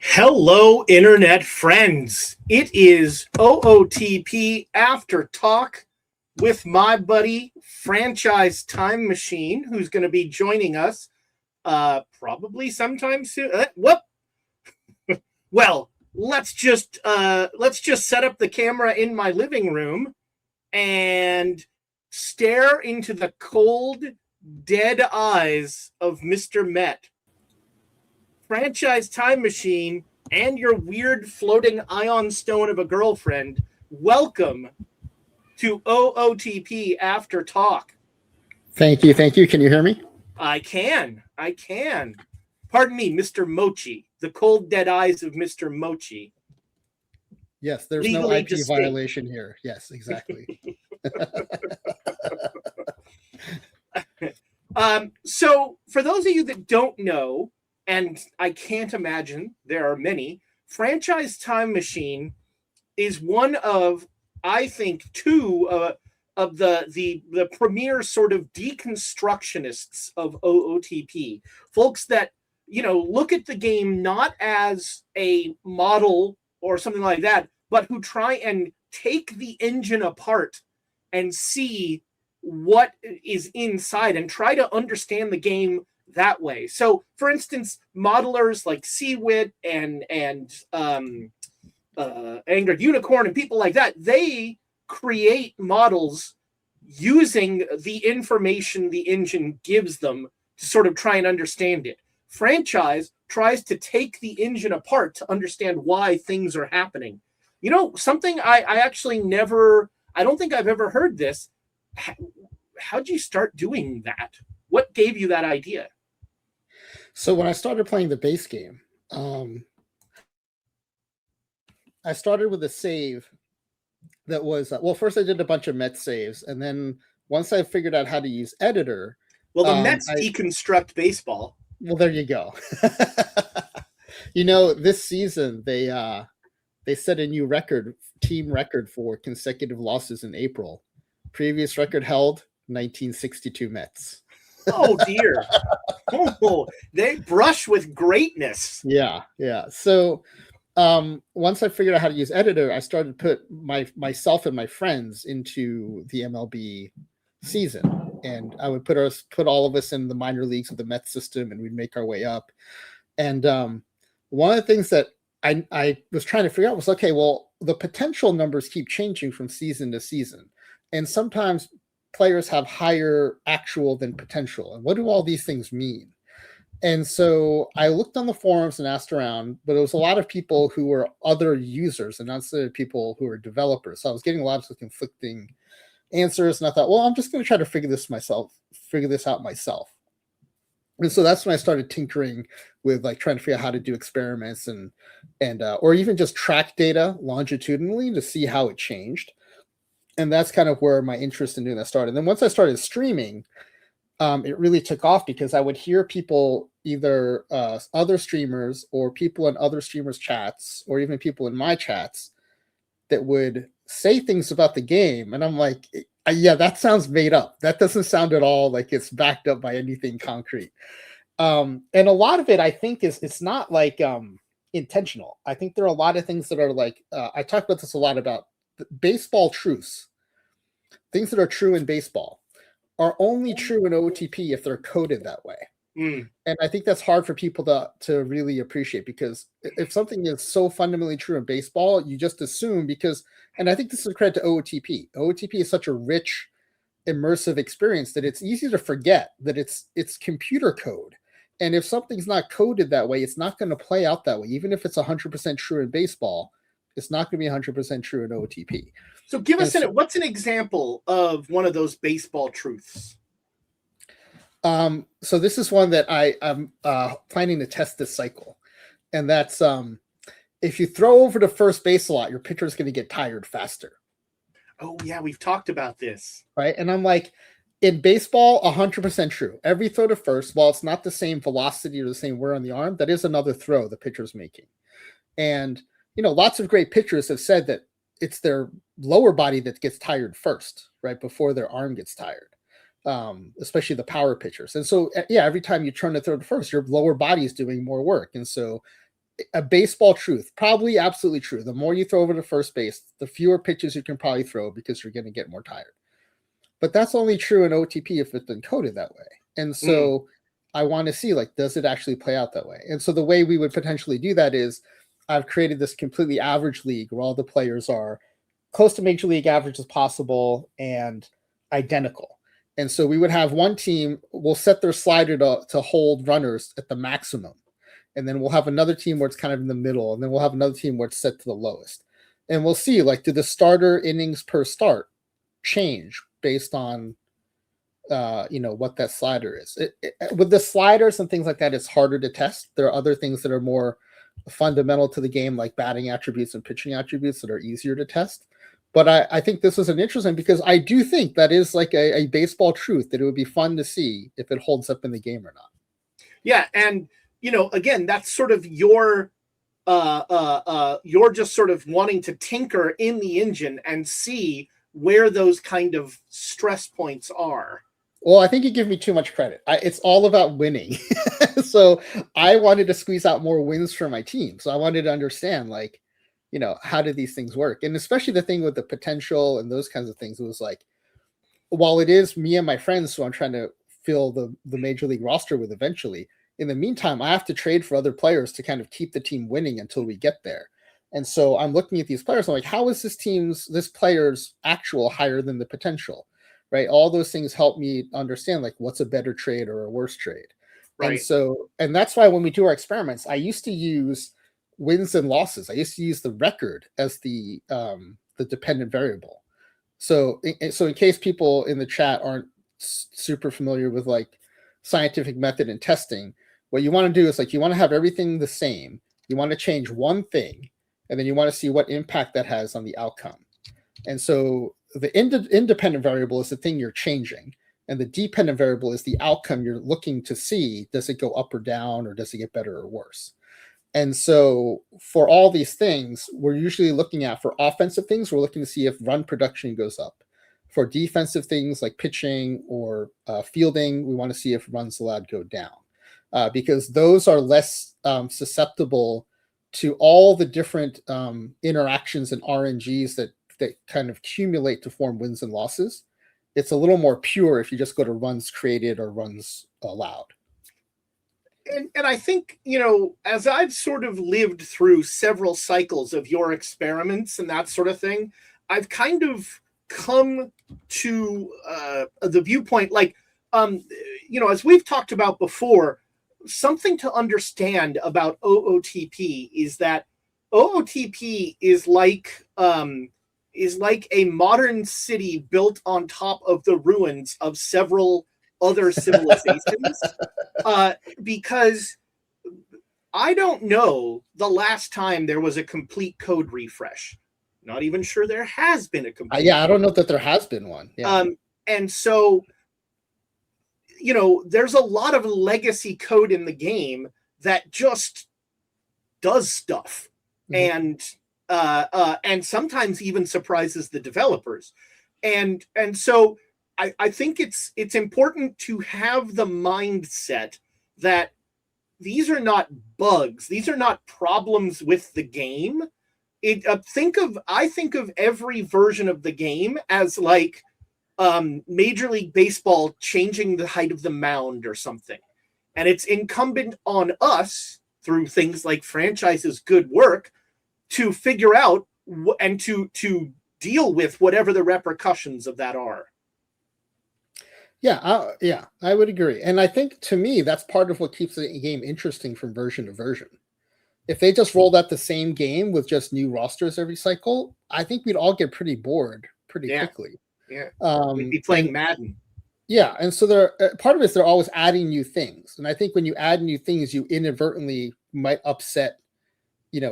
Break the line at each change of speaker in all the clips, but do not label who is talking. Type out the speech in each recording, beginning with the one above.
Hello, internet friends. It is OOTP After Talk with my buddy Franchise Time Machine, who's going to be joining us probably sometime soon. Whoop. Well, let's just set up the camera in my living room and stare into the cold, dead eyes of Mr. Met. Franchise Time Machine and your weird floating ion stone of a girlfriend, welcome to OOTP After Talk.
Thank you. Can you hear me?
I can. Pardon me, Mr. Mochi, the cold dead eyes of Mr. Mochi.
Yes, there's
Legally
no IP
distinct.
violation here. Yes, exactly.
So for those of you that don't know, and I can't imagine there are many, Franchise Time Machine is one of, I think, two of the premier sort of deconstructionists of OOTP. Folks that, look at the game not as a model or something like that, but who try and take the engine apart and see what is inside and try to understand the game that way. So, for instance, modelers like Seawit and Angered Unicorn and people like that, they create models using the information the engine gives them to sort of try and understand it. Franchise tries to take the engine apart to understand why things are happening. Something I actually never, I don't think I've ever heard this. How'd you start doing that? What gave you that idea?
So when I started playing the base game, I started with a save that was, first I did a bunch of Met saves. And then once I figured out how to use editor.
Well, the Mets deconstruct baseball.
Well, there you go. This season, they set a new team record for consecutive losses in April. Previous record held, 1962 Mets.
Oh, dear. They brush with greatness.
Yeah. So once I figured out how to use editor, I started to put myself and my friends into the MLB season. And I would put all of us in the minor leagues of the Mets system, and we'd make our way up. And one of the things that I was trying to figure out was, okay, well, the potential numbers keep changing from season to season. And sometimes players have higher actual than potential. And what do all these things mean? And so I looked on the forums and asked around, but it was a lot of people who were other users and not necessarily people who were developers. So I was getting a lot of conflicting answers. And I thought, well, I'm just going to try to figure this out myself. And so that's when I started tinkering with trying to figure out how to do experiments and or even just track data longitudinally to see how it changed. And that's kind of where my interest in doing that started. And then once I started streaming, it really took off because I would hear people, either other streamers or people in other streamers' chats, or even people in my chats, that would say things about the game. And I'm like, yeah, that sounds made up. That doesn't sound at all like it's backed up by anything concrete. And a lot of it, I think, it's not intentional. I think there are a lot of things that are I talk about this a lot about baseball truths. Things that are true in baseball are only true in OOTP if they're coded that way. And I think that's hard for people to really appreciate, because if something is so fundamentally true in baseball, you just assume and I think this is a credit to OOTP. OOTP is such a rich, immersive experience that it's easy to forget that it's computer code. And if something's not coded that way, it's not going to play out that way. Even if it's 100% true in baseball, it's not going to be 100% true in OOTP.
So give us what's an example of one of those baseball truths?
So this is one that I'm planning to test this cycle. And that's if you throw over to first base a lot, your pitcher is going to get tired faster.
Oh, yeah, we've talked about this.
Right. And I'm like, in baseball, 100% true. Every throw to first, while it's not the same velocity or the same wear on the arm, that is another throw the pitcher's making. And, lots of great pitchers have said that it's their lower body that gets tired first, right, before their arm gets tired, especially the power pitchers. And so, yeah, every time you turn to throw to first, your lower body is doing more work. And so a baseball truth, probably absolutely true. The more you throw over to first base, the fewer pitches you can probably throw because you're going to get more tired. But that's only true in OTP if it's been coded that way. And so I want to see, like, does it actually play out that way? And so the way we would potentially do that is I've created this completely average league where all the players are close to major league average as possible and identical. And so we would have one team will set their slider to hold runners at the maximum. And then we'll have another team where it's kind of in the middle. And then we'll have another team where it's set to the lowest. And we'll see, like, do the starter innings per start change based on, what that slider is. With the sliders and things like that, it's harder to test. There are other things that are more fundamental to the game, like batting attributes and pitching attributes, that are easier to test. But I think this is an interesting, because I do think that is like a baseball truth, that it would be fun to see if it holds up in the game or not.
Yeah, and again, that's sort of you're just sort of wanting to tinker in the engine and see where those kind of stress points are.
Well, I think you give me too much credit. It's all about winning. So I wanted to squeeze out more wins for my team. So I wanted to understand, like, how do these things work? And especially the thing with the potential and those kinds of things, it was like, while it is me and my friends who I'm trying to fill the major league roster with eventually, in the meantime, I have to trade for other players to kind of keep the team winning until we get there. And so I'm looking at these players, I'm like, how is this player's actual higher than the potential, right? All those things help me understand, like, what's a better trade or a worse trade. Right. And that's why when we do our experiments, I used to use wins and losses. I used to use the record as the dependent variable. So in case people in the chat aren't super familiar with, like, scientific method and testing, what you want to do is, like, you want to have everything the same. You want to change one thing, and then you want to see what impact that has on the outcome. And so the independent variable is the thing you're changing, and the dependent variable is the outcome you're looking to see. Does it go up or down, or does it get better or worse? And so for all these things, we're usually looking at, for offensive things, we're looking to see if run production goes up. For defensive things like pitching or fielding, we want to see if runs allowed go down, because those are less susceptible to all the different interactions and RNGs that kind of accumulate to form wins and losses. It's a little more pure if you just go to runs created or runs allowed.
And I think, as I've sort of lived through several cycles of your experiments and that sort of thing, I've kind of come to the viewpoint, like, as we've talked about before, something to understand about OOTP is that OOTP is like a modern city built on top of the ruins of several other civilizations, because I don't know the last time there was a complete code refresh. Not even sure there has been a complete.
I don't know that there has been one. Yeah.
And so, there's a lot of legacy code in the game that just does stuff, and sometimes even surprises the developers. And so I think it's important to have the mindset that these are not bugs. These are not problems with the game. I think of every version of the game as like Major League Baseball changing the height of the mound or something. And it's incumbent on us, through things like Franchise's good work, to figure out and to deal with whatever the repercussions of that are.
Yeah, I would agree. And I think, to me, that's part of what keeps the game interesting from version to version. If they just rolled out the same game with just new rosters every cycle, I think we'd all get pretty bored pretty quickly.
Yeah, we'd be playing Madden.
Yeah, and so part of it is they're always adding new things. And I think when you add new things, you inadvertently might upset,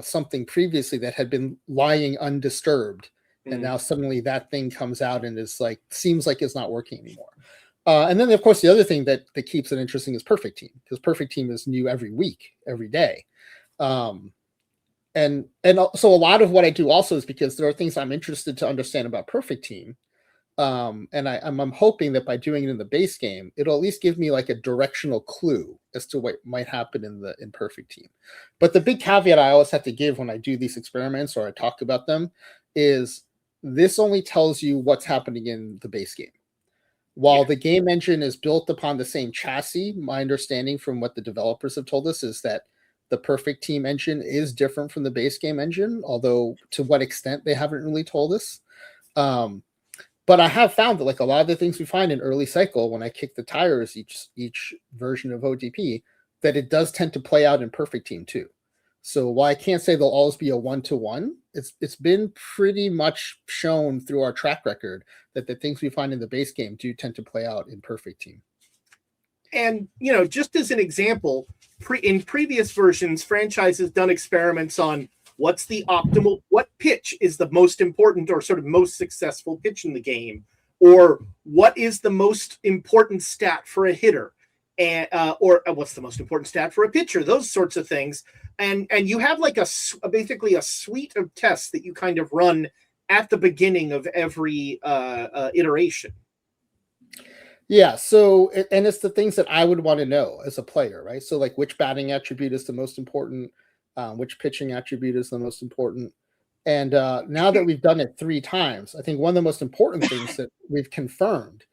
something previously that had been lying undisturbed. And now suddenly that thing comes out and is like, seems like it's not working anymore. And then, of course, the other thing that keeps it interesting is Perfect Team, because Perfect Team is new every week, every day. And so a lot of what I do also is because there are things I'm interested to understand about Perfect Team And I'm hoping that by doing it in the base game, it'll at least give me like a directional clue as to what might happen in perfect team. But the big caveat I always have to give when I do these experiments or I talk about them is this only tells you what's happening in the base game. While the game engine is built upon the same chassis, my understanding from what the developers have told us is that the perfect team engine is different from the base game engine, although to what extent they haven't really told us. But I have found that like a lot of the things we find in early cycle when I kick the tires each version of OTP, that it does tend to play out in perfect team too. So while I can't say they'll always be a 1-to-1, it's been pretty much shown through our track record that the things we find in the base game do tend to play out in perfect team.
And just as an example, in previous versions, franchise has done experiments on what's the optimal, what pitch is the most important or sort of most successful pitch in the game, or what is the most important stat for a hitter, and or what's the most important stat for a pitcher, those sorts of things. And you have like basically a suite of tests that you kind of run at the beginning of every iteration.
Yeah, so and it's the things that I would want to know as a player, right? So like which batting attribute is the most important, which pitching attribute is the most important. And now that we've done it 3 times, I think one of the most important things that we've confirmed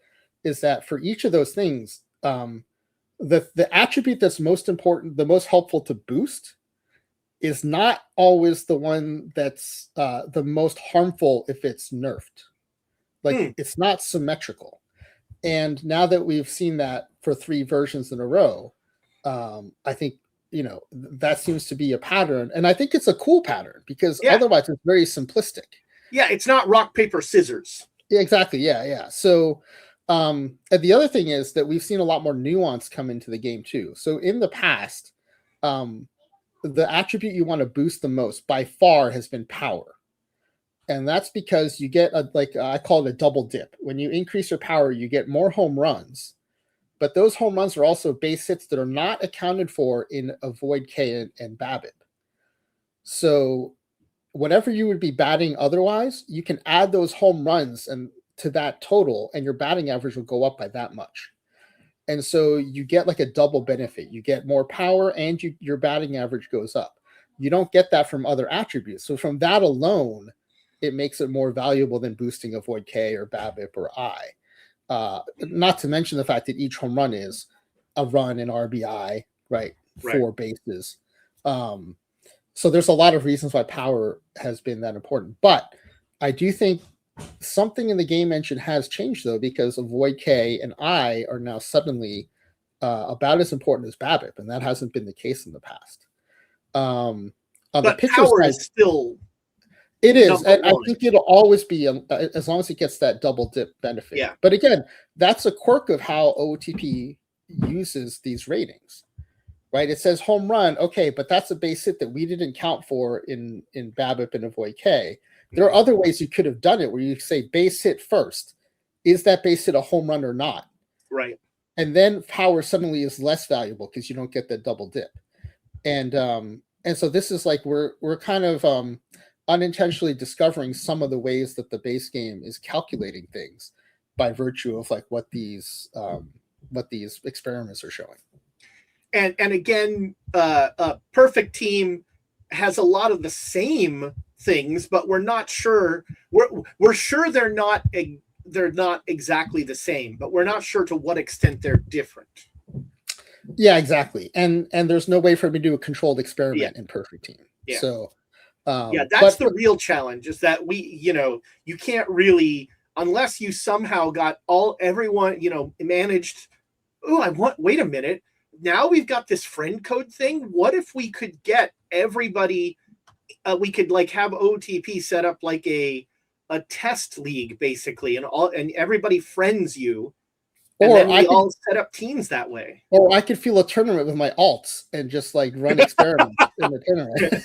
is that for each of those things, the attribute that's most important, the most helpful to boost, is not always the one that's the most harmful if it's nerfed. Like it's not symmetrical. And now that we've seen that for 3 versions in a row, I think that seems to be a pattern, and I think it's a cool pattern because otherwise it's very simplistic.
Yeah, it's not rock paper scissors.
Yeah, exactly. Yeah. So, and the other thing is that we've seen a lot more nuance come into the game too. So in the past, the attribute you want to boost the most by far has been power. And that's because you get I call it a double dip. When you increase your power, you get more home runs, but those home runs are also base hits that are not accounted for in Avoid K and BABIP. So whatever you would be batting otherwise, you can add those home runs and to that total, and your batting average will go up by that much. And so you get like a double benefit. You get more power and your batting average goes up. You don't get that from other attributes. So from that alone, it makes it more valuable than boosting Avoid K or BABIP or I. Not to mention the fact that each home run is a run and RBI, right? 4 bases. So there's a lot of reasons why power has been that important. But I do think something in the game engine has changed, though, because Avoid K and I are now suddenly about as important as BABIP, and that hasn't been the case in the past. On
but
the pitcher's
power
side,
is still...
It is. And I think it'll always be as long as it gets that double dip benefit.
Yeah.
But again, that's a quirk of how OOTP uses these ratings, right? It says home run, okay, but that's a base hit that we didn't count for in BABIP and Avoid K. There are other ways you could have done it where you say base hit first. Is that base hit a home run or not?
Right.
And then power suddenly is less valuable because you don't get the double dip. And so this is like we're kind of unintentionally discovering some of the ways that the base game is calculating things by virtue of like what these experiments are showing.
And again, Perfect Team has a lot of the same things, but we're not sure. We're sure they're not exactly the same, but we're not sure to what extent they're different.
Yeah, exactly. And there's no way for me to do a controlled experiment in Perfect Team.
Yeah.
So
that's the real challenge, is that you can't really, unless you somehow got everyone, managed. Wait a minute. Now we've got this friend code thing. What if we could get everybody, we could like have OTP set up like a test league basically, and everybody friends you. And then we all set up teams that way.
Or I could field a tournament with my alts and just like run experiments in the tournament.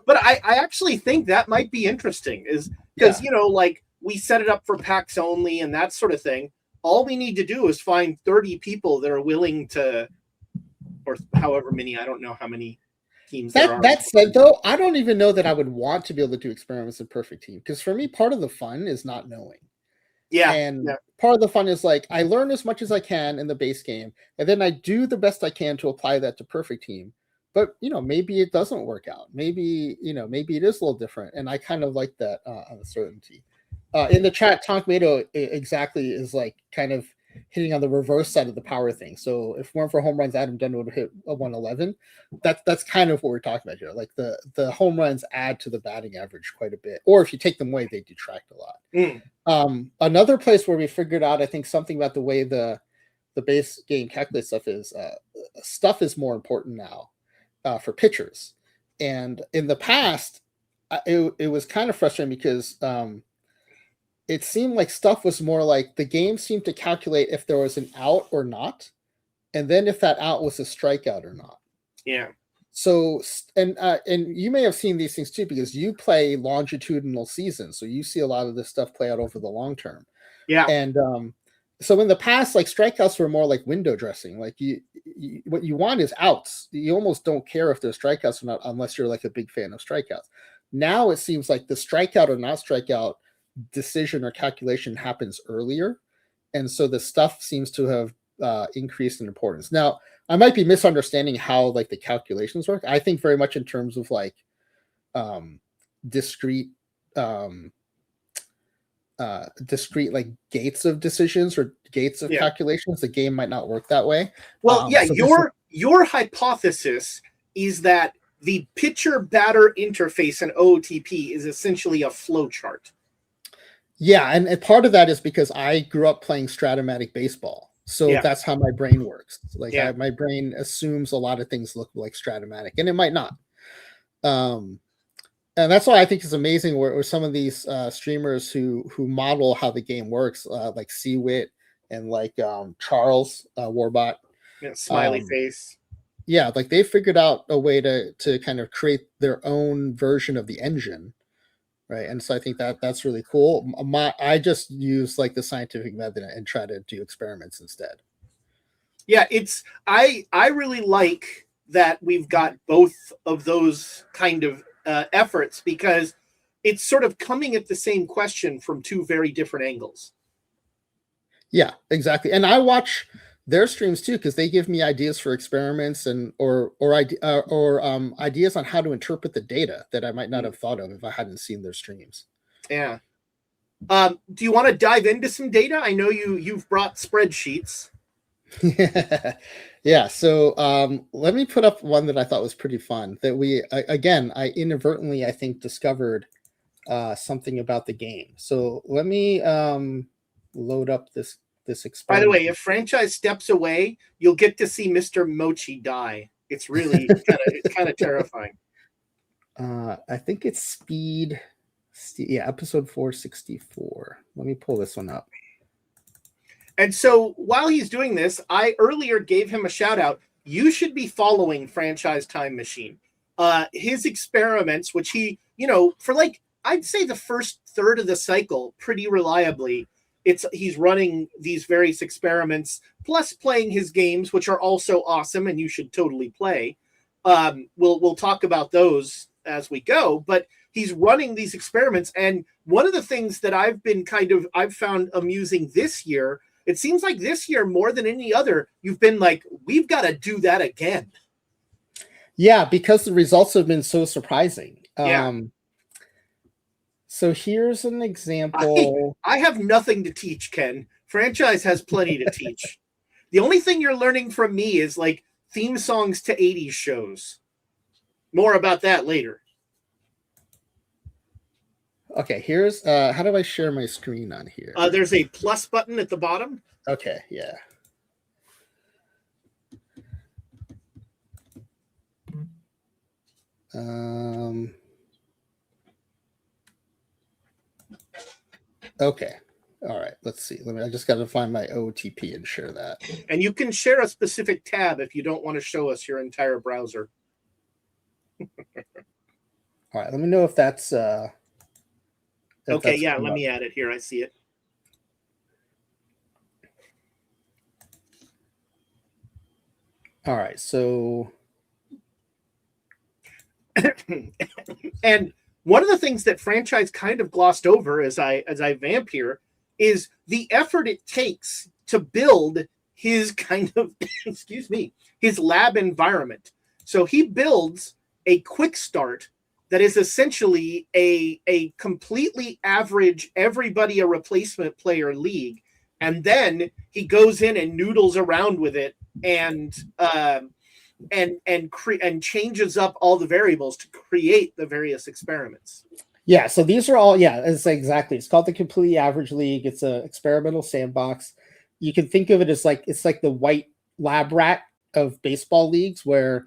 But I actually think that might be interesting, is because, like we set it up for packs only and that sort of thing. All we need to do is find 30 people that are willing to, or however many, I don't know how many teams there are.
That said, though, I don't even know that I would want to be able to do experiments in Perfect Team, because for me, part of the fun is not knowing.
Yeah.
And
Yeah.
part of the fun is like I learn as much as I can in the base game, and then I do the best I can to apply that to Perfect Team. But maybe it doesn't work out. Maybe it is a little different, and I kind of like that uncertainty. In the chat, Tom Tomato exactly is like kind of hitting on the reverse side of the power thing. So if it weren't for home runs, Adam Dunn would hit a 111. That's kind of what we're talking about here. Like the home runs add to the batting average quite a bit, or if you take them away, they detract a lot. Another place where we figured out, I think, something about the way the base game calculate stuff is more important now for pitchers. And in the past, it was kind of frustrating because it seemed like stuff was more like the game seemed to calculate if there was an out or not, and then if that out was a strikeout or not.
Yeah.
So and you may have seen these things too because you play longitudinal seasons, so you see a lot of this stuff play out over the long term.
Yeah.
And so in the past, like strikeouts were more like window dressing. Like you what you want is outs. You almost don't care if there's strikeouts or not unless you're like a big fan of strikeouts. Now it seems like the strikeout or not strikeout decision or calculation happens earlier, and so the stuff seems to have increased in importance. Now I might be misunderstanding how like the calculations work. I think very much in terms of like discrete like gates of decisions or gates of calculations. The game might not work that way.
Well, your hypothesis is that the pitcher batter interface in OOTP is essentially a flow chart.
Yeah, and part of that is because I grew up playing Stratomatic baseball. So that's how my brain works. Like my brain assumes a lot of things look like Stratomatic, and it might not. And that's why I think it's amazing where some of these streamers who model how the game works, like Seawit and like Charles Warbot,
smiley face.
Yeah, like they figured out a way to kind of create their own version of the engine. Right. And so I think that's really cool. I just use like the scientific method and try to do experiments instead.
Yeah, I really like that we've got both of those kind of efforts because it's sort of coming at the same question from two very different angles.
Yeah, exactly. And I watch their streams too because they give me ideas for experiments and or ideas on how to interpret the data that I might not have thought of if I hadn't seen their streams.
Yeah. Do you want to dive into some data? I know you've brought spreadsheets.
Yeah. So let me put up one that I thought was pretty fun. That I inadvertently I think discovered something about the game. So let me load up this experiment.
By the way, if Franchise steps away, you'll get to see Mr. Mochi die. It's really kind of terrifying.
I think it's speed. Yeah, episode 464. Let me pull this one up.
And so while he's doing this, I earlier gave him a shout out. You should be following Franchise Time Machine. His experiments, which he, for like, I'd say the first third of the cycle pretty reliably, he's running these various experiments, plus playing his games, which are also awesome and you should totally play. We'll talk about those as we go, but he's running these experiments. And one of the things that I've found amusing this year, it seems like this year more than any other, you've been like, we've got to do that again.
Yeah, because the results have been so surprising.
Yeah.
So here's an example.
I have nothing to teach, Ken. Franchise has plenty to teach. The only thing you're learning from me is like theme songs to 80s shows. More about that later.
Okay, here's how do I share my screen on here?
There's a plus button at the bottom.
Okay, yeah. Okay. All right. Let's see. I just got to find my OOTP and share that.
And you can share a specific tab if you don't want to show us your entire browser.
All right. Let me know if that's.
Okay. Yeah. Let me add it here. I see it.
All right. So.
And one of the things that Franchise kind of glossed over as I vamp here is the effort it takes to build his kind of, excuse me, his lab environment. So he builds a quick start that is essentially a completely average, everybody a replacement player league. And then he goes in and noodles around with it and changes up all the variables to create the various experiments.
Yeah, so these are all, it's exactly. It's called the Completely Average League. It's an experimental sandbox. You can think of it as like, it's like the white lab rat of baseball leagues, where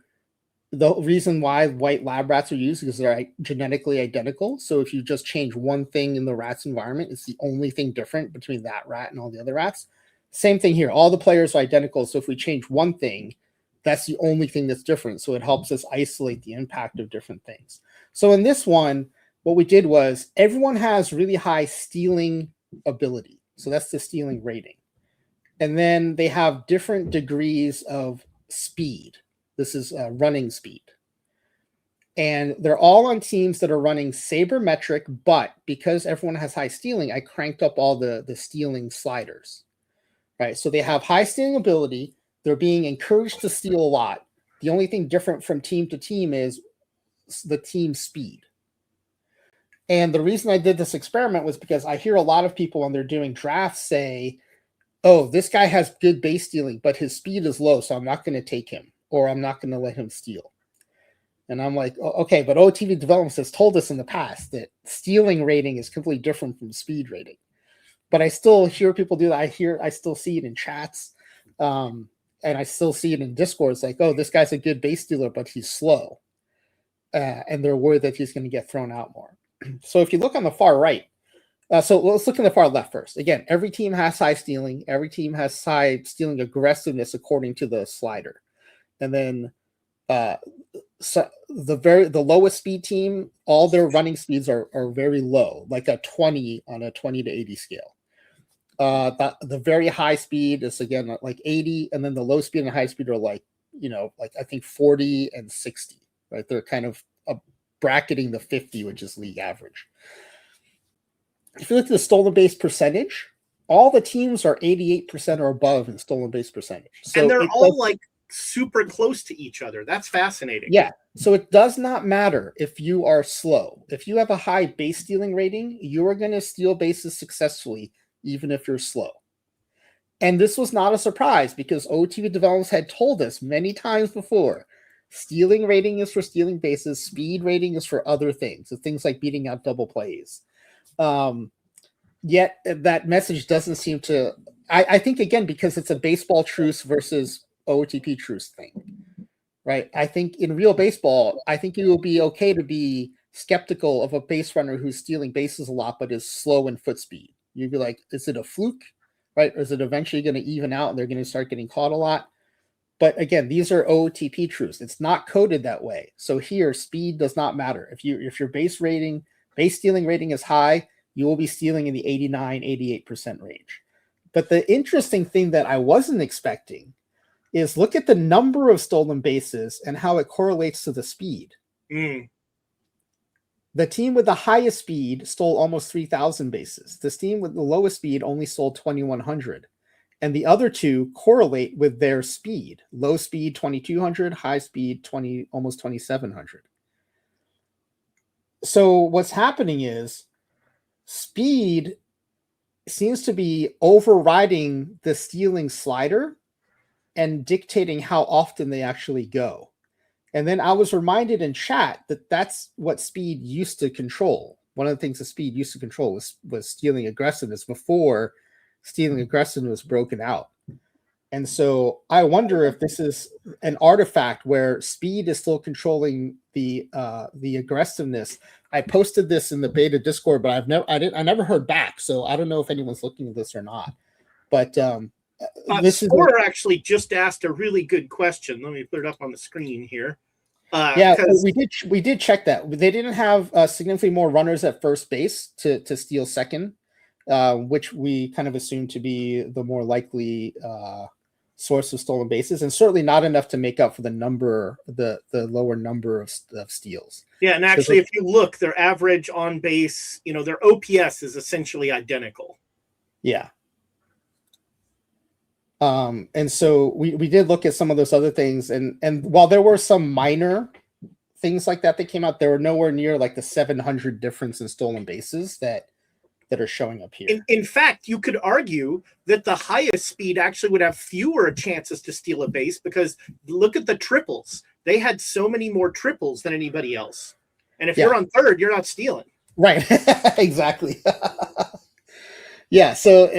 the reason why white lab rats are used is because they're genetically identical. So if you just change one thing in the rat's environment, it's the only thing different between that rat and all the other rats. Same thing here. All the players are identical. So if we change one thing, that's the only thing that's different. So it helps us isolate the impact of different things. So in this one, what we did was everyone has really high stealing ability. So that's the stealing rating. And then they have different degrees of speed. This is running speed. And they're all on teams that are running sabermetric, but because everyone has high stealing, I cranked up all the stealing sliders. Right? So they have high stealing ability. They're being encouraged to steal a lot. The only thing different from team to team is the team speed. And the reason I did this experiment was because I hear a lot of people when they're doing drafts say, oh, this guy has good base stealing, but his speed is low, so I'm not going to take him, or I'm not going to let him steal. And I'm like, okay, but OOTP Developments has told us in the past that stealing rating is completely different from speed rating. But I still hear people do that. I still see it in chats, and I still see it in Discord. It's like, oh, this guy's a good base stealer, but he's slow. And they're worried that he's going to get thrown out more. So if you look on the far right, so let's look in the far left first. Again, every team has high stealing. Every team has high stealing aggressiveness according to the slider. And then so the lowest speed team, all their running speeds are very low, like a 20 on a 20 to 80 scale. The very high speed is again like 80, and then the low speed and the high speed are like, like I think 40 and 60, right? They're kind of bracketing the 50, which is league average. If you look at the stolen base percentage, all the teams are 88% or above in stolen base percentage. So
and they're all like super close to each other. That's fascinating.
Yeah. So it does not matter if you are slow. If you have a high base stealing rating, you are going to steal bases successfully, even if you're slow. And this was not a surprise because OOTP Developments had told us many times before, stealing rating is for stealing bases, speed rating is for other things. So things like beating out double plays. Yet that message doesn't seem to, I think again, because it's a baseball truce versus OOTP truce thing, right? I think in real baseball, I think it will be okay to be skeptical of a base runner who's stealing bases a lot, but is slow in foot speed. You'd be like, is it a fluke, right? Or is it eventually going to even out and they're going to start getting caught a lot? But again, these are OOTP truths. It's not coded that way. So here, speed does not matter. If your base stealing rating is high, you will be stealing in the 89, 88% range. But the interesting thing that I wasn't expecting is look at the number of stolen bases and how it correlates to the speed. The team with the highest speed stole almost 3,000 bases. This team with the lowest speed only stole 2,100. And the other two correlate with their speed. Low speed, 2,200, high speed, almost 2,700. So what's happening is speed seems to be overriding the stealing slider and dictating how often they actually go. And then I was reminded in chat that that's what speed used to control. One of the things that speed used to control was stealing aggressiveness before stealing aggressiveness was broken out. And so I wonder if this is an artifact where speed is still controlling the aggressiveness. I posted this in the beta Discord, but I never heard back. So I don't know if anyone's looking at this or not. But
this Score actually just asked a really good question. Let me put it up on the screen here.
We did check that. They didn't have significantly more runners at first base to steal second, which we kind of assumed to be the more likely source of stolen bases, and certainly not enough to make up for the lower number of steals.
Yeah, and actually, if you look, their average on base, their OPS is essentially identical.
Yeah. And so we did look at some of those other things, and while there were some minor things like that came out, there were nowhere near like the 700 difference in stolen bases that are showing up here.
In fact, you could argue that the highest speed actually would have fewer chances to steal a base, because look at the triples. They had so many more triples than anybody else. And if you're on third, you're not stealing.
Right. Exactly. Yeah. So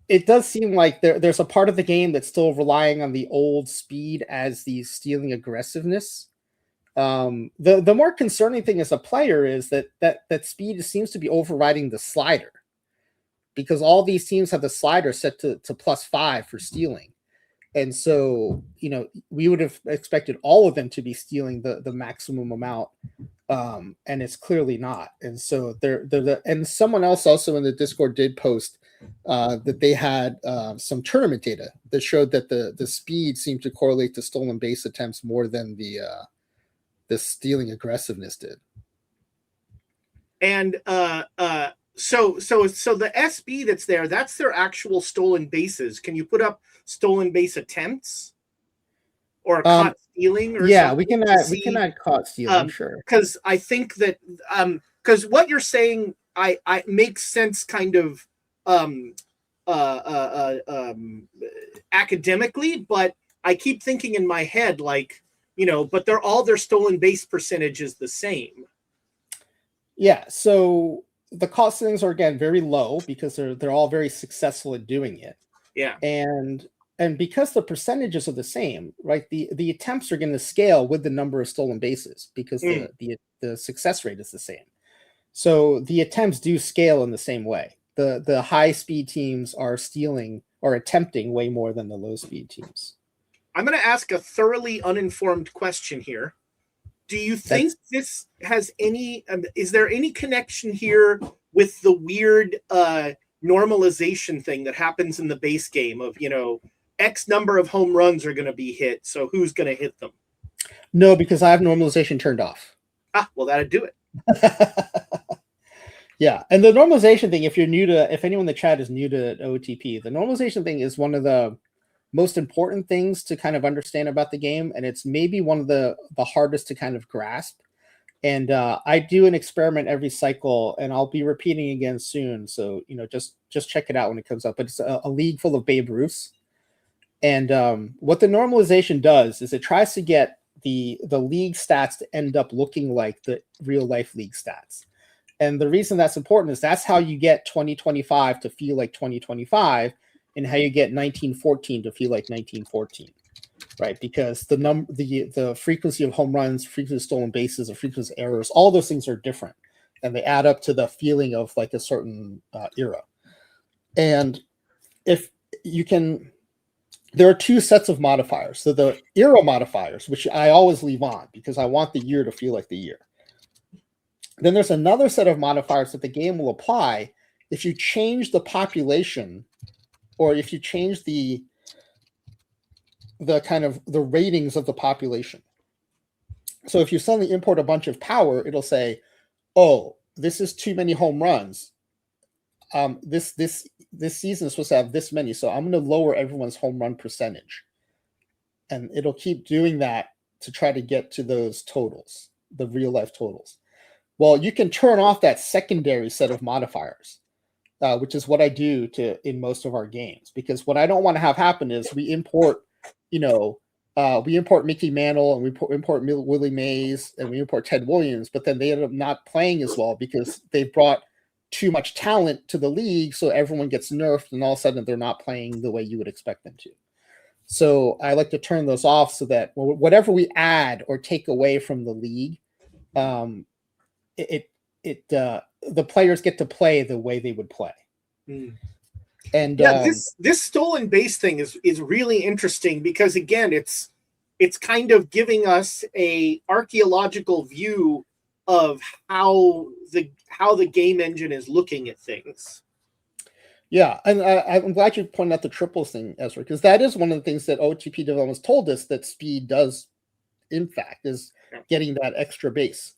it does seem like there's a part of the game that's still relying on the old speed as the stealing aggressiveness. The more concerning thing as a player is that speed seems to be overriding the slider, because all these teams have the slider set to +5 for stealing. And so, we would have expected all of them to be stealing the maximum amount. And it's clearly not. And so and someone else also in the Discord did post that they had some tournament data that showed that the speed seemed to correlate to stolen base attempts more than the stealing aggressiveness did.
And so the SB that's there, that's their actual stolen bases. Can you put up stolen base attempts or caught stealing? Or
we can add caught stealing, sure.
Because I think that because what you're saying, I makes sense kind of academically, but I keep thinking in my head like, but their stolen base percentage is the same.
Yeah, so the caught stealings are again very low because they're all very successful at doing it.
Yeah.
And because the percentages are the same, right? The attempts are going to scale with the number of stolen bases because the success rate is the same. So the attempts do scale in the same way. The high speed teams are stealing or attempting way more than the low speed teams.
I'm going to ask a thoroughly uninformed question here. Do you think this has any? Is there any connection here with the weird normalization thing that happens in the base game of X number of home runs are going to be hit, so who's going to hit them?
No, because I have normalization turned off.
Well, that'd do it.
Yeah, and the normalization thing, if anyone in the chat is new to OOTP, the normalization thing is one of the most important things to kind of understand about the game, and it's maybe one of the hardest to kind of grasp. And I do an experiment every cycle, and I'll be repeating again soon. So just check it out when it comes up. But it's a league full of Babe Ruths, and what the normalization does is it tries to get the league stats to end up looking like the real life league stats. And the reason that's important is that's how you get 2025 to feel like 2025, and how you get 1914 to feel like 1914, right? Because the frequency of home runs, frequency of stolen bases, the frequency of errors, all those things are different, and they add up to the feeling of like a certain era. And if you can, there are two sets of modifiers. So the era modifiers, which I always leave on because I want the year to feel like the year. Then there's another set of modifiers that the game will apply if you change the population, or if you change the kind of the ratings of the population. So if you suddenly import a bunch of power, it'll say, oh, this is too many home runs. This season is supposed to have this many, so I'm going to lower everyone's home run percentage. And it'll keep doing that to try to get to those totals, the real life totals. Well, you can turn off that secondary set of modifiers, which is what I do in most of our games, because what I don't want to have happen is we import Mickey Mantle, and we import Willie Mays, and we import Ted Williams, but then they end up not playing as well because they brought too much talent to the league, so everyone gets nerfed, and all of a sudden they're not playing the way you would expect them to. So I like to turn those off so that whatever we add or take away from the league, the players get to play the way they would play. And
this stolen base thing is really interesting because again, it's kind of giving us a archaeological view of how the game engine is looking at things.
Yeah, and I'm glad you pointed out the triples thing, Ezra, because that is one of the things that OOTP developers told us that speed does, in fact, is getting that extra base,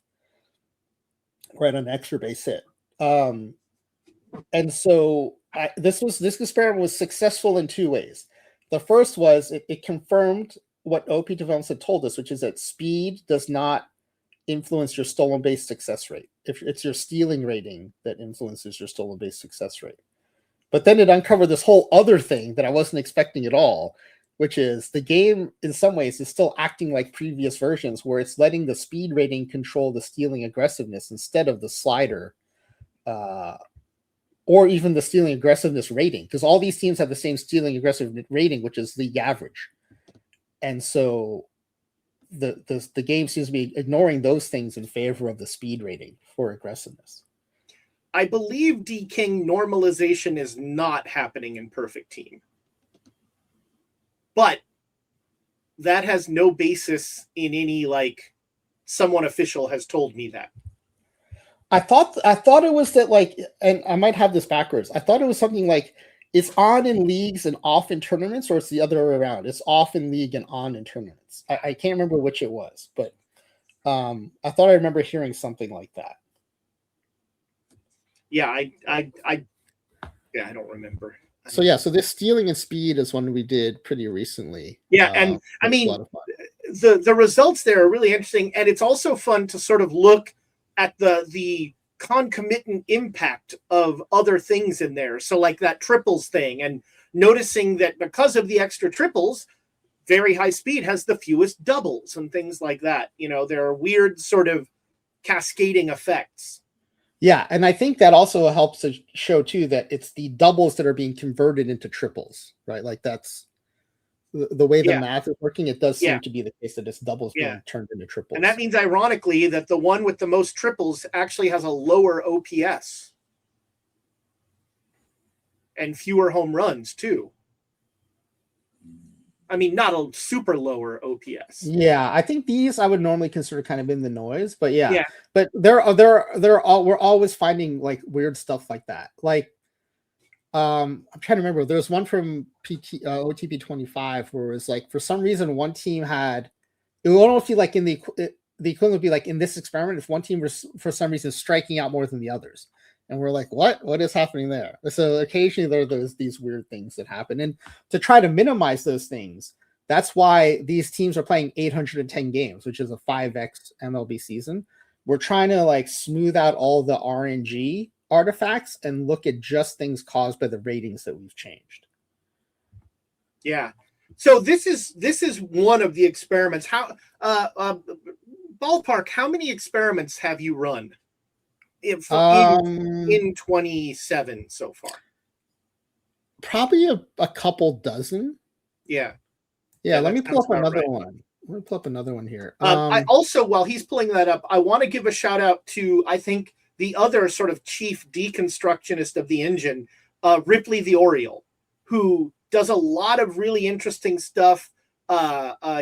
right, an extra base hit. And so this experiment was successful in two ways. The first was it confirmed what OP developers had told us, which is that speed does not influence your stolen base success rate. If it's your stealing rating that influences your stolen base success rate. But then it uncovered this whole other thing that I wasn't expecting at all, which is the game in some ways is still acting like previous versions where it's letting the speed rating control the stealing aggressiveness instead of the slider or even the stealing aggressiveness rating, because all these teams have the same stealing aggressive rating, which is league average. And so the game seems to be ignoring those things in favor of the speed rating for aggressiveness.
I believe D-King normalization is not happening in Perfect Team. But that has no basis in any, like, someone official has told me that.
I thought it was that, like, and I might have this backwards. I thought it was something like it's on in leagues and off in tournaments, or it's the other way around. It's off in league and on in tournaments. I can't remember which it was, but I thought I remember hearing something like that.
Yeah, I don't remember.
So this stealing and speed is one we did pretty recently.
Yeah, and I mean, the results there are really interesting, and it's also fun to sort of look at the concomitant impact of other things in there. So like that triples thing, and noticing that because of the extra triples, very high speed has the fewest doubles and things like that. You know, there are weird sort of cascading effects.
Yeah, and I think that also helps to show too that it's the doubles that are being converted into triples, right? Like that's the way the math is working. It does seem to be the case that it's doubles being turned into triples.
And that means, ironically, that the one with the most triples actually has a lower OPS and fewer home runs too. I mean, not a super lower OPS.
Yeah, I think these I would normally consider kind of in the noise, but but we're always finding like weird stuff like that. Like, I'm trying to remember. There's one from OTP 25 where it was like for some reason one team had. It would almost feel like in the equivalent would be like in this experiment if one team was for some reason striking out more than the others. And we're like, what is happening there? So occasionally there are these weird things that happen. And to try to minimize those things, that's why these teams are playing 810 games, which is a 5x MLB season. We're trying to like smooth out all the RNG artifacts and look at just things caused by the ratings that we've changed.
Yeah. So this is one of the experiments. How ballpark, how many experiments have you run? In 27 so far?
Probably a couple dozen.
Yeah.
Let me pull up another one. Let me pull up another one here.
I also, while he's pulling that up, I want to give a shout out to, I think, the other sort of chief deconstructionist of the engine, Ripley the Oriole, who does a lot of really interesting stuff.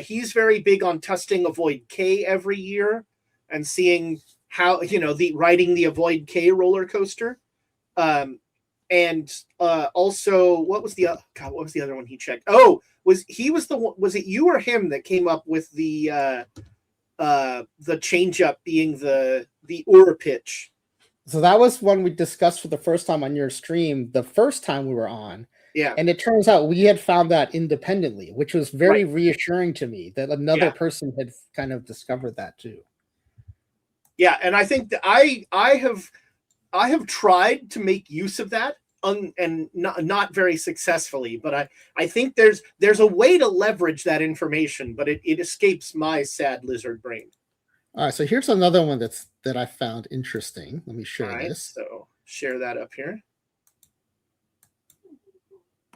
He's very big on testing Avoid K every year and seeing how, riding the Avoid K roller coaster. And also, what was the other one he checked? Oh, was it you or him that came up with the changeup being the Ur pitch?
So that was one we discussed for the first time on your stream the first time we were on.
Yeah.
And it turns out we had found that independently, which was very reassuring to me that another person had kind of discovered that too.
Yeah, and I think that I have tried to make use of that and not very successfully, but I think there's a way to leverage that information, but it escapes my sad lizard brain.
All right, so here's another one that I found interesting. Let me share this.
So share that up here.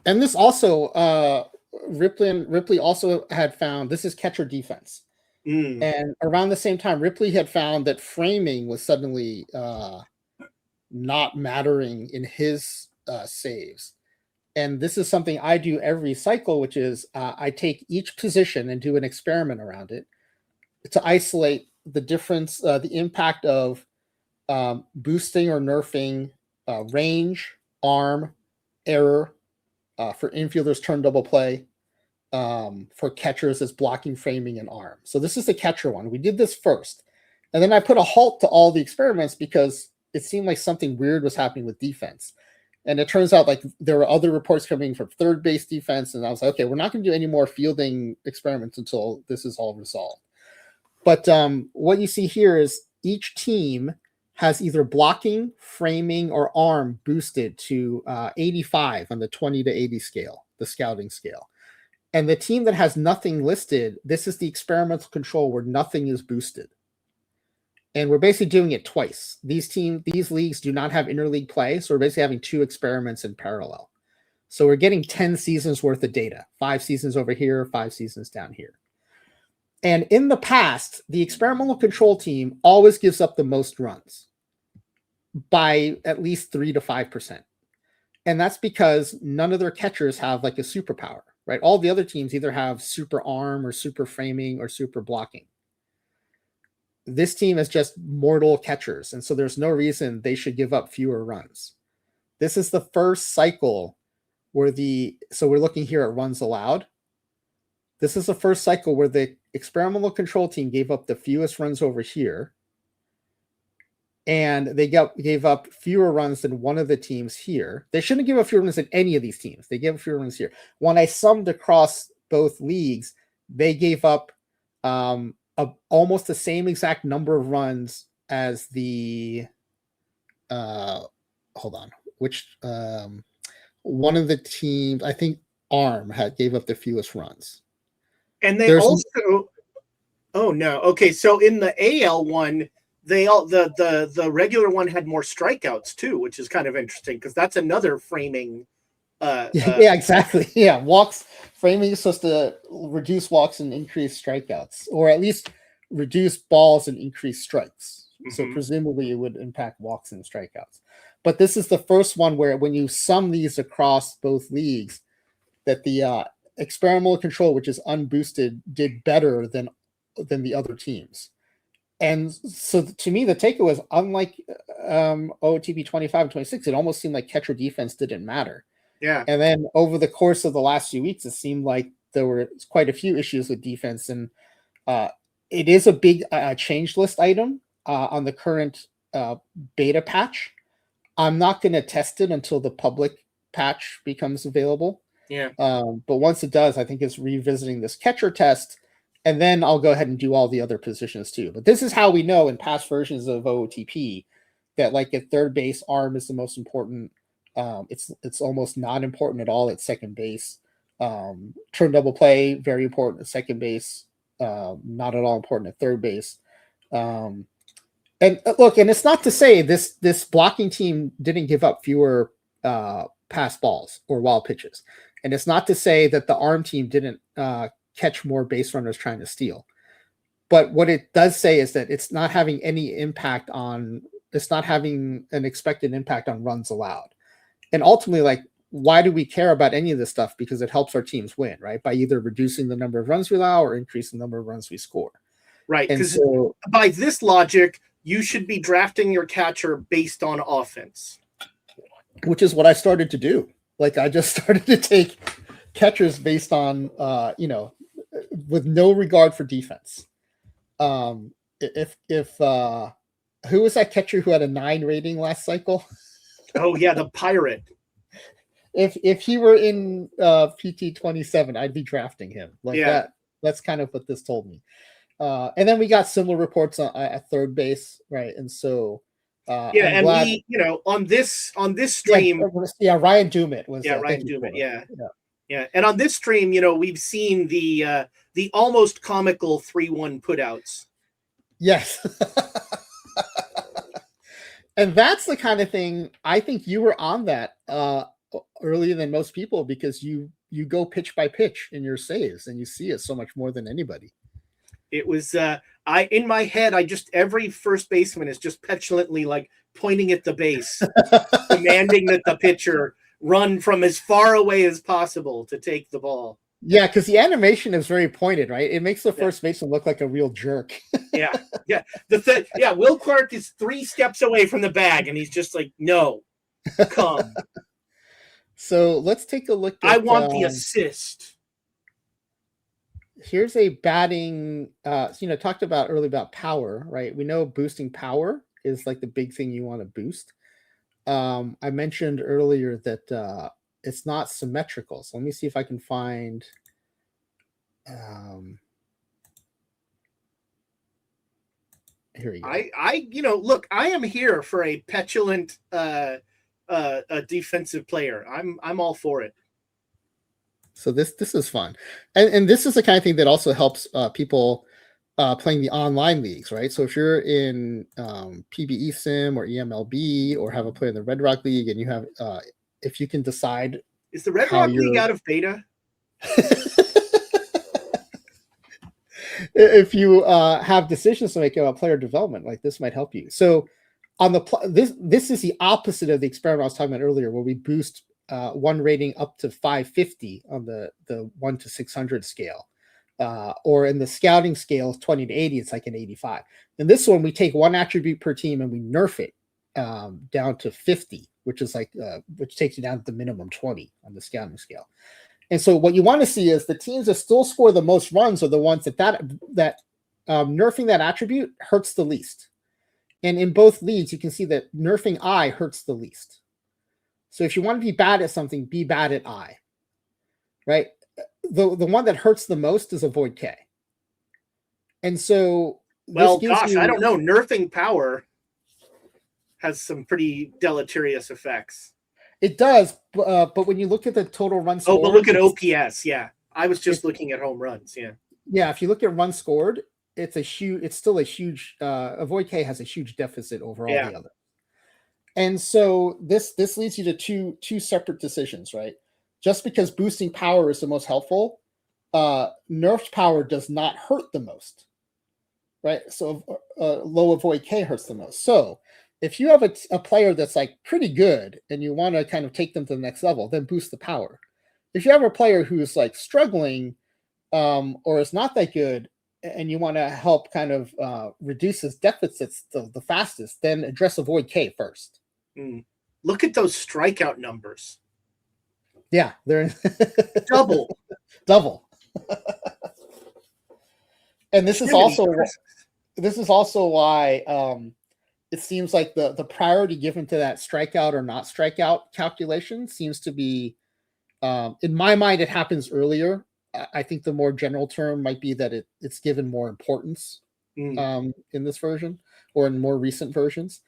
And this also, Ripley also had found, this is catcher defense. And around the same time, Ripley had found that framing was suddenly not mattering in his saves. And this is something I do every cycle, which is I take each position and do an experiment around it to isolate the difference, the impact of boosting or nerfing range, arm, error, for infielders turn double play, for catchers as blocking, framing, and arm. So this is the catcher one. We did this first. And then I put a halt to all the experiments because it seemed like something weird was happening with defense. And it turns out like there were other reports coming from third base defense, and I was like, okay, we're not going to do any more fielding experiments until this is all resolved. But what you see here is each team has either blocking, framing, or arm boosted to 85 on the 20 to 80 scale, the scouting scale. And the team that has nothing listed, this is the experimental control where nothing is boosted. And we're basically doing it twice. These leagues do not have interleague play, so we're basically having 2 experiments in parallel. So we're getting 10 seasons worth of data, 5 seasons over here, 5 seasons down here. And in the past, the experimental control team always gives up the most runs by at least 3 to 5%. And that's because none of their catchers have like a superpower, right? All the other teams either have super arm or super framing or super blocking. This team is just mortal catchers, and so there's no reason they should give up fewer runs. This is the first cycle where so we're looking here at runs allowed. This is the first cycle where the experimental control team gave up the fewest runs over here, and they gave up fewer runs than one of the teams here. They shouldn't give up fewer runs than any of these teams. They gave up fewer runs here. When I summed across both leagues, they gave up almost the same exact number of runs as the one of the teams, I think Arm gave up the fewest runs.
And they also okay, so in the AL one, the regular one had more strikeouts too, which is kind of interesting because that's another framing.
Yeah, exactly. Yeah, walks. Framing is supposed to reduce walks and increase strikeouts, or at least reduce balls and increase strikes. Mm-hmm. So presumably it would impact walks and strikeouts. But this is the first one where when you sum these across both leagues, that the experimental control, which is unboosted, did better than the other teams. And so to me, the takeaway was, unlike OOTP 25 and 26, it almost seemed like catcher defense didn't matter.
Yeah.
And then over the course of the last few weeks, it seemed like there were quite a few issues with defense. And it is a big change list item on the current beta patch. I'm not going to test it until the public patch becomes available.
Yeah.
But once it does, I think it's revisiting this catcher test. And then I'll go ahead and do all the other positions too. But this is how we know in past versions of OOTP that like at third base, arm is the most important. It's almost not important at all at second base. Turn double play, very important at second base. Not at all important at third base. And look, and it's not to say this blocking team didn't give up fewer pass balls or wild pitches. And it's not to say that the arm team didn't catch more base runners trying to steal. But what it does say is that it's not having any impact on, it's not having an expected impact on runs allowed. And ultimately, like, why do we care about any of this stuff? Because it helps our teams win, right? By either reducing the number of runs we allow or increasing the number of runs we score.
Right. Because by this logic, you should be drafting your catcher based on offense.
Which is what I started to do. Like, I just started to take catchers based on, with no regard for defense. If who was that catcher who had a 9 rating last cycle?
Oh yeah, the Pirate.
If he were in PT 27, I'd be drafting him. Like that. That's kind of what this told me. And then we got similar reports at third base, right? And so
and we, on this stream,
Ryan Dumit was
Ryan Dumit, yeah. And on this stream, we've seen the almost comical 3-1 putouts.
Yes. And that's the kind of thing, I think you were on that earlier than most people, because you go pitch by pitch in your saves and you see it so much more than anybody.
It was in my head, every first baseman is just petulantly like pointing at the base, demanding that the pitcher run from as far away as possible to take the ball.
Yeah, because the animation is very pointed, right? It makes the first baseman look like a real jerk.
Yeah. Will Clark is 3 steps away from the bag, and he's just like, no, come.
So let's take a look at,
I want the assist.
Here's a batting, talked about earlier about power, right? We know boosting power is like the big thing you want to boost. I mentioned earlier that it's not symmetrical. So let me see if I can find. Here we go.
Look, I am here for a petulant a defensive player. I'm all for it.
So this is fun, and this is the kind of thing that also helps people playing the online leagues, right? So if you're in PBE Sim or EMLB or have a player in the Red Rock League, and you have if you can decide,
is the Red Rock League out of beta?
If you have decisions to make about player development, like this might help you. So on the this is the opposite of the experiment I was talking about earlier, where we boost one rating up to 550 on the 1 to 600 scale, or in the scouting scale 20 to 80, it's like an 85. In this one, we take one attribute per team and we nerf it down to 50, which is like which takes you down to the minimum 20 on the scouting scale. And so what you want to see is the teams that still score the most runs are the ones that nerfing that attribute hurts the least. And in both leagues, you can see that nerfing I hurts the least. So if you want to be bad at something, be bad at I. Right? The one that hurts the most is avoid K. And so
well, gosh, I don't know. Nerfing power has some pretty deleterious effects.
It does, but when you look at the total run scored,
but look at OPS. Yeah, I was just looking at home runs. Yeah,
if you look at runs scored, it's still a huge. Avoid K has a huge deficit over all the other. And so this leads you to two separate decisions, right? Just because boosting power is the most helpful, nerfed power does not hurt the most, right? So low avoid K hurts the most. So if you have a player that's like pretty good and you want to kind of take them to the next level, then boost the power. If you have a player who's like struggling or is not that good and you want to help kind of reduce his deficits the fastest, then address avoid K first.
Look at those strikeout numbers.
Yeah, they're
double.
And this is also why it seems like the priority given to that strikeout or not strikeout calculation seems to be, in my mind, it happens earlier. I think the more general term might be that it's given more importance in this version or in more recent versions.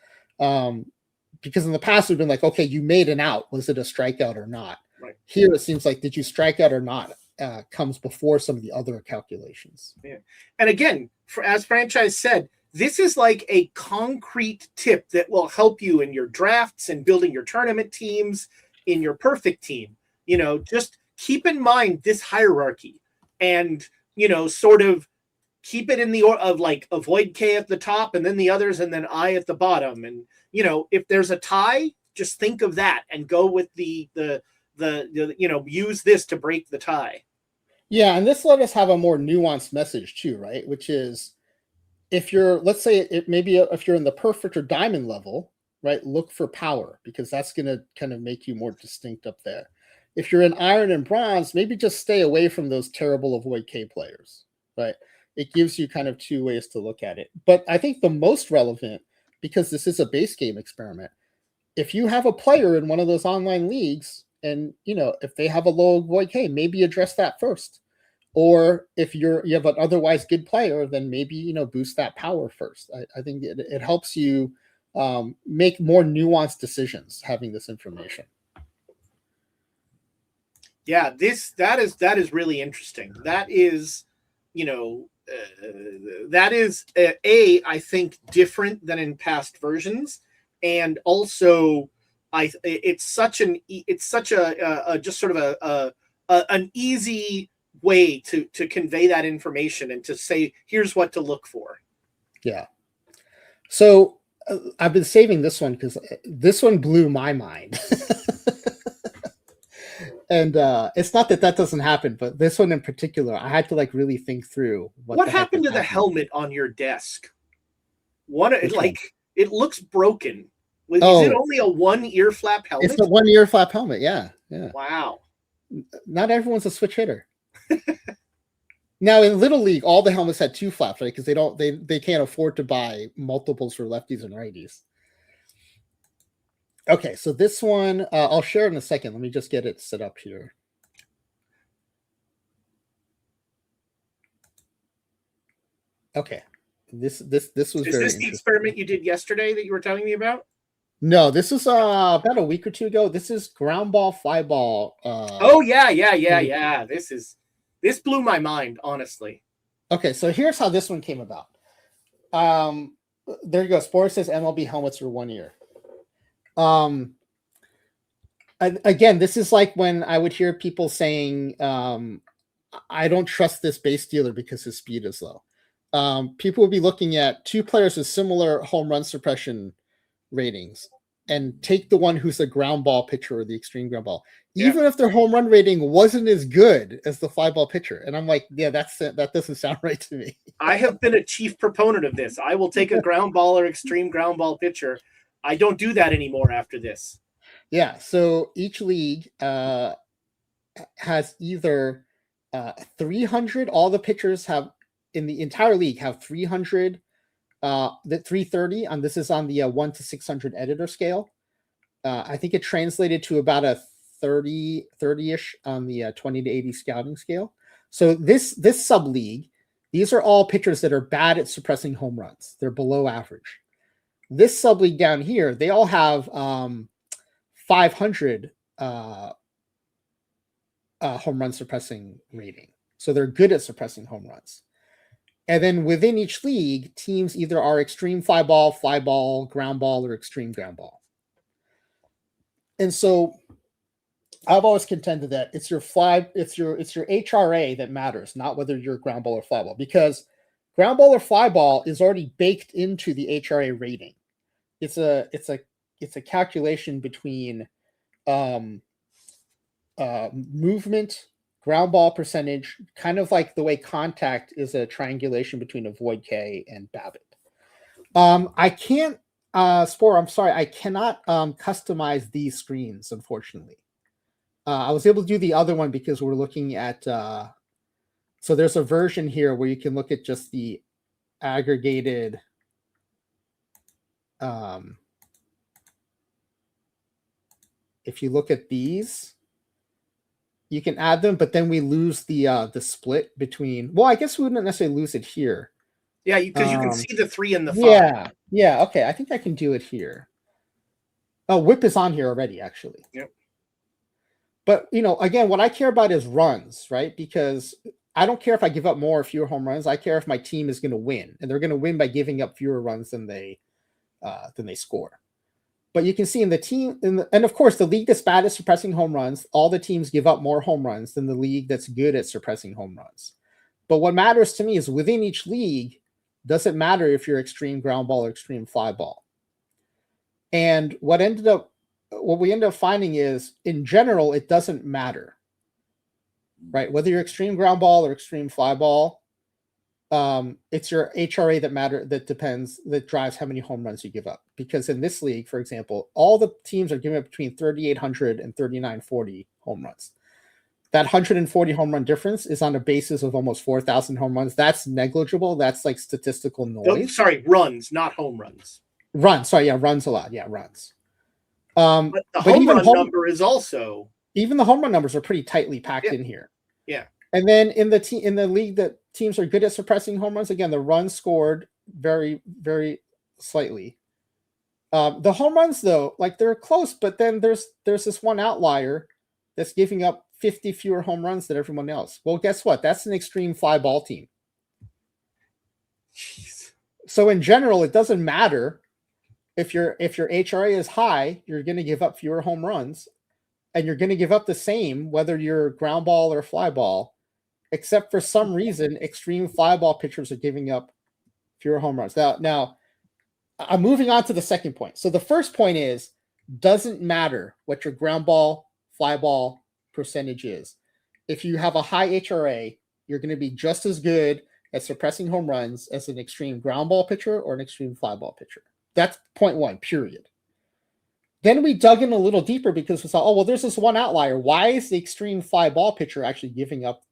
Because in the past we've been like, okay, you made an out. Was it a strikeout or not?
Right.
Here it seems like, did you strike out or not? Comes before some of the other calculations.
Yeah. And again, as Franchise said, this is like a concrete tip that will help you in your drafts and building your tournament teams, in your perfect team. Just keep in mind this hierarchy and, sort of keep it in the order of like avoid K at the top and then the others and then I at the bottom. And, if there's a tie, just think of that and go with the use this to break the tie.
Yeah. And this let us have a more nuanced message too, right? Which is, if you're, let's say if you're in the perfect or diamond level, right, look for power, because that's going to kind of make you more distinct up there. If you're in iron and bronze, maybe just stay away from those terrible avoid K players, right? It gives you kind of two ways to look at it. But I think the most relevant, because this is a base game experiment, if you have a player in one of those online leagues and, if they have a low avoid K, maybe address that first. Or if you have an otherwise good player, then maybe, boost that power first. I think it helps you make more nuanced decisions having this information.
Yeah, that is really interesting. That is, I think different than in past versions, and also it's such a just sort of an easy way to convey that information and to say, here's what to look for.
Yeah. So I've been saving this one because this one blew my mind. And it's not that doesn't happen, but this one in particular, I had to like really think through
what happened to the helmet on your desk. It looks broken. Is it only a one ear flap helmet?
It's a 1 ear flap helmet. Yeah.
Wow.
Not everyone's a switch hitter. Now in Little League, all the helmets had 2 flaps, right? Because they can't afford to buy multiples for lefties and righties. Okay, so this one I'll share in a second. Let me just get it set up here. Okay, this was
Is
very
this the
interesting.
experiment you did yesterday that you were telling me about?
No, this is about a week or two ago. This is ground ball, fly ball.
Oh yeah. This blew my mind, honestly.
Okay, so here's how this one came about. There you go. Sport says MLB helmets are 1 year. Again, this is like when I would hear people saying, I don't trust this base dealer because his speed is low. People will be looking at two players with similar home run suppression ratings and take the one who's a ground ball pitcher or the extreme ground ball, even if their home run rating wasn't as good as the fly ball pitcher. And I'm like, yeah, that doesn't sound right to me.
I have been a chief proponent of this. I will take a ground ball or extreme ground ball pitcher. I don't do that anymore after this.
Yeah, so each league has either 300. All the pitchers have in the entire league have 300. The 330 on this is on the 1 to 600 editor scale. I think it translated to about a 30-ish on the 20 to 80 scouting scale. So this sub league, these are all pitchers that are bad at suppressing home runs. They're below average. This sub league down here, they all have 500 home run suppressing rating. So they're good at suppressing home runs. And then within each league, teams either are extreme fly ball, ground ball, or extreme ground ball. And so I've always contended that it's your HRA that matters, not whether you're ground ball or fly ball, because ground ball or fly ball is already baked into the HRA rating. It's a calculation between movement, ground ball percentage, kind of like the way contact is a triangulation between avoid K and BABIP. I can't, Spore, I'm sorry, I cannot customize these screens, unfortunately. I was able to do the other one because we're looking at, so there's a version here where you can look at just the aggregated if you look at these, you can add them, but then we lose the split between. Well, I guess we wouldn't necessarily lose it here.
Yeah, because you can see the 3 and the 5.
Yeah. Okay, I think I can do it here. Oh, whip is on here already, actually.
Yep.
But again, what I care about is runs, right? Because I don't care if I give up more or fewer home runs. I care if my team is going to win, and they're going to win by giving up fewer runs than they score. But you can see in the team, and of course, the league that's bad at suppressing home runs, all the teams give up more home runs than the league that's good at suppressing home runs. But what matters to me is within each league, doesn't matter if you're extreme ground ball or extreme fly ball. And what we ended up finding is, in general, it doesn't matter, right? Whether you're extreme ground ball or extreme fly ball, it's your HRA that drives how many home runs you give up. Because in this league, for example, all the teams are giving up between 3,800 and 3,940 home runs. That 140 home run difference is on a basis of almost 4,000 home runs. That's negligible. That's like statistical noise.
Oh, sorry, runs, not home runs.
Runs. Sorry, yeah, runs a lot. Yeah, runs.
But the home run number is also.
Even the home run numbers are pretty tightly packed in here.
Yeah.
And then in the league that teams are good at suppressing home runs, again, the runs scored very, very slightly. The home runs, though, like they're close, but then there's this one outlier that's giving up 50 fewer home runs than everyone else. Well, guess what? That's an extreme fly ball team.
Jeez.
So in general, it doesn't matter if your HRA is high, you're going to give up fewer home runs, and you're going to give up the same whether you're ground ball or fly ball. Except for some reason, extreme fly ball pitchers are giving up fewer home runs. Now, I'm moving on to the second point. So the first point is, doesn't matter what your ground ball, fly ball percentage is. If you have a high HRA, you're going to be just as good at suppressing home runs as an extreme ground ball pitcher or an extreme fly ball pitcher. That's point one, period. Then we dug in a little deeper because we saw, there's this one outlier. Why is the extreme fly ball pitcher actually giving up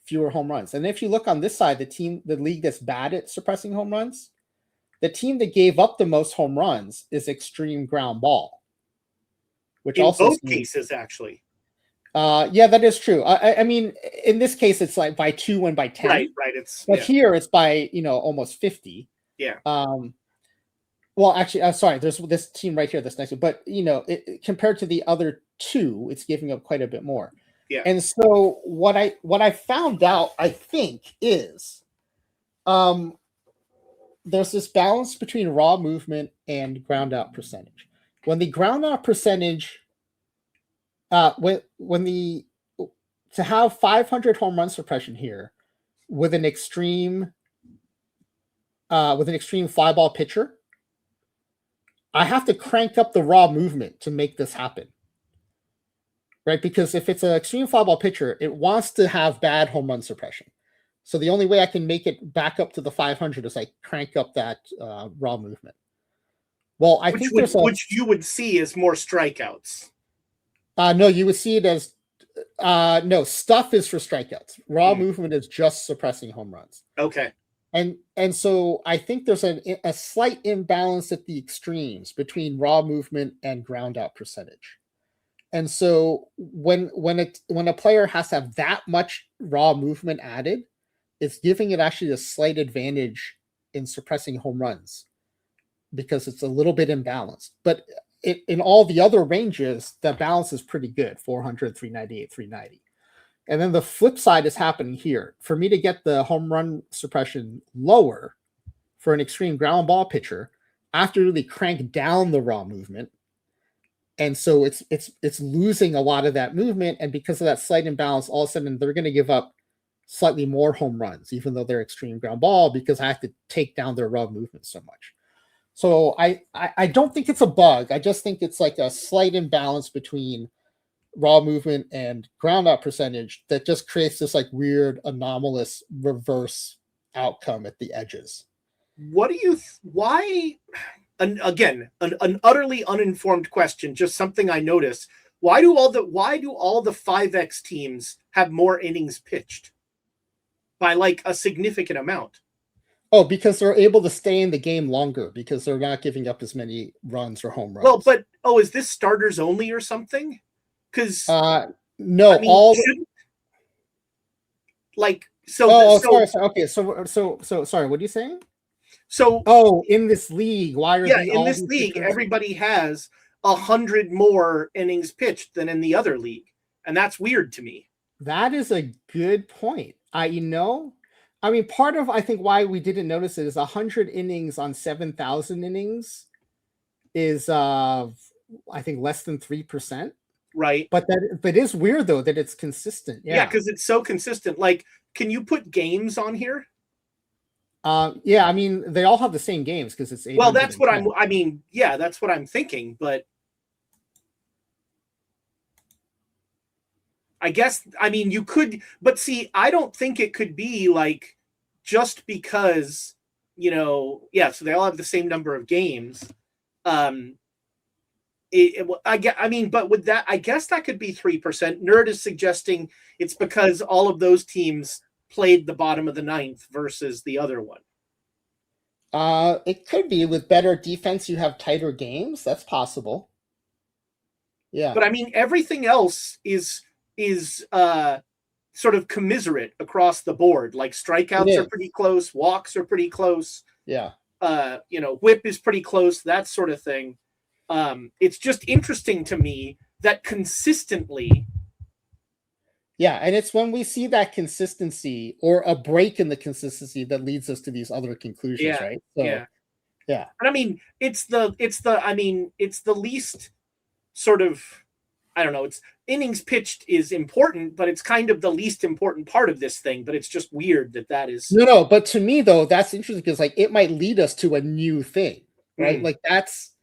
fewer home runs? And if you look on this side, the league that's bad at suppressing home runs, the team that gave up the most home runs is Extreme Ground Ball, which
In
also
both cases, actually.
Yeah, that is true. I mean, in this case, it's like by 2 and by 10.
Right.
But here it's by almost 50.
Yeah.
Well, actually, sorry. There's this team right here that's nice, but compared to the other two, it's giving up quite a bit more.
Yeah.
And so what I found out, I think, is there's this balance between raw movement and ground out percentage. When the ground out percentage, to have 500 home run suppression here with an extreme fly ball pitcher, I have to crank up the raw movement to make this happen. Right? Because if it's an extreme fly ball pitcher, it wants to have bad home run suppression. So the only way I can make it back up to the 500 is I crank up that raw movement. Well,
which you would see as more strikeouts.
No, you would see it as no, stuff is for strikeouts. Raw movement is just suppressing home runs.
Okay.
And so I think there's a slight imbalance at the extremes between raw movement and ground out percentage. And so when a player has to have that much raw movement added, it's giving it actually a slight advantage in suppressing home runs because it's a little bit imbalanced. But in all the other ranges, the balance is pretty good, 400, 398, 390. And then the flip side is happening here. For me to get the home run suppression lower for an extreme ground ball pitcher, I have to really crank down the raw movement. And so it's losing a lot of that movement. And because of that slight imbalance, all of a sudden they're going to give up slightly more home runs, even though they're extreme ground ball, because I have to take down their raw movement so much. So I don't think it's a bug. I just think it's like a slight imbalance between raw movement and ground out percentage that just creates this like weird anomalous reverse outcome at the edges.
What do you why again an utterly uninformed question, just something I noticed. Why do all the 5X teams have more innings pitched by like a significant amount?
Oh, because they're able to stay in the game longer because they're not giving up as many runs or home runs.
Well, but is this starters only or something? Because
no, I mean, all
like
so. Sorry. Okay, so sorry. What are you saying?
So
in this league, why are
in this league everybody has 100 more innings pitched than in the other league, and that's weird to me.
That is a good point. I mean, part of I think why we didn't notice it is 100 innings on 7,000 innings is I think less than 3%.
Right.
But it is weird though that it's consistent.
Yeah, because it's so consistent. Like, can you put games on here?
Yeah, I mean they all have the same games because it's 810.
Well, that's what that's what I'm thinking, but I guess you could, but see, I don't think it could be like just because so they all have the same number of games. But with that, I guess that could be 3%. Nerd is suggesting it's because all of those teams played the bottom of the ninth versus the other one.
It could be with better defense. You have tighter games. That's possible. Yeah,
but everything else is sort of commiserate across the board. Like strikeouts are pretty close, walks are pretty close.
Yeah,
whip is pretty close. That sort of thing. It's just interesting to me that consistently.
Yeah, and it's when we see that consistency or a break in the consistency that leads us to these other conclusions, right? So, yeah.
And it's the least sort of, I don't know, it's innings pitched is important, but it's kind of the least important part of this thing. But it's just weird that is
no. But to me though, that's interesting because like it might lead us to a new thing, right? Like that's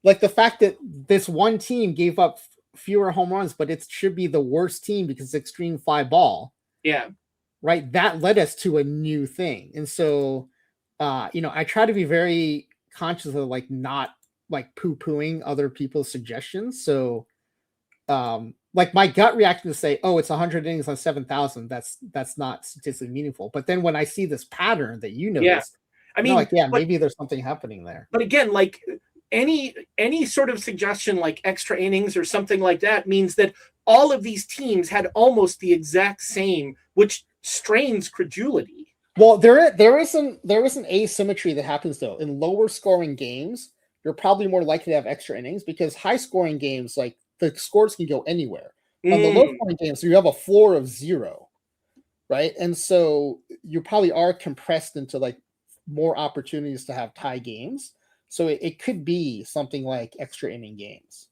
like the fact that this one team gave up fewer home runs, but it should be the worst team because it's extreme fly ball.
Yeah.
Right. That led us to a new thing. And so, I try to be very conscious of like not like poo-pooing other people's suggestions. So, like my gut reaction to say, oh, it's 100 innings on 7,000. That's not statistically meaningful. But then when I see this pattern that you noticed,
I
No,
mean,
like, yeah,
but
maybe there's something happening there.
but again, like any sort of suggestion like extra innings or something like that means that all of these teams had almost the exact same, which strains credulity.
Well, there is an asymmetry that happens though. In lower scoring games, you're probably more likely to have extra innings because high scoring games, like the scores can go anywhere. On the low scoring games, you have a floor of 0, right? And so you probably are compressed into like more opportunities to have tie games. So it could be something like extra inning games.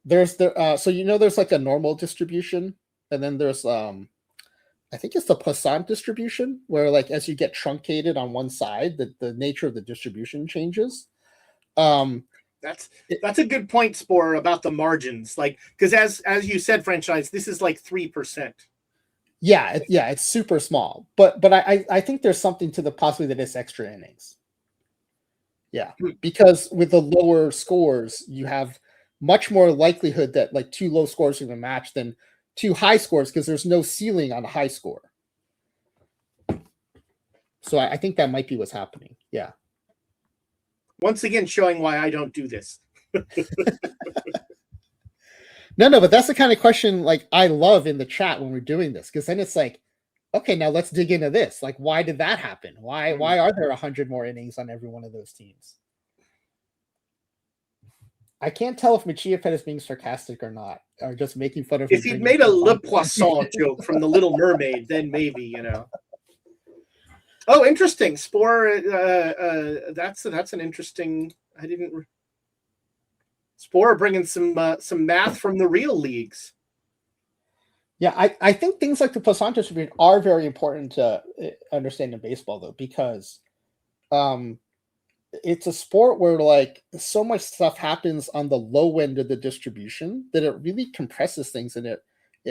There's so there's like a normal distribution, and then there's I think it's the Poisson distribution, where like as you get truncated on one side, the nature of the distribution changes. Um,
That's a good point, Spore, about the margins. Like, because as you said, franchise, this is like 3%.
yeah, it's super small, but I think there's something to the possibility that it's extra innings. Yeah, because with the lower scores, you have much more likelihood that like 2 low scores are going to match than 2 high scores because there's no ceiling on a high score. So I think that might be what's happening. Yeah.
Once again, showing why I don't do this.
No, but that's the kind of question like I love in the chat when we're doing this, because then it's like, okay, now let's dig into this. Like, why did that happen? Why are there 100 more innings on every one of those teams? I can't tell if Machia Pet is being sarcastic or not, or just making fun of.
If he'd made a Le Poisson joke from The Little Mermaid, then maybe, Oh, interesting. Spore. That's an interesting. I didn't. Spore bringing some math from the real leagues.
Yeah, I think things like the Poisson distribution are very important to understand in baseball, though, because it's a sport where like so much stuff happens on the low end of the distribution that it really compresses things, and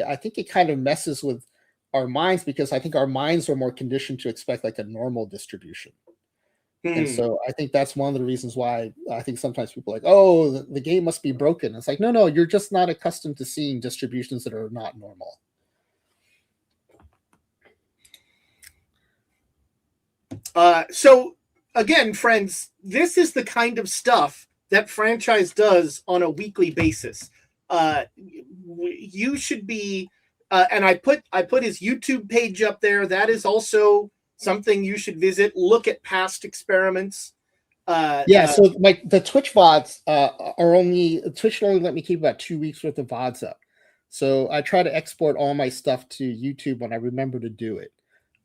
I think it kind of messes with our minds, because I think our minds are more conditioned to expect like a normal distribution. And so I think that's one of the reasons why I think sometimes people are like, oh, the game must be broken. It's like, no, you're just not accustomed to seeing distributions that are not normal.
So again, friends, this is the kind of stuff that franchise does on a weekly basis. You should be, and I put his YouTube page up there. That is also something you should visit. Look at past experiments.
So the Twitch VODs Twitch only let me keep about 2 weeks worth of VODs up. So I try to export all my stuff to YouTube when I remember to do it.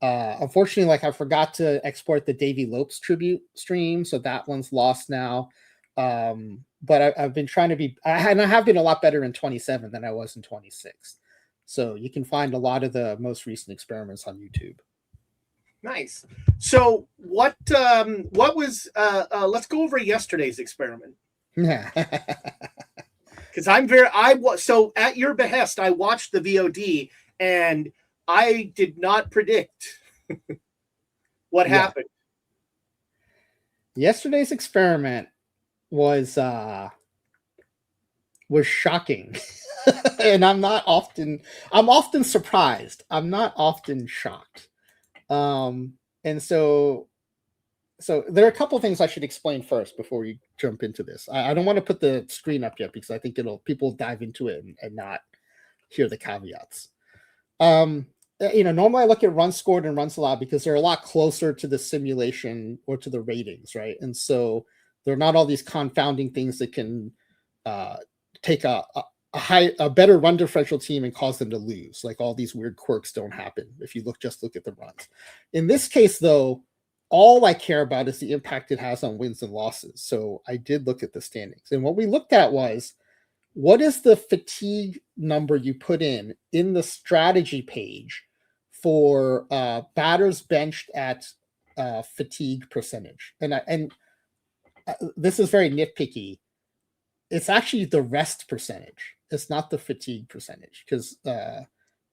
Unfortunately, like I forgot to export the Davey Lopes tribute stream, so that one's lost now. But I've been trying to be, and I have been a lot better in 27 than I was in 26. So you can find a lot of the most recent experiments on YouTube.
Nice. So what was let's go over yesterday's experiment.
Yeah.
Because so at your behest, I watched the VOD and I did not predict what happened.
Yesterday's experiment was shocking. And I'm often surprised. I'm not often shocked. And so there are a couple of things I should explain first before we jump into this. I don't want to put the screen up yet because I think people dive into it and not hear the caveats. Normally I look at runs scored and runs allowed because they're a lot closer to the simulation or to the ratings, right? And so there are not all these confounding things that can take a better run differential team and cause them to lose. Like all these weird quirks don't happen if you just look at the runs. In this case, though, all I care about is the impact it has on wins and losses. So I did look at the standings, and what we looked at was, what is the fatigue number you put in the strategy page for batters benched at fatigue percentage? And this is very nitpicky. It's actually the rest percentage. It's not the fatigue percentage, because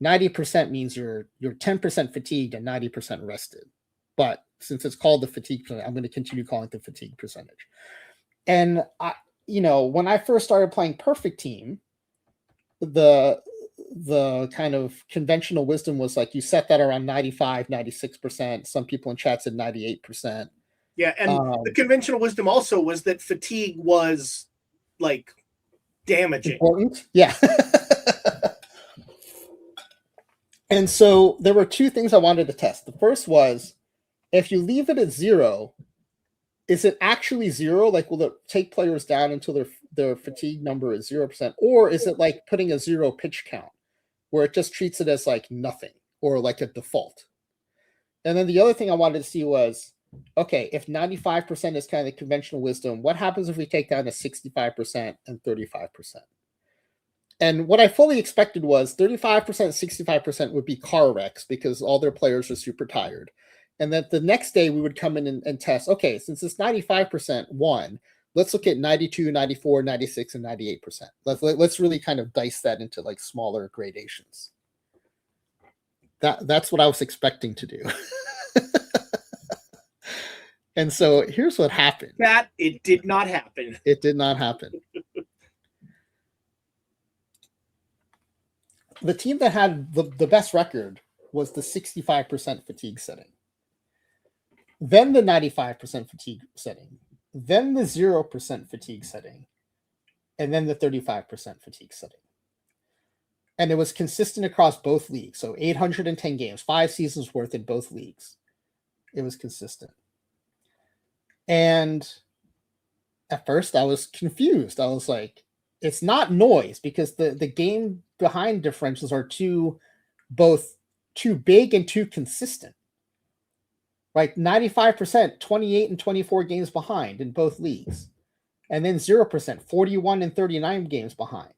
90% means you're 10% fatigued and 90% rested. But since it's called the fatigue percentage, I'm going to continue calling it the fatigue percentage. And when I first started playing Perfect Team, the the kind of conventional wisdom was like you set that around 95, 96%. Some people in chat said 98%.
Yeah, and the conventional wisdom also was that fatigue was like damaging.
Important. Yeah. And so there were two things I wanted to test. The first was, if you leave it at 0, is it actually 0? Like, will it take players down until their fatigue number is 0%? Or is it like putting a 0 pitch count where it just treats it as like nothing or like a default? And then the other thing I wanted to see was, okay, if 95% is kind of the conventional wisdom, what happens if we take down to 65% and 35%? And what I fully expected was 35%, 65% would be car wrecks because all their players are super tired. And then the next day we would come in and test, okay, since it's 95% one, let's look at 92, 94, 96, and 98%. Let's really kind of dice that into like smaller gradations. That's what I was expecting to do. And so here's what happened.
That it did not happen.
It did not happen. The team that had the best record was the 65% fatigue setting, then the 95% fatigue setting, then the 0% fatigue setting, and then the 35% fatigue setting. And it was consistent across both leagues. So 810 games, 5 seasons worth in both leagues. It was consistent. And at first I was confused. I was like, it's not noise because the game behind differentials are both too big and too consistent. Right? 95%, 28 and 24 games behind in both leagues. And then 0%, 41 and 39 games behind.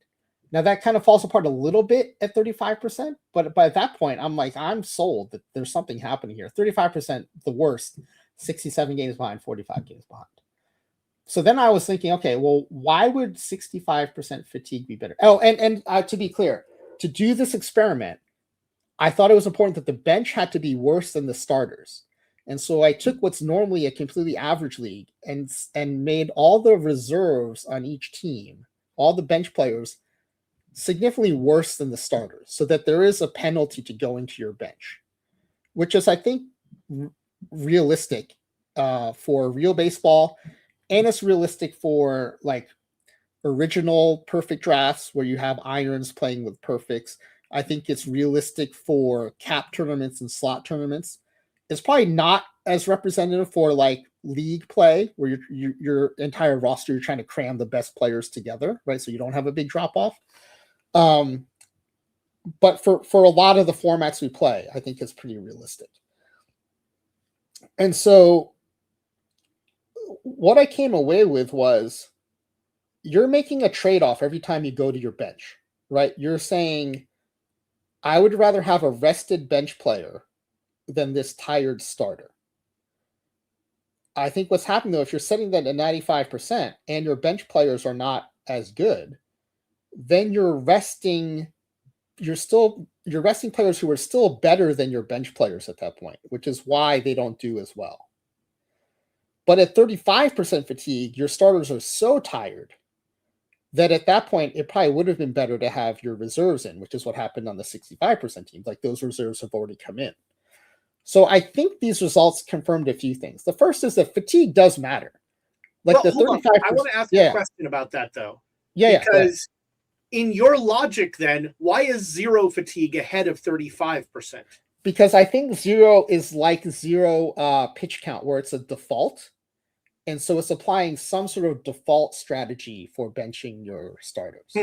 Now that kind of falls apart a little bit at 35%, but by that point, I'm like, I'm sold that there's something happening here. 35%, the worst, 67 games behind, 45 games behind. So then I was thinking, okay, well, why would 65% fatigue be better? Oh, and to be clear, to do this experiment, I thought it was important that the bench had to be worse than the starters. And so I took what's normally a completely average league and made all the reserves on each team, all the bench players, significantly worse than the starters, so that there is a penalty to go into your bench, which is, I think, realistic for real baseball. And it's realistic for like original perfect drafts where you have irons playing with perfects. I think it's realistic for cap tournaments and slot tournaments. It's probably not as representative for like league play where your entire roster, you're trying to cram the best players together, right? So you don't have a big drop off. But for a lot of the formats we play, I think it's pretty realistic. And so what I came away with was, you're making a trade-off every time you go to your bench, right? You're saying, I would rather have a rested bench player than this tired starter. I think what's happening though, if you're setting that at 95% and your bench players are not as good, then you're resting players who are still better than your bench players at that point, which is why they don't do as well. But at 35% fatigue, your starters are so tired that at that point, it probably would have been better to have your reserves in, which is what happened on the 65% teams. Like, those reserves have already come in. So I think these results confirmed a few things. The first is that fatigue does matter. Like, well, the 35%.
I want to ask you a question about that, though.
Yeah.
Because in your logic, then, why is 0 fatigue ahead of 35%?
Because I think 0 is like 0 pitch count, where it's a default. And so it's applying some sort of default strategy for benching your starters.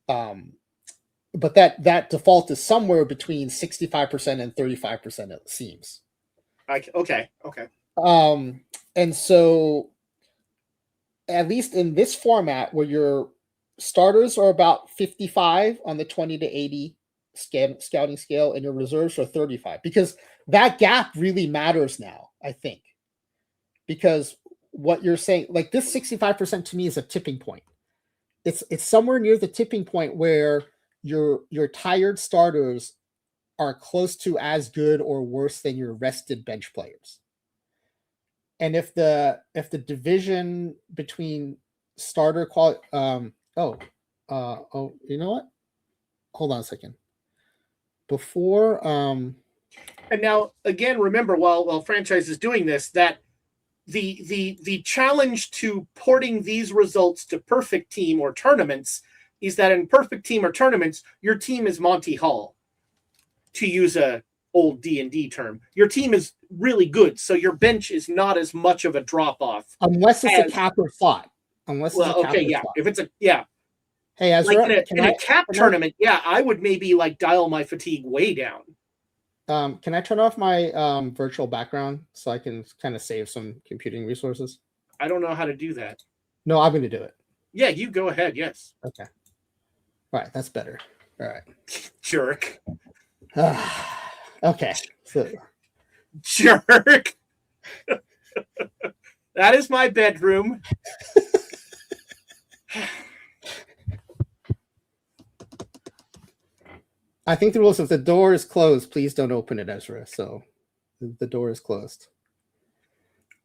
But that default is somewhere between 65% and 35%, it seems.
Okay.
And so, at least in this format, where your starters are about 55 on the 20 to 80 scouting scale, and your reserves are 35, because that gap really matters now, I think. Because what you're saying, like, this 65% to me is a tipping point. It's somewhere near the tipping point where your tired starters are close to as good or worse than your rested bench players. And if the division between starter quality, you know what? hold on a second. Before
And now again, remember, while franchise is doing this, that the challenge to porting these results to perfect team or tournaments is that in perfect team or tournaments, your team is Monty Hall, to use a old D&D term. Your team is really good, so your bench is not as much of a drop off.
unless it's a cap or slot. Unless it's a cap or
yeah.
slot.
If it's
Hey, Ezra,
like in a cap tournament, I would maybe like dial my fatigue way down.
Can I turn off my virtual background so I can kind of save some computing resources?
I don't know how to do that.
No, I'm going to do it.
Yeah, you go ahead. Yes.
Okay. All right, that's better. All right.
Jerk.
Okay. So.
Jerk. That is my bedroom.
I think the rules, if the door is closed, please don't open it, Ezra. So the door is closed.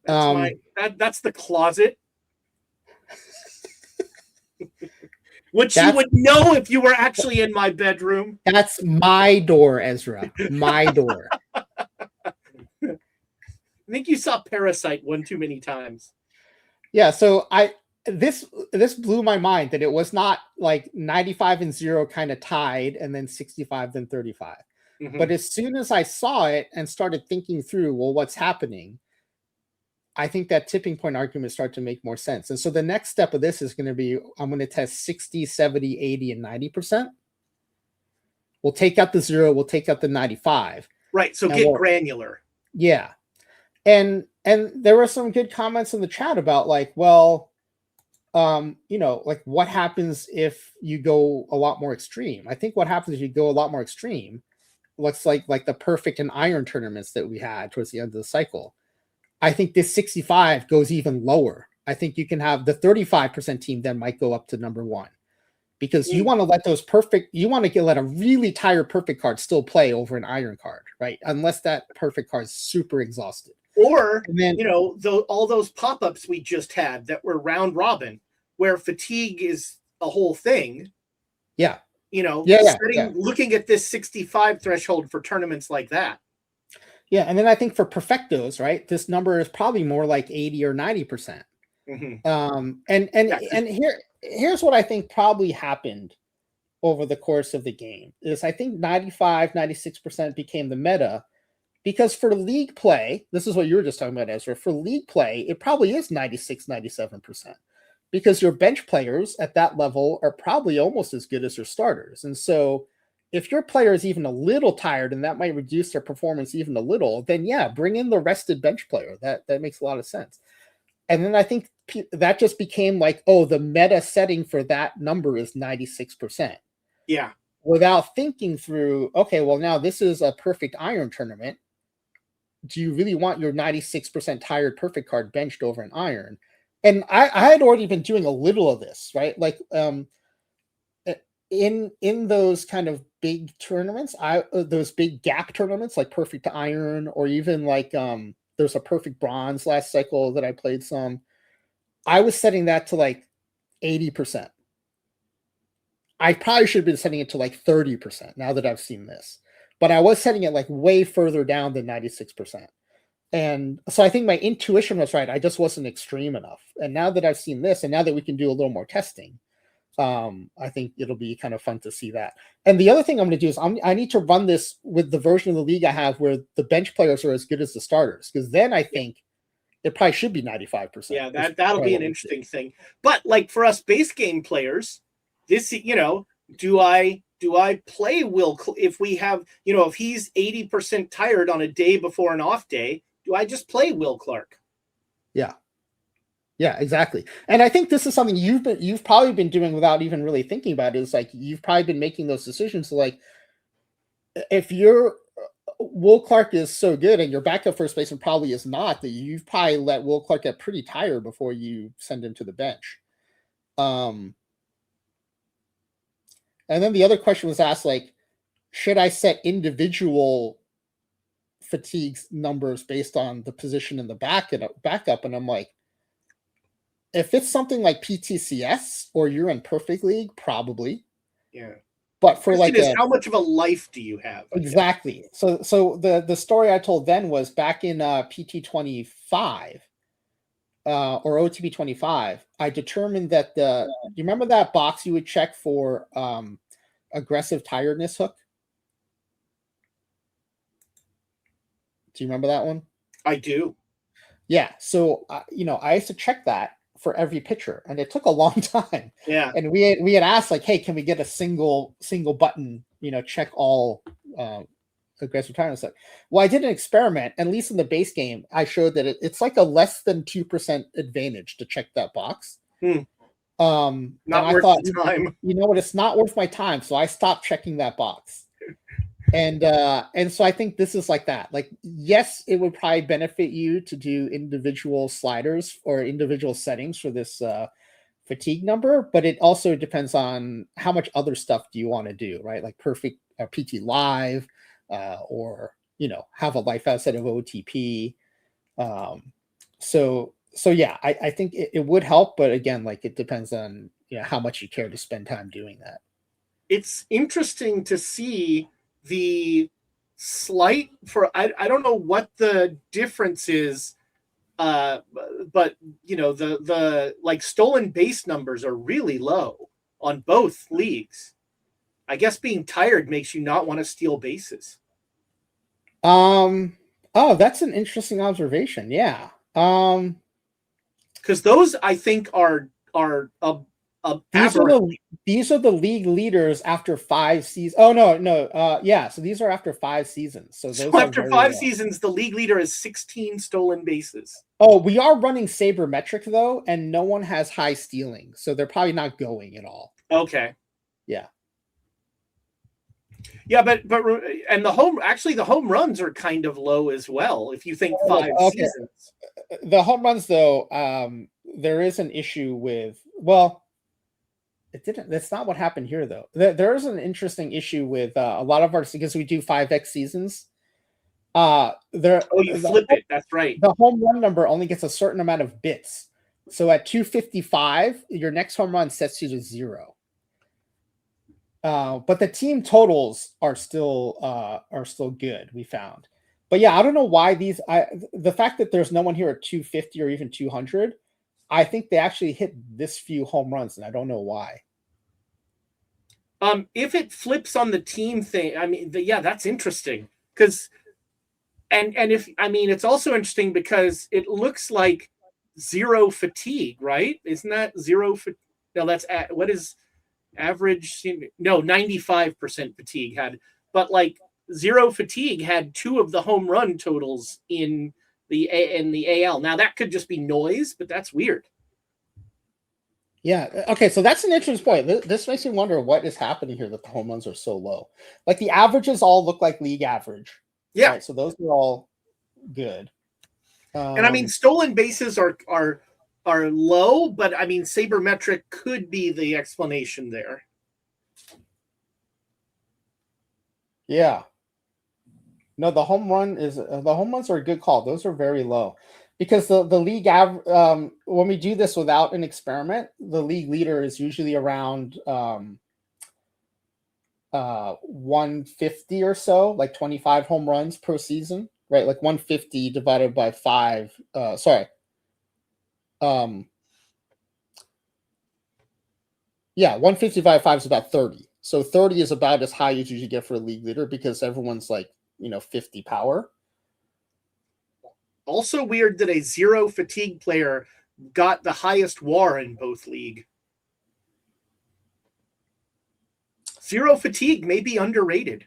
That's the closet. Which you would know if you were actually in my bedroom.
That's my door, Ezra. My door.
I think you saw Parasite one too many times.
Yeah, so this blew my mind that it was not like 95-0 kind of tied and then 65 then 35. Mm-hmm. But as soon as I saw it and started thinking through, well, what's happening, I think that tipping point argument started to make more sense. And so the next step of this is going to be, I'm going to test 60, 70, 80, and 90%. We'll take out the 0, we'll take out the 95.
Right, so get granular.
Yeah. And there were some good comments in the chat about like, well, like what happens if you go a lot more extreme? I think what happens if you go a lot more extreme, looks like the perfect and iron tournaments that we had towards the end of the cycle. I think this 65 goes even lower. I think you can have the 35% team then might go up to number 1 because you want to let those let a really tired perfect card still play over an iron card, right? Unless that perfect card is super exhausted.
Or, then, all those pop-ups we just had that were round robin, where fatigue is a whole thing.
Yeah.
Looking at this 65 threshold for tournaments like that.
Yeah, and then I think for perfectos, right, this number is probably more like 80 or 90%. Mm-hmm. And here's what I think probably happened over the course of the game is I think 95, 96% became the meta. Because for league play, this is what you were just talking about, Ezra. For league play, it probably is 96, 97%. Because your bench players at that level are probably almost as good as your starters. And so if your player is even a little tired and that might reduce their performance even a little, then bring in the rested bench player. That makes a lot of sense. And then I think that just became like, the meta setting for that number is 96%.
Yeah.
Without thinking through, okay, well, now this is a perfect iron tournament. Do you really want your 96% tired perfect card benched over an iron? And I had already been doing a little of this, right? Like in those kind of big tournaments, those big gap tournaments like perfect iron, or even like there's a perfect bronze last cycle that I played some. I was setting that to like 80%. I probably should have been setting it to like 30% now that I've seen this. But I was setting it like way further down than 96%. And so I think my intuition was right. I just wasn't extreme enough. And now that I've seen this, and now that we can do a little more testing, I think it'll be kind of fun to see that. And the other thing I'm going to do is I need to run this with the version of the league I have where the bench players are as good as the starters. Because then I think it probably should be 95%.
Yeah, that'll be an interesting thing. But like for us base game players, this, do I play Will if we have, if he's 80% tired on a day before an off day, do I just play Will Clark?
Yeah, exactly. And I think this is something you've probably been doing without even really thinking about it. Is like you've probably been making those decisions. Like if your Will Clark is so good and your backup first baseman probably is not, that you've probably let Will Clark get pretty tired before you send him to the bench. And then the other question was asked, like, should I set individual fatigue numbers based on the position in the backup? And I'm like, if it's something like PTCS or you're in perfect league, probably.
Yeah.
But for
Question
like
is, how much of a life do you have?
Exactly. So the story I told then was back in PT 25 or OTP 25. I determined that you remember that box you would check for aggressive tiredness hook? Do you remember that one?
I do.
Yeah. So I used to check that for every pitcher, and it took a long time.
Yeah.
And we had asked like, hey, can we get a single button? Check all aggressive tiredness hook. Well, I did an experiment, at least in the base game. I showed that it's like a less than 2% advantage to check that box.
Not
and I
worth
thought,
the time.
you know what, it's not worth my time. So I stopped checking that box. And so I think this is like that. Like, yes, it would probably benefit you to do individual sliders or individual settings for this fatigue number, but it also depends on how much other stuff do you want to do, right? Like perfect PT live, or have a life outside of OTP. So yeah, I think it would help, but again, like it depends on how much you care to spend time doing that.
It's interesting to see the slight I don't know what the difference is, but the like stolen base numbers are really low on both leagues. I guess being tired makes you not want to steal bases.
Oh, that's an interesting observation. Yeah.
Because those I think are
these are the league leaders after 5 seasons. Oh no. Yeah. So these are after 5 seasons. So those
after 5 seasons, the league leader is 16 stolen bases.
Oh, we are running sabermetric though, and no one has high stealing, so they're probably not going at all.
Okay.
Yeah.
Yeah, but and the home runs are kind of low as well. If you think 5 seasons,
the home runs though, there is an issue with that's not what happened here though. There is an interesting issue with a lot of our, because we do 5x seasons.
you flip it. That's right.
The home run number only gets a certain amount of bits. So at 255, your next home run sets you to 0. But the team totals are still good, we found. But yeah, I don't know why the fact that there's no one here at 250 or even 200, I think they actually hit this few home runs, and I don't know why.
If it flips on the team thing, I mean, that's interesting because, and if it's also interesting because it looks like 0 fatigue, right? Isn't that 0? No, that's what is average? No, 95% fatigue had, but like 0 fatigue had 2 of the home run totals in the AL. Now that could just be noise, but that's weird.
Yeah. Okay. So that's an interesting point. This makes me wonder what is happening here that the home runs are so low. Like the averages all look like league average.
Yeah.
Right? So those are all good.
And stolen bases are low, but sabermetric could be the explanation there.
Yeah. No, the home runs are a good call. Those are very low. Because the league when we do this without an experiment, the league leader is usually around 150 or so, like 25 home runs per season, right? Like 150 divided by 5. Yeah, 150 by 5 is about 30. So 30 is about as high as you should get for a league leader because everyone's like 50 power.
Also weird that a 0 fatigue player got the highest WAR in both league. 0 fatigue may be underrated.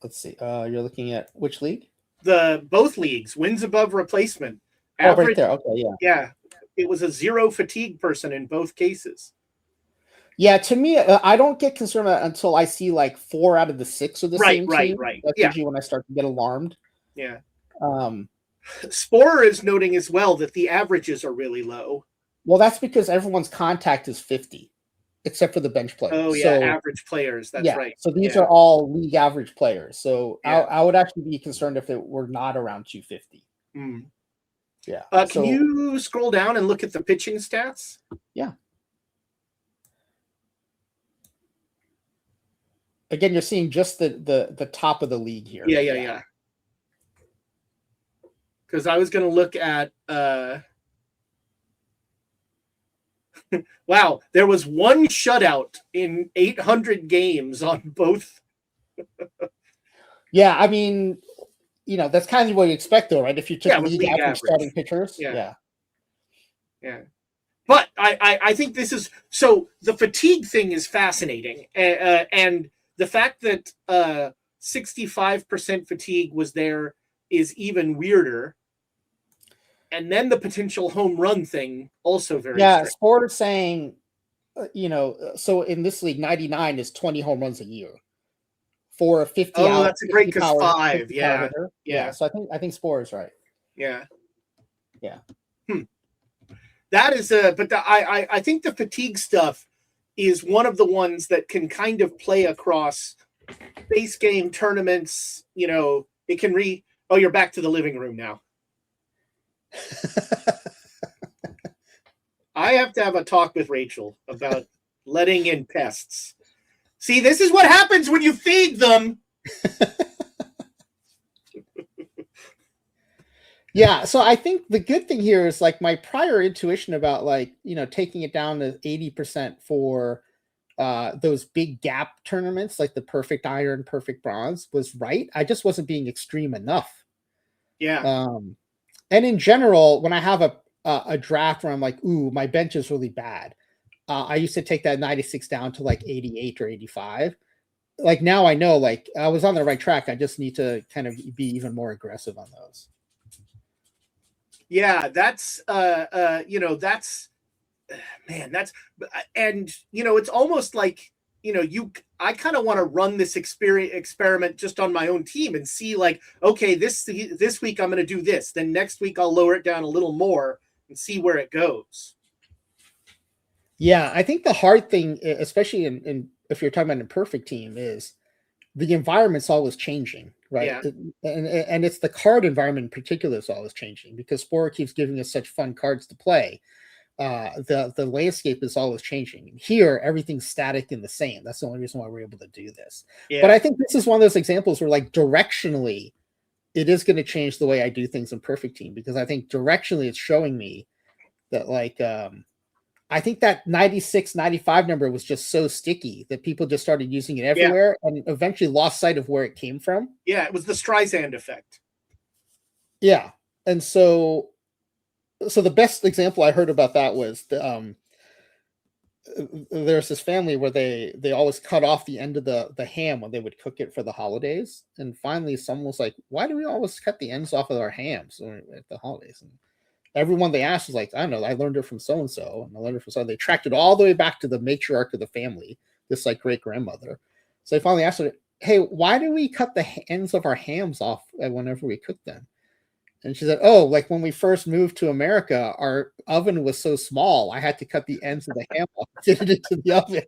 Let's see. You're looking at which league?
Both leagues, wins above replacement.
Average, right there. Okay, yeah.
Yeah, it was a 0 fatigue person in both cases.
Yeah, to me, I don't get concerned until I see like 4 out of the 6 of the same team.
Right.
That's usually when I start to get alarmed.
Yeah.
Sporer
is noting as well that the averages are really low.
Well, that's because everyone's contact is 50, except for the bench players.
Oh, yeah, average players. That's right.
So these are all league average players. So I would actually be concerned if it were not around 250. Yeah.
Can you scroll down and look at the pitching stats?
Yeah. again, you're seeing just the top of the league here.
Yeah. Because I was going to look at wow, there was one shutout in 800 games on both.
Yeah, I mean, that's kind of what you expect, though, right? If you took league average starting pitchers,
yeah. But I think this is so. The fatigue thing is fascinating, and the fact that 65% fatigue was there is even weirder. And then the potential home run thing also very
strange. Sport is saying, so in this league, 99 is 20 home runs a year for a 50.
Oh, that's a great because 5. Yeah.
So I think Sport is right.
Yeah.
Yeah.
That is but I think the fatigue stuff is one of the ones that can kind of play across base game tournaments. It can oh, you're back to the living room now. I have to have a talk with Rachel about letting in pests. See, this is what happens when you feed them.
Yeah, so I think the good thing here is like my prior intuition about taking it down to 80% for those big gap tournaments, like the perfect iron, perfect bronze, was right. I just wasn't being extreme enough.
Yeah.
And in general, when I have a draft where I'm like, ooh, my bench is really bad, I used to take that 96 down to like 88 or 85. Like now I know, like I was on the right track. I just need to kind of be even more aggressive on those.
Yeah, that's that's man, that's and it's almost like I kind of want to run this experiment just on my own team and see like, okay, this week I'm going to do this, then next week I'll lower it down a little more and see where it goes.
Yeah, I think the hard thing, especially in if you're talking about a perfect team, is the environment's always changing, right?
Yeah.
And it's the card environment in particular is always changing because Sport keeps giving us such fun cards to play. The landscape is always changing. Here, everything's static and the same. That's the only reason why we're able to do this. Yeah. But I think this is one of those examples where, like, directionally, it is going to change the way I do things in Perfect Team because I think directionally it's showing me that, like, I think that 96, 95 number was just so sticky that people just started using it everywhere and eventually lost sight of where it came from.
Yeah, it was the Streisand effect.
Yeah. And so the best example I heard about that was there's this family where they always cut off the end of the ham when they would cook it for the holidays. And finally someone was like, why do we always cut the ends off of our hams at the holidays? And everyone they asked was like, I don't know, I learned it from so-and-so. And I learned it from so. They tracked it all the way back to the matriarch of the family, this like great grandmother. So they finally asked her, hey, why do we cut the ends of our hams off whenever we cook them? And she said, oh, like when we first moved to America, our oven was so small, I had to cut the ends of the ham off and get it into the oven.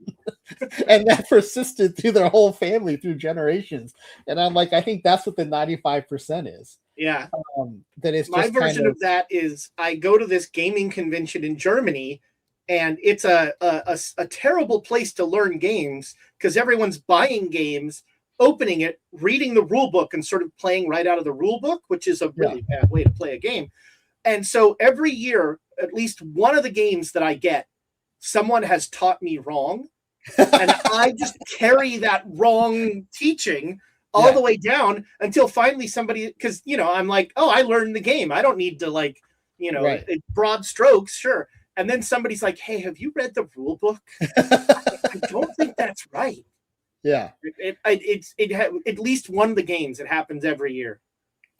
And that persisted through their whole family through generations. And I'm like, I think that's what the 95% is.
Yeah.
That is
my version of that is I go to this gaming convention in Germany, and it's a terrible place to learn games because everyone's buying games, opening it, reading the rule book, and sort of playing right out of the rule book, which is a really bad way to play a game. And so every year, at least one of the games that I get, someone has taught me wrong. And I just carry that wrong teaching all the way down until finally somebody, because, I'm like, oh, I learned the game. I don't need to broad strokes. Sure. And then somebody's like, hey, have you read the rule book? I don't think that's right.
Yeah.
It's at least one of the games. It happens every year.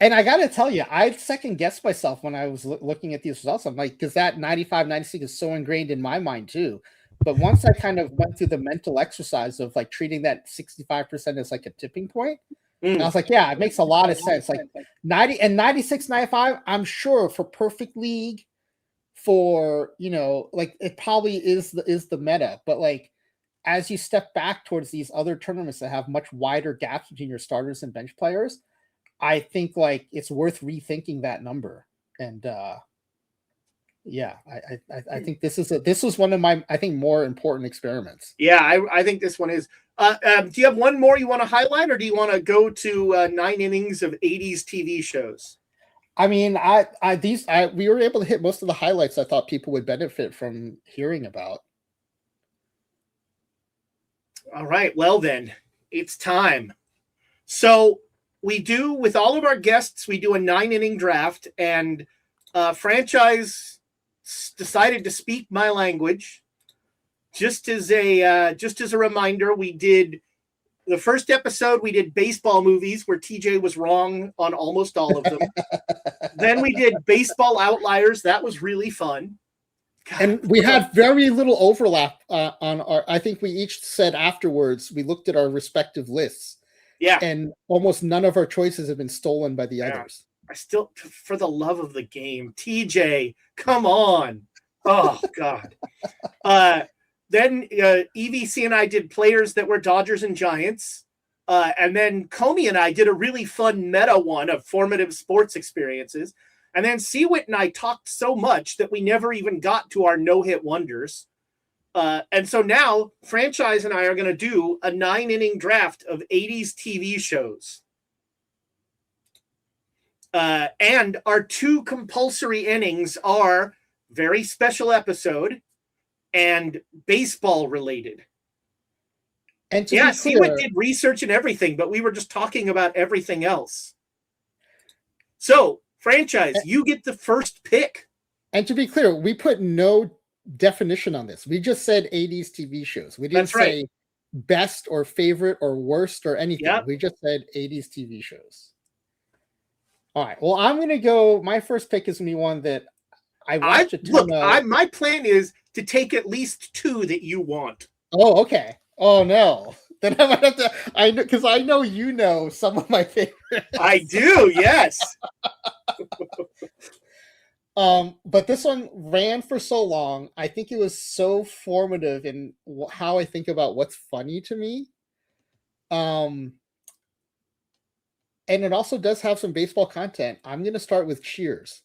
And I got to tell you, I second guessed myself when I was looking at these results. I'm like, because that 95, 96 is so ingrained in my mind too. But once I kind of went through the mental exercise of like treating that 65% as like a tipping point, and I was like, yeah, it makes a lot of sense. Like 90 and 96, 95, I'm sure for Perfect League, for, like it probably is the meta. But like, as you step back towards these other tournaments that have much wider gaps between your starters and bench players, I think like it's worth rethinking that number. And I think this was one of my, I think, more important experiments.
Yeah, I think this one is. Do you have one more you want to highlight, or do you want to go to 9 innings of 80s TV shows?
I mean, we were able to hit most of the highlights I thought people would benefit from hearing about.
All right, well then, it's time. So we do, with all of our guests, we do a 9-inning draft, and Franchise decided to speak my language. Just as a reminder, we did the first episode. We did baseball movies where TJ was wrong on almost all of them. Then we did baseball outliers. That was really fun. God,
and we had very little overlap on our. I think we each said afterwards we looked at our respective lists.
Yeah,
and almost none of our choices have been stolen by the others.
I still, for the love of the game, TJ, come on! Oh God. Then EVC and I did players that were Dodgers and Giants. And then Comey and I did a really fun meta one of formative sports experiences. And then Seawit and I talked so much that we never even got to our no-hit wonders. And so now Franchise and I are going to do a 9-inning draft of 80s TV shows. And our 2 compulsory innings are very special episode and baseball related.
And
Seawit did research and everything, but we were just talking about everything else. So, Franchise, you get the first pick.
And to be clear, we put no definition on this. We just said 80s TV shows. We didn't say best or favorite or worst or anything. Yep. We just said 80s TV shows. All right. Well, I'm going to go. My first pick is going to be one that I watched a ton of.
My plan is to take at least 2 that you want.
Oh, okay. Oh, no. Then I might have to. I know, because I know you know some of my favorites.
I do, yes.
But this one ran for so long. I think it was so formative in how I think about what's funny to me. And it also does have some baseball content. I'm going to start with Cheers.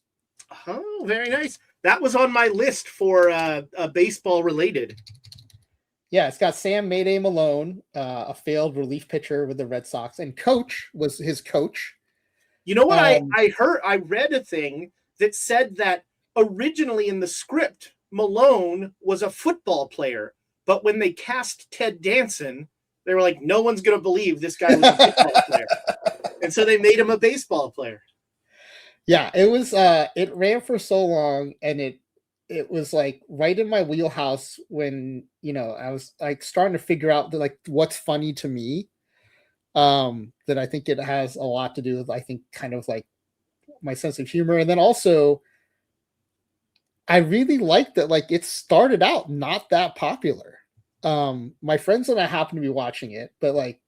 Oh, very nice. That was on my list for baseball related.
Yeah, it's got Sam Mayday Malone, a failed relief pitcher with the Red Sox, and Coach was his coach.
You know what I heard? I read a thing that said that originally in the script, Malone was a football player, but when they cast Ted Danson, they were like, no one's going to believe this guy was a football player. And so they made him a baseball player.
Yeah, it was, it ran for so long, and it was like right in my wheelhouse when, I was like starting to figure out like what's funny to me. That I think it has a lot to do with, I think, kind of like my sense of humor. And then also I really liked that, like, it started out not that popular. My friends and I happened to be watching it, but like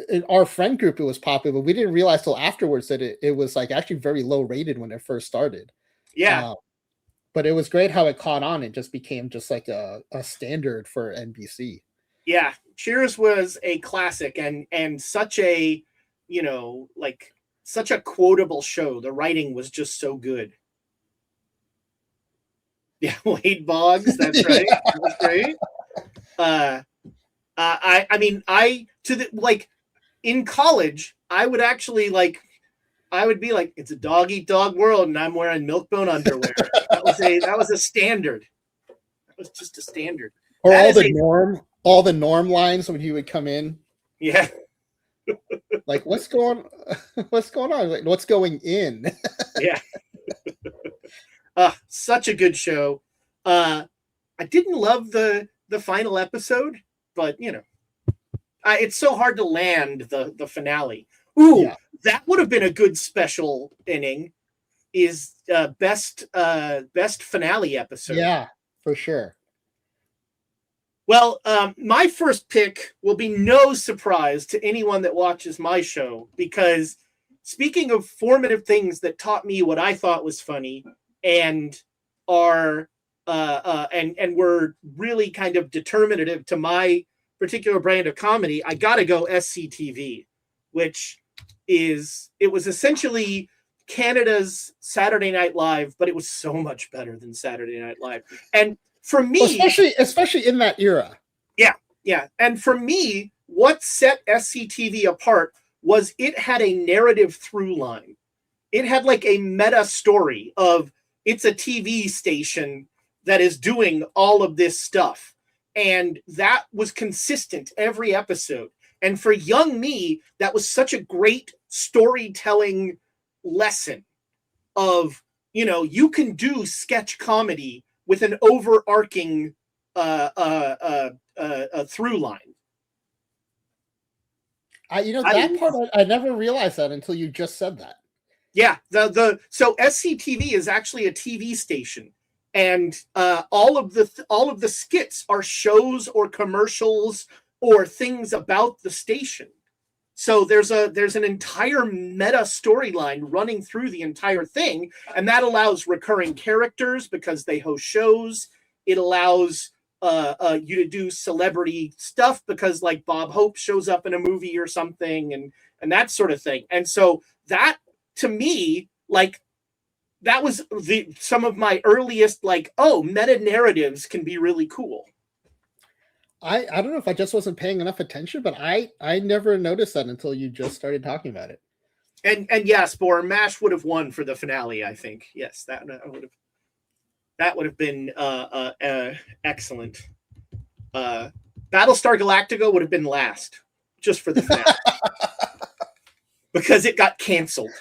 in our friend group, it was popular, but we didn't realize till afterwards that it was like actually very low rated when it first started.
Yeah.
But it was great how it caught on and just became just like a standard for NBC.
Yeah. Cheers was a classic and such a, like such a quotable show. The writing was just so good. Yeah, Wade Boggs, that's right. That was great. In college, I would actually be like, it's a dog eat dog world, and I'm wearing Milk-Bone underwear. That was a standard. That was just a standard.
Or all the norm lines when he would come in.
Yeah.
Like, what's going on? Like, what's going in?
Yeah. Such a good show. I didn't love the final episode, but it's so hard to land the finale. Ooh, yeah. That would have been a good special inning. Is best finale episode.
Yeah, for sure.
Well, my first pick will be no surprise to anyone that watches my show, because speaking of formative things that taught me what I thought was funny and are and were really kind of determinative to my particular brand of comedy, I got to go SCTV, which was essentially Canada's Saturday Night Live, but it was so much better than Saturday Night Live. And for me,
especially in that era.
Yeah. Yeah. And for me, what set SCTV apart was it had a narrative through line. It had like a meta story of it's a TV station that is doing all of this stuff. And that was consistent every episode. And for young me, that was such a great storytelling lesson of, you can do sketch comedy with an overarching through line.
That part I never realized that until you just said that.
Yeah, so SCTV is actually a TV station, and all of the skits are shows or commercials or things about the station. So there's an entire meta storyline running through the entire thing, and that allows recurring characters because they host shows. It allows you to do celebrity stuff because like Bob Hope shows up in a movie or something, and that sort of thing. And so that, to me, like, that was some of my earliest, like, meta narratives can be really cool.
I don't know if I just wasn't paying enough attention, but I never noticed that until you just started talking about it.
And yes, Spore, MASH would have won for the finale, I think. Yes, that would have been excellent. Battlestar Galactica would have been last, just for the finale. Because it got canceled.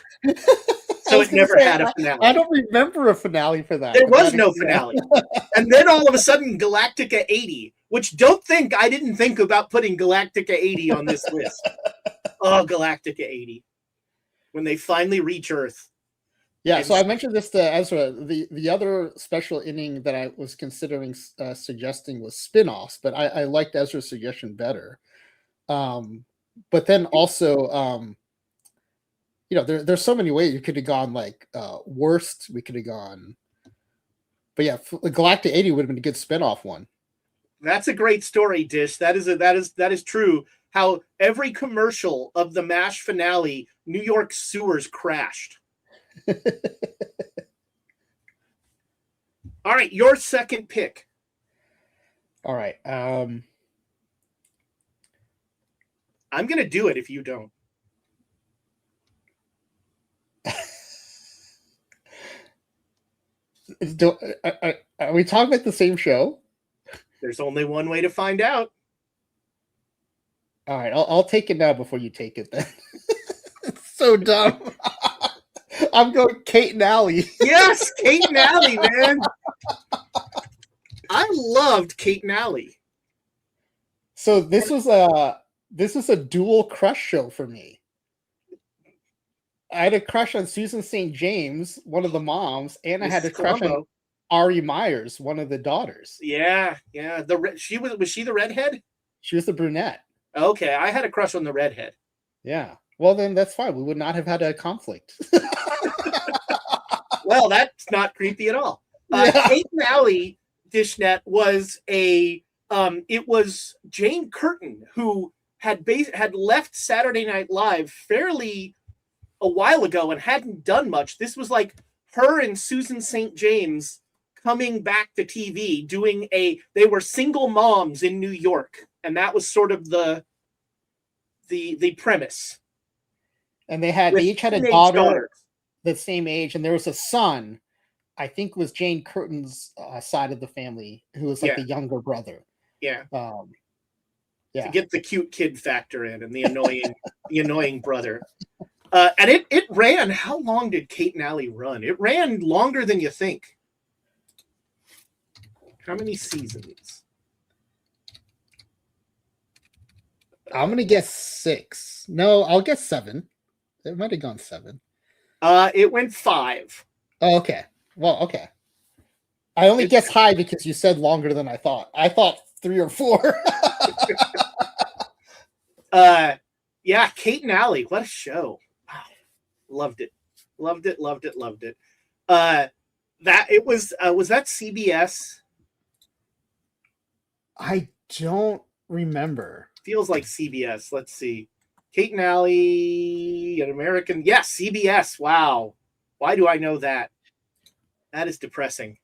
So it never had a finale.
I don't remember a finale for that.
There was no finale. And then all of a sudden, Galactica 80, which I didn't think about putting Galactica 80 on this list. Oh, Galactica 80. When they finally reach Earth.
Yeah, so I mentioned this to Ezra. The other special inning that I was considering suggesting was spin-offs, but I liked Ezra's suggestion better. But then also, there's so many ways you could have gone, like worst. We could have gone, but yeah, Galactic 80 would have been a good spin-off one.
That's a great story, Dish. That is true. How every commercial of the MASH finale, New York sewers crashed. All right, your second pick.
All right.
I'm gonna do it if you don't.
Are we talking about the same show?
There's only one way to find out.
All right, I'll take it now before you take it then. It's so dumb. I'm going Kate and Allie.
Yes, Kate and Allie, man. I loved Kate and Allie.
So this was a dual crush show for me. I had a crush on Susan St. James, one of the moms, and I had a crush on Ari Myers, one of the daughters.
Yeah. Was she the redhead?
She was the brunette.
Okay, I had a crush on the redhead.
Yeah. Well, then that's fine. We would not have had a conflict.
Well, that's not creepy at all. Kate and Allie Dishnet was it was Jane Curtin, who had left Saturday Night Live fairly a while ago and hadn't done much. This was like her and Susan St. James coming back to TV, they were single moms in New York, and that was sort of the premise.
And they each had a daughter the same age, and there was a son, I think was Jane Curtin's side of the family, who was like the younger brother.
Yeah.
Yeah.
To get the cute kid factor in and the annoying brother. And it ran. How long did Kate and Allie run? It ran longer than you think. How many seasons?
I'm gonna guess 6. No, I'll guess 7. It might have gone 7.
It went 5.
Oh, okay. Well, okay. I only guessed high because you said longer than I thought. I thought 3 or 4.
Yeah, Kate and Allie. What a show. Wow. Loved it. That it was that CBS?
I don't remember.
Feels like CBS. Let's see. Kate and Allie, an American. Yes, CBS. Wow. Why do I know that? That is depressing.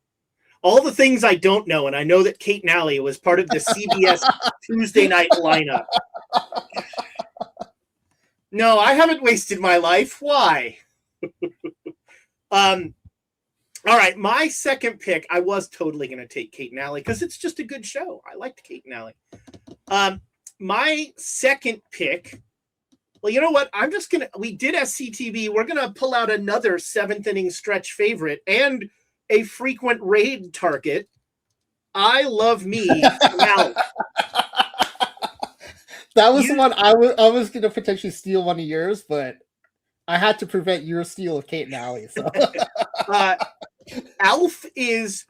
All the things I don't know, and I know that Kate Nally was part of the CBS Tuesday night lineup. No, I haven't wasted my life. Why? All right, my second pick, I was totally going to take Kate Nally because it's just a good show. I liked Kate Nally. My second pick, well, you know what? We did SCTV. We're going to pull out another seventh inning stretch favorite and a frequent raid target. I love me Mal.
That was the one I was going to potentially steal one of yours, but I had to prevent your steal of Kate Nally. So.
Alf is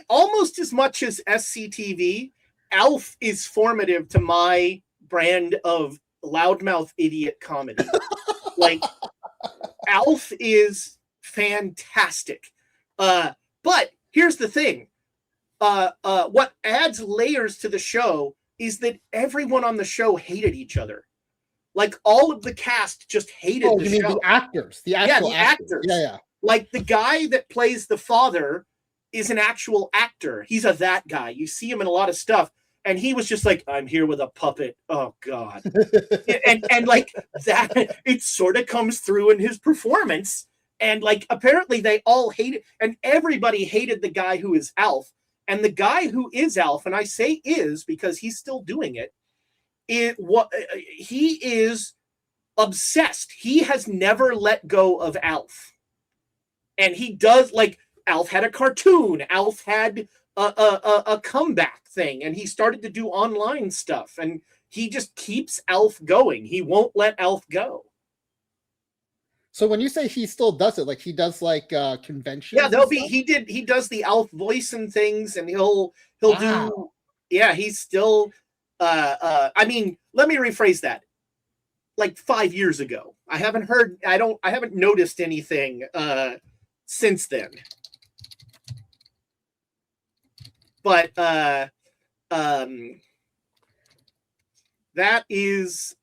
almost as much as SCTV. Alf is formative to my brand of loudmouth idiot comedy. Like, Alf is fantastic. But here's the thing. What adds layers to the show is that everyone on the show hated each other. Like, all of the cast just hated the show.
You mean the actors? The actual actors. Yeah.
Like, the guy that plays the father is an actual actor. He's that guy. You see him in a lot of stuff. And he was just like, I'm here with a puppet. Oh, God. and like that, it sort of comes through in his performance. And like, apparently they all hated, and everybody hated the guy who is Alf. And the guy who is Alf, and I say is because he's still doing it, he is obsessed. He has never let go of Alf. And he does, like, Alf had a cartoon. Alf had a comeback thing, and he started to do online stuff, and he just keeps Alf going. He won't let Alf go.
So when you say he still does it, like he does like conventions?
Yeah, he does the Alf voice and things, and he'll do. Yeah, he's still. I mean, let me rephrase that. Like 5 years ago, I haven't noticed anything since then. But that is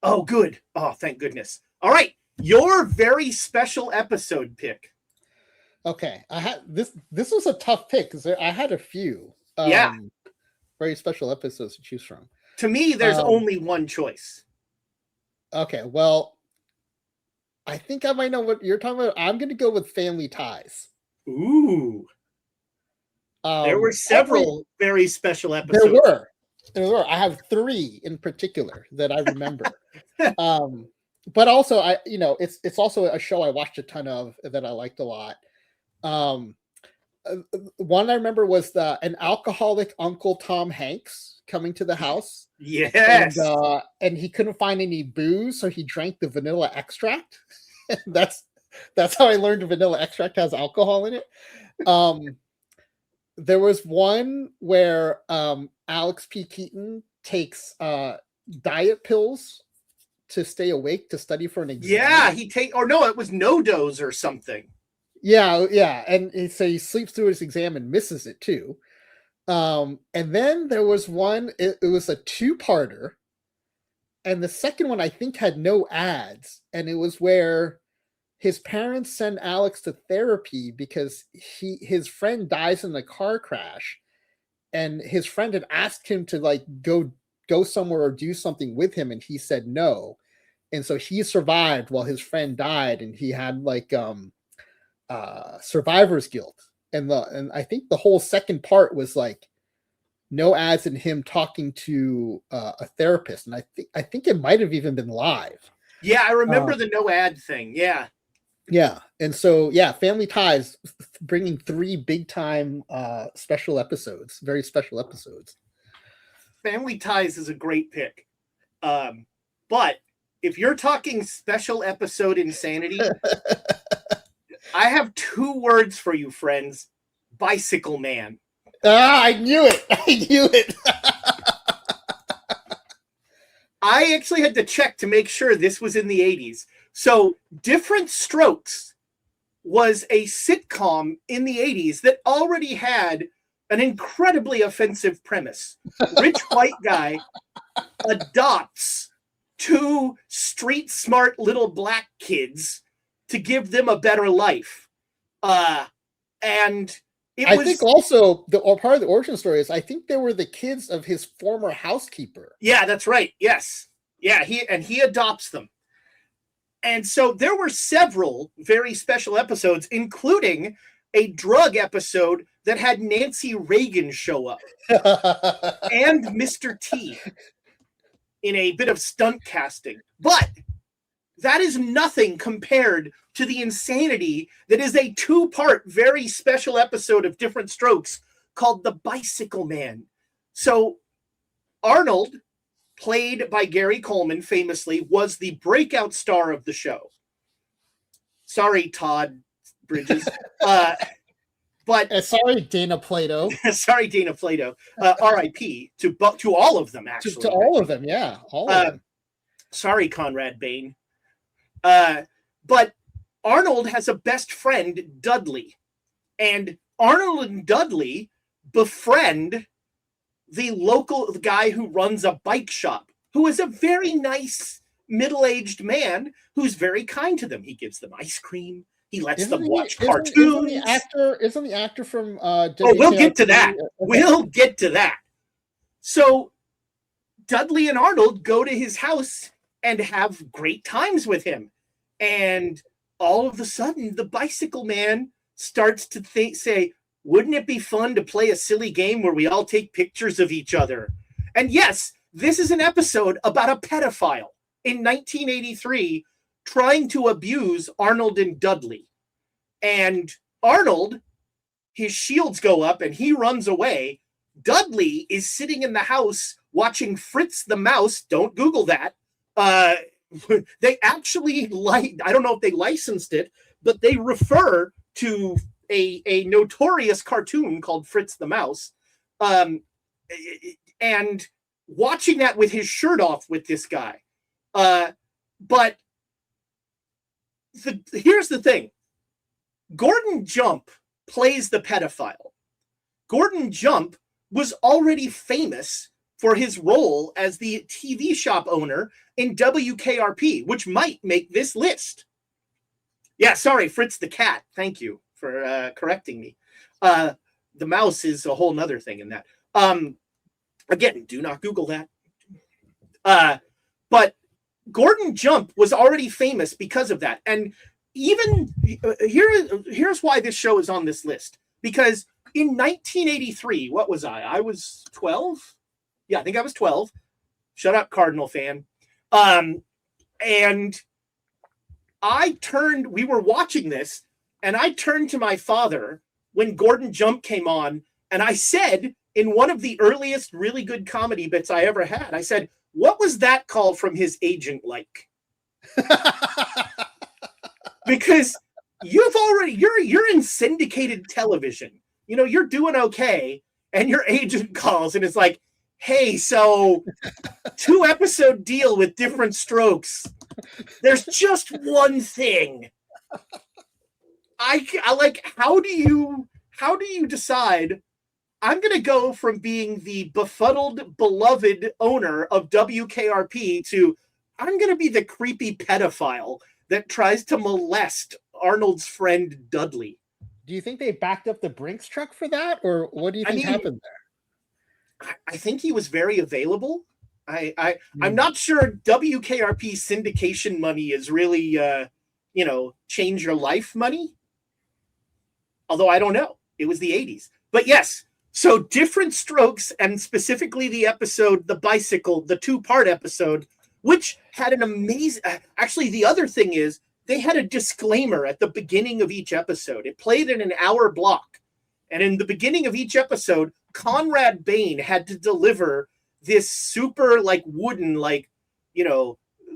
oh, good. Oh, thank goodness. All right, your very special episode pick.
Okay, I had this was a tough pick because I had a few very special episodes to choose from.
To me, there's only one choice.
Okay, well, I think I might know what you're talking about. I'm going to go with Family Ties.
Ooh. There were several very special episodes.
There were. I have 3 in particular that I remember. But also, it's also a show I watched a ton of that I liked a lot. One I remember was an alcoholic Uncle Tom Hanks coming to the house.
Yes.
And he couldn't find any booze, so he drank the vanilla extract. That's how I learned vanilla extract has alcohol in it. There was one where Alex P. Keaton takes diet pills to stay awake to study for an exam.
Yeah, it was no-dose or something.
Yeah, and so he sleeps through his exam and misses it too. And then there was one, it was a 2-parter, and the second one I think had no ads, and it was where his parents send Alex to therapy because his friend dies in a car crash, and his friend had asked him to like go somewhere or do something with him, and he said no, and so he survived while his friend died, and he had like survivor's guilt, and I think the whole second part was like no ads and him talking to a therapist, and I think it might have even been live.
Yeah, I remember the no ad thing.
Yeah, and so Family Ties bringing 3 big time special episodes, very special episodes.
Family Ties is a great pick, but if you're talking special episode insanity, I have 2 words for you, friends. Bicycle Man.
I knew it.
I actually had to check to make sure this was in the 80s. So Different Strokes was a sitcom in the 80s that already had an incredibly offensive premise. Rich white guy adopts 2 street smart little black kids to give them a better life. And
I think also part of the origin story is I think they were the kids of his former housekeeper.
Yeah, that's right. Yes. Yeah, he adopts them. And so there were several very special episodes, including a drug episode that had Nancy Reagan show up and Mr. T in a bit of stunt casting. But that is nothing compared to the insanity that is a 2-part, very special episode of Different Strokes called The Bicycle Man. So Arnold, played by Gary Coleman famously, was the breakout star of the show. Sorry, Todd Bridges. But
sorry, Dana Plato.
Sorry, Dana Plato. R.I.P. to all of them, actually.
To all of them, yeah. All of them.
Sorry, Conrad Bain. But Arnold has a best friend, Dudley. And Arnold and Dudley befriend the guy who runs a bike shop, who is a very nice middle-aged man who's very kind to them. He gives them ice cream. He lets them watch cartoons.
Isn't the actor from
we'll get to that. We'll get to that. So Dudley and Arnold go to his house and have great times with him. And all of a sudden, the Bicycle Man starts to say, wouldn't it be fun to play a silly game where we all take pictures of each other? And yes, this is an episode about a pedophile in 1983 trying to abuse Arnold and Dudley. And Arnold, his shields go up and he runs away. Dudley is sitting in the house watching Fritz the Mouse. Don't Google that. They actually, I don't know if they licensed it, but they refer to a notorious cartoon called Fritz the Mouse. And watching that with his shirt off with this guy. But here's the thing. Gordon Jump plays the pedophile. Gordon Jump was already famous for his role as the TV shop owner in WKRP, which might make this list. Yeah, sorry, Fritz the Cat. Thank you for correcting me. The mouse is a whole nother thing in that. Again, do not Google that. But Gordon Jump was already famous because of that. And even here's why this show is on this list. Because in 1983, what was I? I was 12? Yeah, I think I was 12. Shut up, Cardinal fan. And we were watching this, and I turned to my father when Gordon Jump came on, and I said, in one of the earliest really good comedy bits I ever had, I said, what was that call from his agent like? Because you're in syndicated television. You know, you're doing okay, and your agent calls and it's like, hey, so 2-episode deal with Different Strokes. There's just one thing. I like, how do you decide I'm going to go from being the befuddled, beloved owner of WKRP to I'm going to be the creepy pedophile that tries to molest Arnold's friend Dudley?
Do you think they backed up the Brinks truck for that? Or what do you think happened there?
I think he was very available. I'm not sure WKRP syndication money is really, change your life money. Although I don't know. It was the 80s. But yes, so Different Strokes, and specifically the episode, The Bicycle, the 2-part episode, which had an amazing... Actually, the other thing is, they had a disclaimer at the beginning of each episode. It played in an hour block. And in the beginning of each episode, Conrad Bain had to deliver this super, wooden,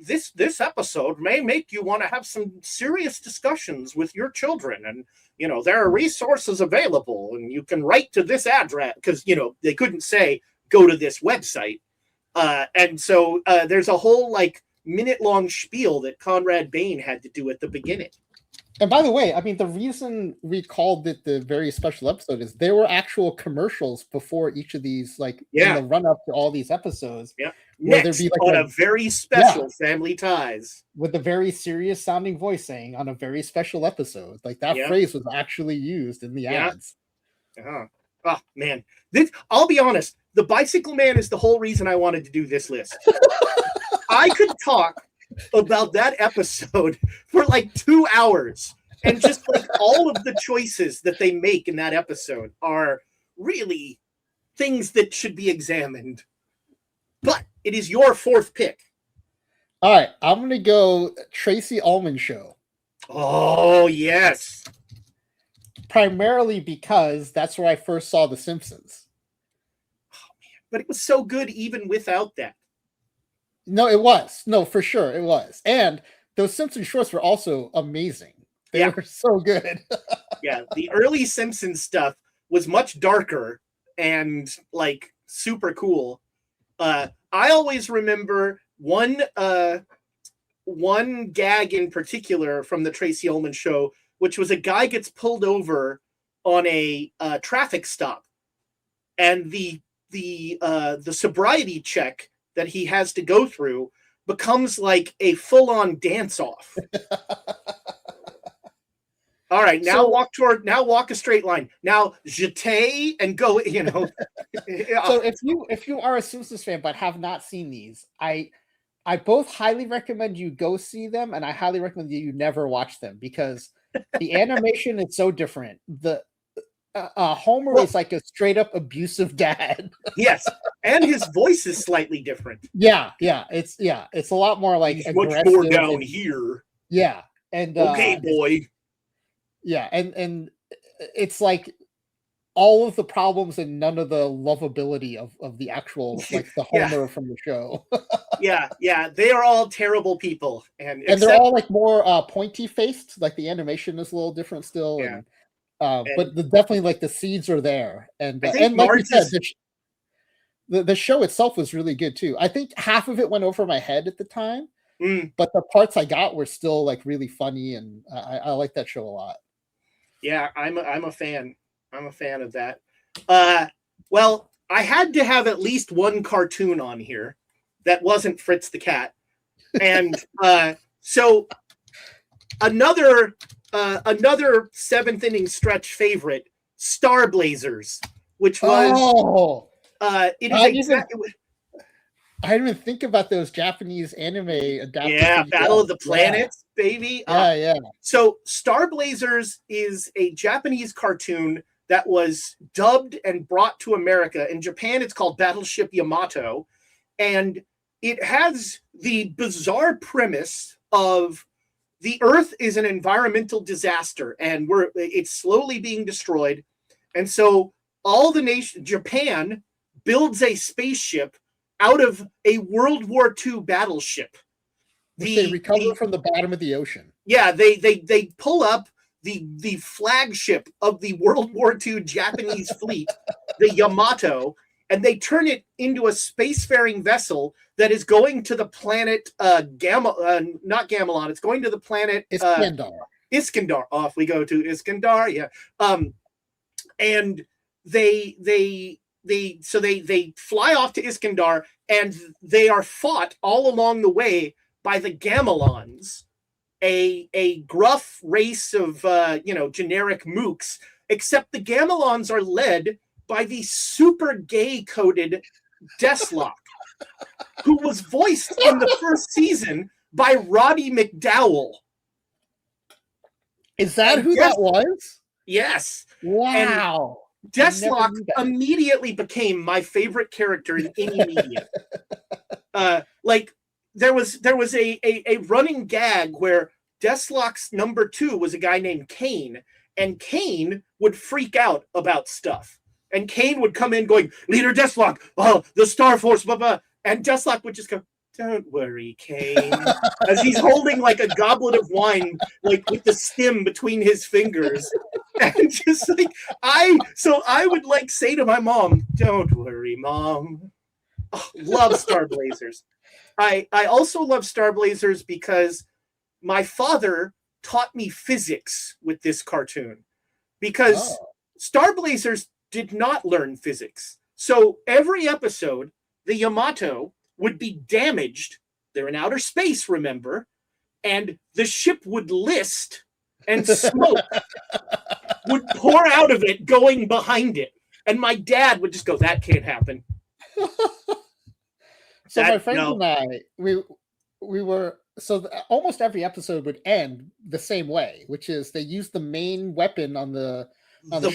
this episode may make you want to have some serious discussions with your children. And, there are resources available and you can write to this address because, they couldn't say, go to this website. And so there's a whole minute-long spiel that Conrad Bain had to do at the beginning.
And by the way, I mean, the reason we called it the very special episode is there were actual commercials before each of these, like in
Yeah.
the run up to all these episodes.
Yeah.
Where
Next
there'd be
on
like
a very special Family Ties.
with a very serious sounding voice saying on a very special episode. Like that phrase was actually used in the ads.
Oh man. I'll be honest, the Bicycle Man is the whole reason I wanted to do this list. I could talk about that episode for like 2 hours, and just like all of the choices that they make in that episode are really things that should be examined. But it is your fourth pick.
All right, I'm going to go Tracy Ullman Show.
Oh, yes.
Primarily because that's where I first saw The Simpsons.
Oh, man. But it was so good even without that.
No, it was. No, for sure, it was. And those Simpson shorts were also amazing. They were so good.
Yeah, the early Simpsons stuff was much darker and like super cool. I always remember one gag in particular from the Tracy Ullman Show, which was a guy gets pulled over on a traffic stop, and the sobriety check that he has to go through becomes like a full-on dance-off. All right, now walk a straight line. Now jeté and go, you know.
So if you are a Simpsons fan but have not seen these, I both highly recommend you go see them, and I highly recommend that you never watch them because the animation is so different. The Homer is like a straight up abusive dad.
Yes, and his voice is slightly different.
Yeah, it's a lot more like
he's much more down here.
Yeah, and
okay, boy.
Yeah, and it's like all of the problems and none of the lovability of the actual like the Homer from the show.
yeah, they are all terrible people, and
they're all like more pointy faced. Like the animation is a little different still, but definitely like the seeds are there, and like you said, the show itself was really good too. I think half of it went over my head at the time, but the parts I got were still like really funny, and I like that show a lot.
Yeah, I'm a fan. I'm a fan of that. Well, I had to have at least one cartoon on here that wasn't Fritz the Cat, and so another seventh inning stretch favorite, Star Blazers, which was it is
I didn't even think about those Japanese anime adaptations.
Yeah, Battle of the Planets, baby.
Yeah.
So Star Blazers is a Japanese cartoon that was dubbed and brought to America. In Japan, it's called Battleship Yamato. And it has the bizarre premise of the Earth is an environmental disaster, and it's slowly being destroyed. And so Japan builds a spaceship out of a World War II battleship.
They recover from the bottom of the ocean.
Yeah, they pull up the flagship of the World War II Japanese fleet, the Yamato, and they turn it into a spacefaring vessel that is going to the planet not Gamelon. It's going to the planet
Iskandar.
Iskandar. Off we go to Iskandar. Yeah, and they fly off to Iskandar, and they are fought all along the way by the Gamelons, a gruff race of generic mooks, except the Gamelons are led by the super gay coded Deathlock, who was voiced in the first season by Roddy McDowell.
Is that who that was?
Yes.
Wow.
And Deathlock immediately became my favorite character in any media. There was a running gag where Deathlock's number 2 was a guy named Kane, and Kane would freak out about stuff. And Kane would come in going, "Leader Deathlock, the Star Force, blah, blah." And Deathlock would just go, "Don't worry, Kane," as he's holding like a goblet of wine, like with the stem between his fingers. And just like, I would like say to my mom, "Don't worry, Mom." Oh, love Star Blazers. I also love Star Blazers because my father taught me physics with this cartoon, because Star Blazers did not learn physics. So every episode, the Yamato would be damaged. They're in outer space, remember? And the ship would list and smoke would pour out of it going behind it. And my dad would just go, that can't happen.
So my friends and I, we were, almost every episode would end the same way, which is they use the main weapon on the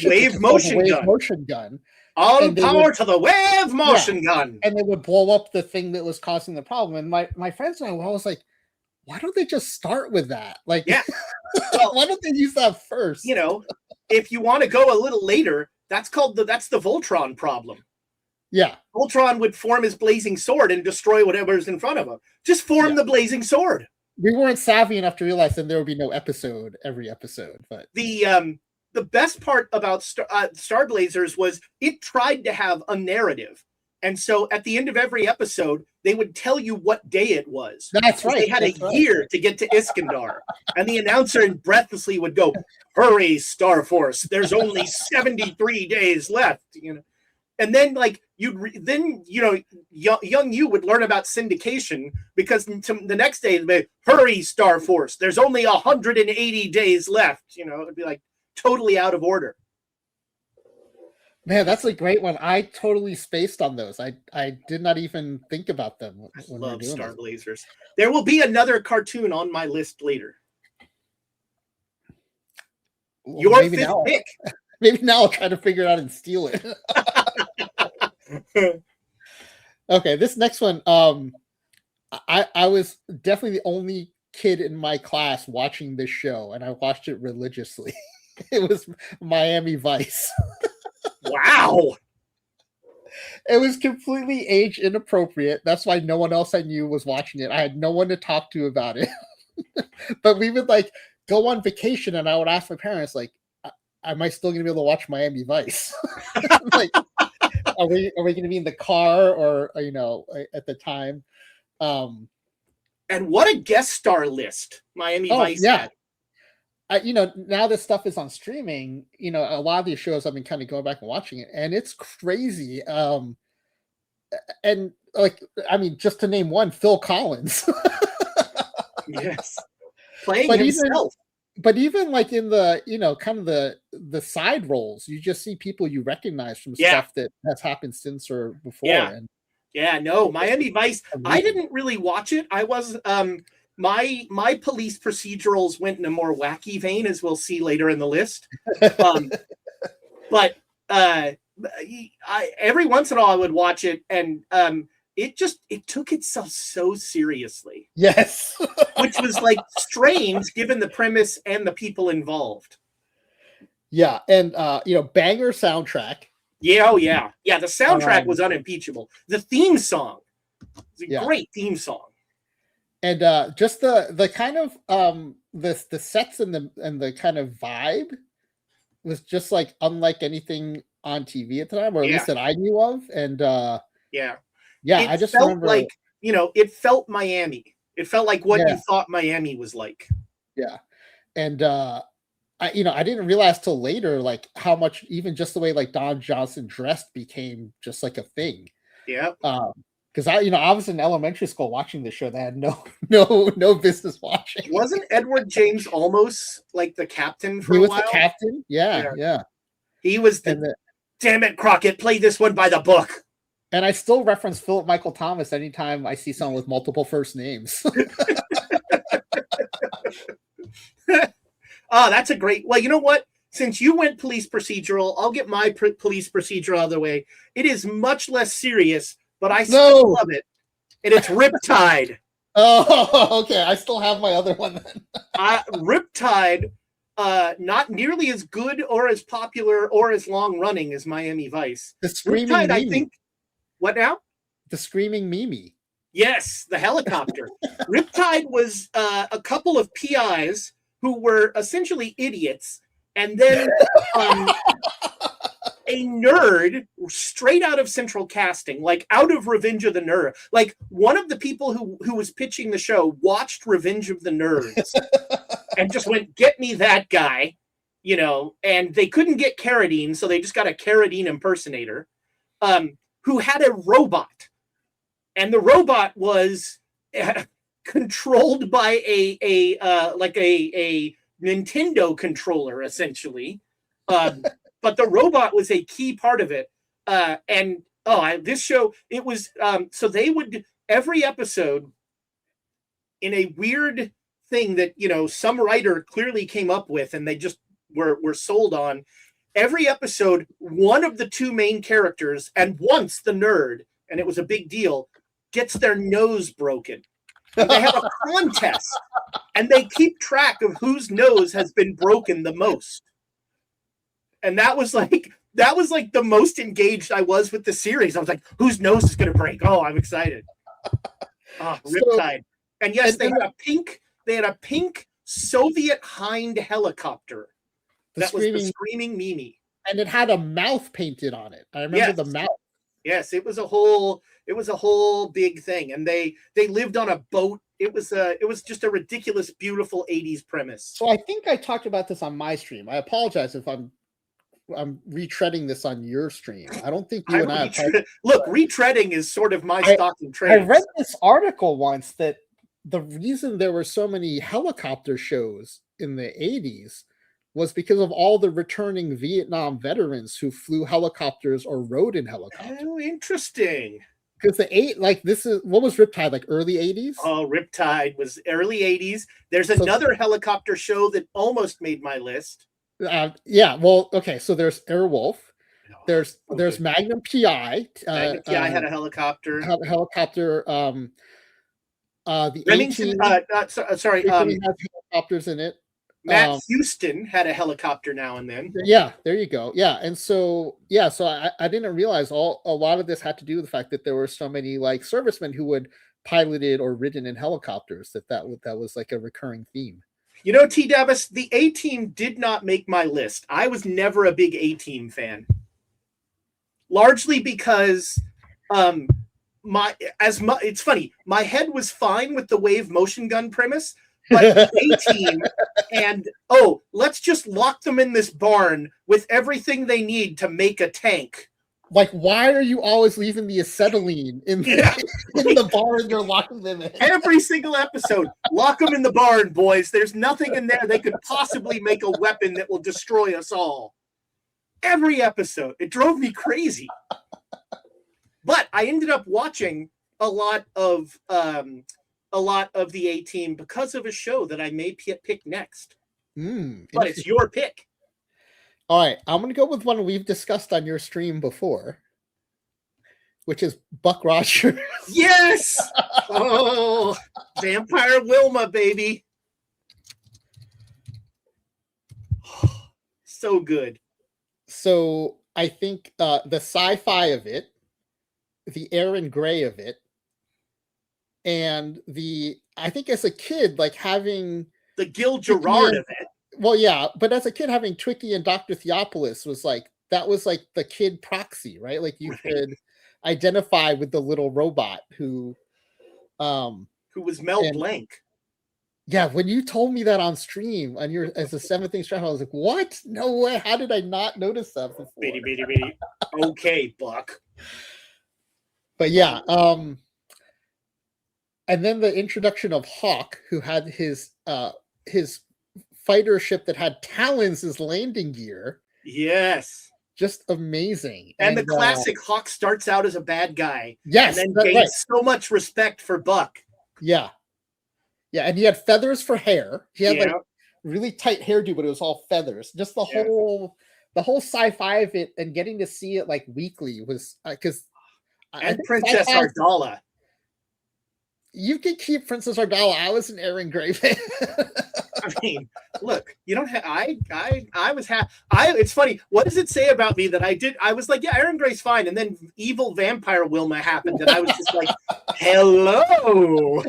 wave motion
gun.
All power to the wave motion gun.
And they would blow up the thing that was causing the problem. And my friends and I were always like, why don't they just start with that? Like, well, why don't they use that first?
You know, if you want to go a little later, that's the Voltron problem.
Yeah.
Voltron would form his blazing sword and destroy whatever's in front of him. Just form the blazing sword.
We weren't savvy enough to realize that there would be no episode every episode. But
the best part about Star Blazers was it tried to have a narrative. And so at the end of every episode, they would tell you what day it was.
That's right.
They had a year to get to Iskandar. And the announcer breathlessly would go, hurry, Star Force. There's only 73 days left. You know. And then young you would learn about syndication, because the next day, they'd be, hurry, Star Force. There's only 180 days left. You know, it'd be like totally out of order.
Man, that's a great one. I totally spaced on those. I did not even think about them.
I love Star Blazers. There will be another cartoon on my list later.
Well,
Your fifth pick.
Maybe now I'll try to figure it out and steal it. Okay, this next one. I was definitely the only kid in my class watching this show, and I watched it religiously. It was Miami Vice.
Wow.
It was completely age inappropriate. That's why no one else I knew was watching it. I had no one to talk to about it. But we would go on vacation, and I would ask my parents, am I still going to be able to watch Miami Vice? Are we going to be in the car, or at the time?
And what a guest star list Miami Vice had.
Now this stuff is on streaming, a lot of these shows I've been kind of going back and watching it, and it's crazy. And just to name one, Phil Collins.
Yes. Playing himself.
But even in the, kind of the side roles, you just see people you recognize from stuff that has happened since or before.
Yeah. Miami Vice. I didn't really watch it. I was, my police procedurals went in a more wacky vein, as we'll see later in the list. But every once in a while I would watch it, and it took itself so seriously.
Yes.
Which was strange given the premise and the people involved.
Yeah, and banger soundtrack.
Yeah, the soundtrack was unimpeachable. The theme song was a great theme song.
And just the kind of the sets and the kind of vibe was just unlike anything on TV at the time, or at least that I knew of. And I just
felt
remember
it felt Miami. It felt like what you thought Miami was like.
Yeah. And I didn't realize till later how much even just the way Don Johnson dressed became just a thing.
Yeah.
Because I was in elementary school watching the show that I had no business watching.
Wasn't Edward James Olmos the captain for a while? He was
the captain. Yeah.
He was damn it, Crockett, play this one by the book.
And I still reference Philip Michael Thomas anytime I see someone with multiple first names.
That's a great. Well, you know what? Since you went police procedural, I'll get my police procedural out of the way. It is much less serious, but I still love it. And it's Riptide.
Oh, okay. I still have my other one then.
Riptide, not nearly as good or as popular or as long running as Miami Vice.
The Screaming
Riptide,
Mimi.
I think. What now?
The Screaming Mimi.
Yes, the helicopter. Riptide was a couple of PIs who were essentially idiots, and then a nerd straight out of Central Casting, like out of Revenge of the Nerd. Like one of the people who was pitching the show watched Revenge of the Nerds and just went, get me that guy, you know, and they couldn't get Carradine, so they just got a Carradine impersonator who had a robot. And the robot was controlled by a Nintendo controller, essentially. But the robot was a key part of it. This show, it was, so they would, every episode, in a weird thing that, you know, some writer clearly came up with and they just were sold on, every episode, one of the two main characters, and once the nerd, and it was a big deal, gets their nose broken. And they have a contest, and they keep track of whose nose has been broken the most. And that was like the most engaged I was with the series. I was like, whose nose is going to break? Oh, I'm excited. Oh, Riptide. And yes, they had a pink Soviet Hind helicopter. That was the Screaming Mimi.
And it had a mouth painted on it. I remember the mouth.
Yes, it was a whole big thing. And they lived on a boat. It was just a ridiculous, beautiful 80s premise.
So I think I talked about this on my stream. I apologize if I'm retreading this on your stream. I don't think you and I
look, retreading is sort of my stock and trade.
I read this article once that the reason there were so many helicopter shows in the 80s was because of all the returning Vietnam veterans who flew helicopters or rode in helicopters.
Oh, interesting.
Because what was Riptide, like early 80s?
Oh, Riptide was early 80s. There's another helicopter show that almost made my list.
Well, okay, so there's Airwolf, there's Magnum PI.
Magnum PI had a helicopter.
The
Remington, has
helicopters in it.
Matt Houston had a helicopter now and then.
Yeah, there you go. Yeah, and so I didn't realize a lot of this had to do with the fact that there were so many like servicemen who would piloted or ridden in helicopters. That was like a recurring theme.
You know, T. Davis, the A-Team did not make my list. I was never a big A-Team fan. Largely because it's funny, my head was fine with the wave motion gun premise, but A-Team and let's just lock them in this barn with everything they need to make a tank.
Like, why are you always leaving the acetylene in the barn? You're locking them in
every single episode. Lock them in the barn, boys. There's nothing in there they could possibly make a weapon that will destroy us all. Every episode, it drove me crazy. But I ended up watching a lot of the A-Team because of a show that I may pick next. But it's your pick.
All right, I'm going to go with one we've discussed on your stream before, which is Buck Rogers.
Yes! Oh, Vampire Wilma, baby. So good.
So I think the sci-fi of it, the Aaron Gray of it, and I think as a kid, like having
the Gil Gerard of it.
Well, yeah, but as a kid, having Twiki and Dr. Theopolis was like the kid proxy, right? Like you could identify with the little robot who
was Mel Blanc.
Yeah, when you told me that on stream as a 7th inch stream, I was like, "What? No way! How did I not notice that before?"
Bitty. Okay, Buck.
But yeah, and then the introduction of Hawk, who had his fighter ship that had talons as landing gear.
Yes.
Just amazing.
And the classic Hawk starts out as a bad guy.
Yes.
And then gains so much respect for Buck.
Yeah. Yeah. And he had feathers for hair. He had like really tight hairdo, but it was all feathers. Just the whole sci-fi of it, and getting to see it like weekly was because
Princess Ardala.
You could keep Princess Ardala. I was an Aaron Gray fan.
I mean, look, you don't have. I was happy. It's funny. What does it say about me that I did? I was like, yeah, Aaron Gray's fine, and then evil vampire Wilma happened, and I was just like, hello.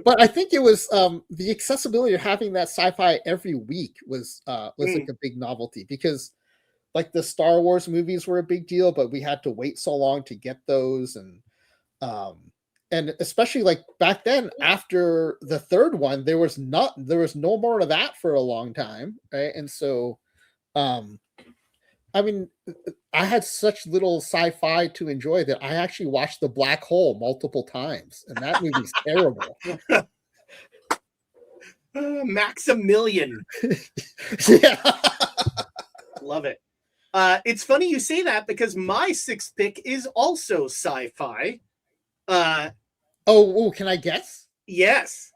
But I think it was the accessibility of having that sci-fi every week was like a big novelty, because like the Star Wars movies were a big deal, but we had to wait so long to get those, and especially like back then after the third one, there was no more of that for a long time, right? And so I mean, I had such little sci-fi to enjoy that I actually watched The Black Hole multiple times, and that movie's terrible.
Maximilian.
Yeah.
Love it. It's funny you say that, because my sixth pick is also sci-fi.
Can I guess?
Yes.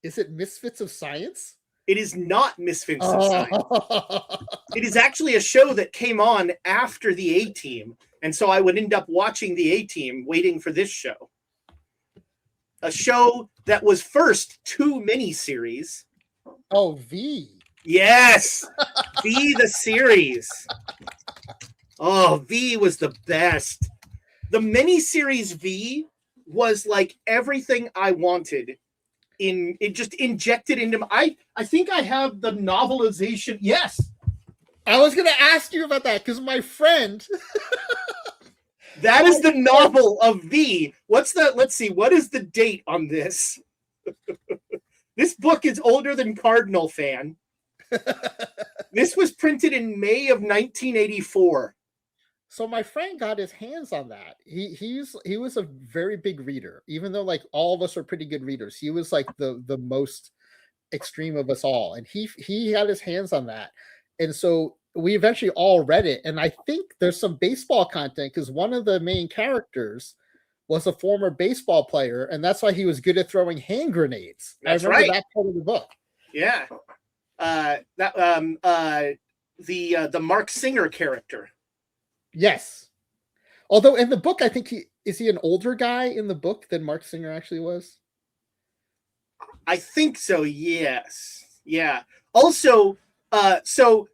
Is it Misfits of Science?
It is not Misfits of Science. It is actually a show that came on after the A-Team, and so I would end up watching the A-Team waiting for this show. A show that was first 2 miniseries.
Oh, V.
Yes! V the series. Oh, V was the best. The miniseries V was like everything I wanted. It just injected into my, I think I have the novelization. Yes.
I was going to ask you about that, because my friend.
That is the novel of V. Let's see, what is the date on this? This book is older than Cardinal Fan. This was printed in May of 1984.
So my friend got his hands on that. He was a very big reader, even though like all of us are pretty good readers. He was like the most extreme of us all, and he had his hands on that, and so we eventually all read it. And I think there's some baseball content, because one of the main characters was a former baseball player, and that's why he was good at throwing hand grenades.
That's
I remember
right.
that part of the book.
Yeah. The Mark Singer character.
Yes. Although in the book, I think is he an older guy in the book than Mark Singer actually was?
I think so, yes. Yeah. Also, so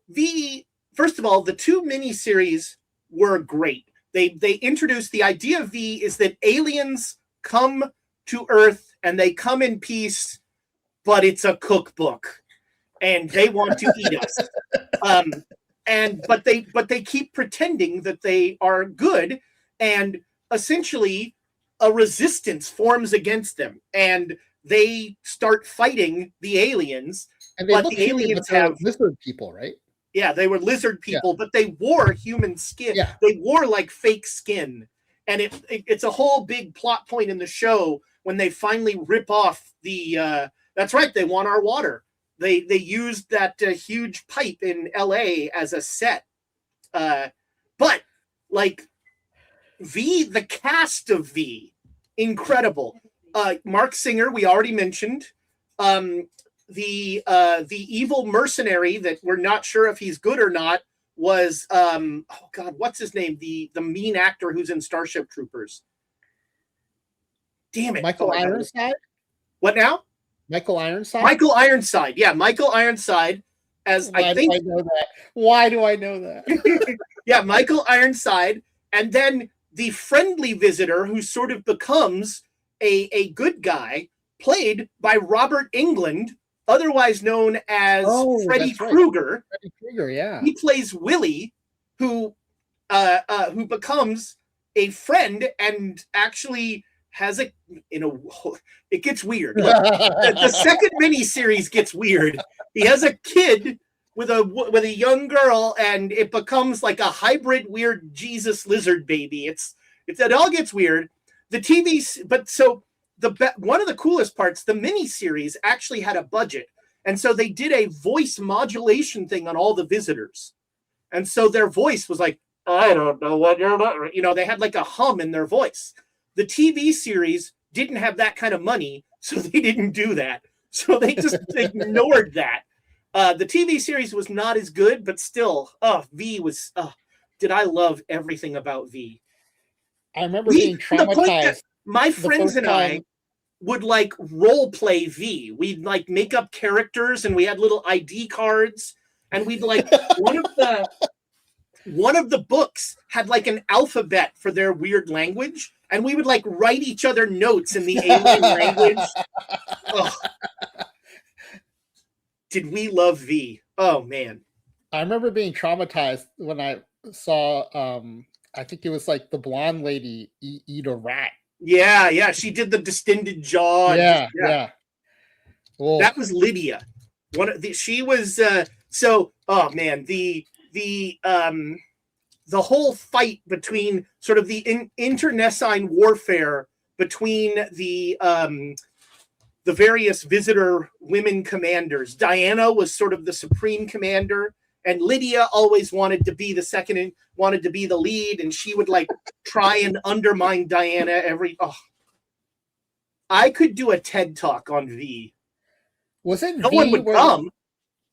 first of all, the 2 miniseries were great. They introduced the idea of V is that aliens come to Earth and they come in peace, but it's a cookbook and they want to eat us. But they keep pretending that they are good, and essentially a resistance forms against them, and they start fighting the aliens.
And but the aliens have lizard people, right?
Yeah, they were lizard people, but they wore human skin.
Yeah.
They wore like fake skin, and it's a whole big plot point in the show when they finally rip off the. That's right, they want our water. They used that huge pipe in LA as a set. But like V, the cast of V, incredible. Mark Singer, we already mentioned. The evil mercenary that we're not sure if he's good or not was what's his name? The mean actor who's in Starship Troopers. Damn it.
Michael Ironside?
What now?
Michael Ironside?
Michael Ironside. Yeah, Michael Ironside.
Why do I know that? Why do I know that?
Yeah, Michael Ironside. And then the friendly visitor who sort of becomes a good guy, played by Robert Englund, otherwise known as Freddy Krueger.
Freddy Krueger, yeah.
He plays Willie, who becomes a friend and actually has it gets weird. Look, the second miniseries gets weird. He has a kid with a young girl, and it becomes like a hybrid weird Jesus lizard baby. It all gets weird. The TV, but so one of the coolest parts, the miniseries actually had a budget, and so they did a voice modulation thing on all the visitors, and so their voice was like, I don't know what you're about. They had like a hum in their voice. The TV series didn't have that kind of money, so they didn't do that. So they just ignored that. The TV series was not as good, but still, V was. Did I love everything about V?
I remember being traumatized.
My friends and I would like role play V. We'd like make up characters, and we had little ID cards, and we'd like one of the books had like an alphabet for their weird language, And we would like write each other notes in the alien language. Oh. Did we love V? Oh man.
I remember being traumatized when I saw I think it was like the blonde lady eat a rat.
Yeah. She did the distended jaw.
Yeah. Well,
that was Lydia. She was oh man, the whole fight between sort of the internecine warfare between the various visitor women commanders. Diana was sort of the supreme commander, and Lydia always wanted to be the second and wanted to be the lead, and she would like try and undermine Diana I could do a TED talk on V.
Was it
no
V
one would come.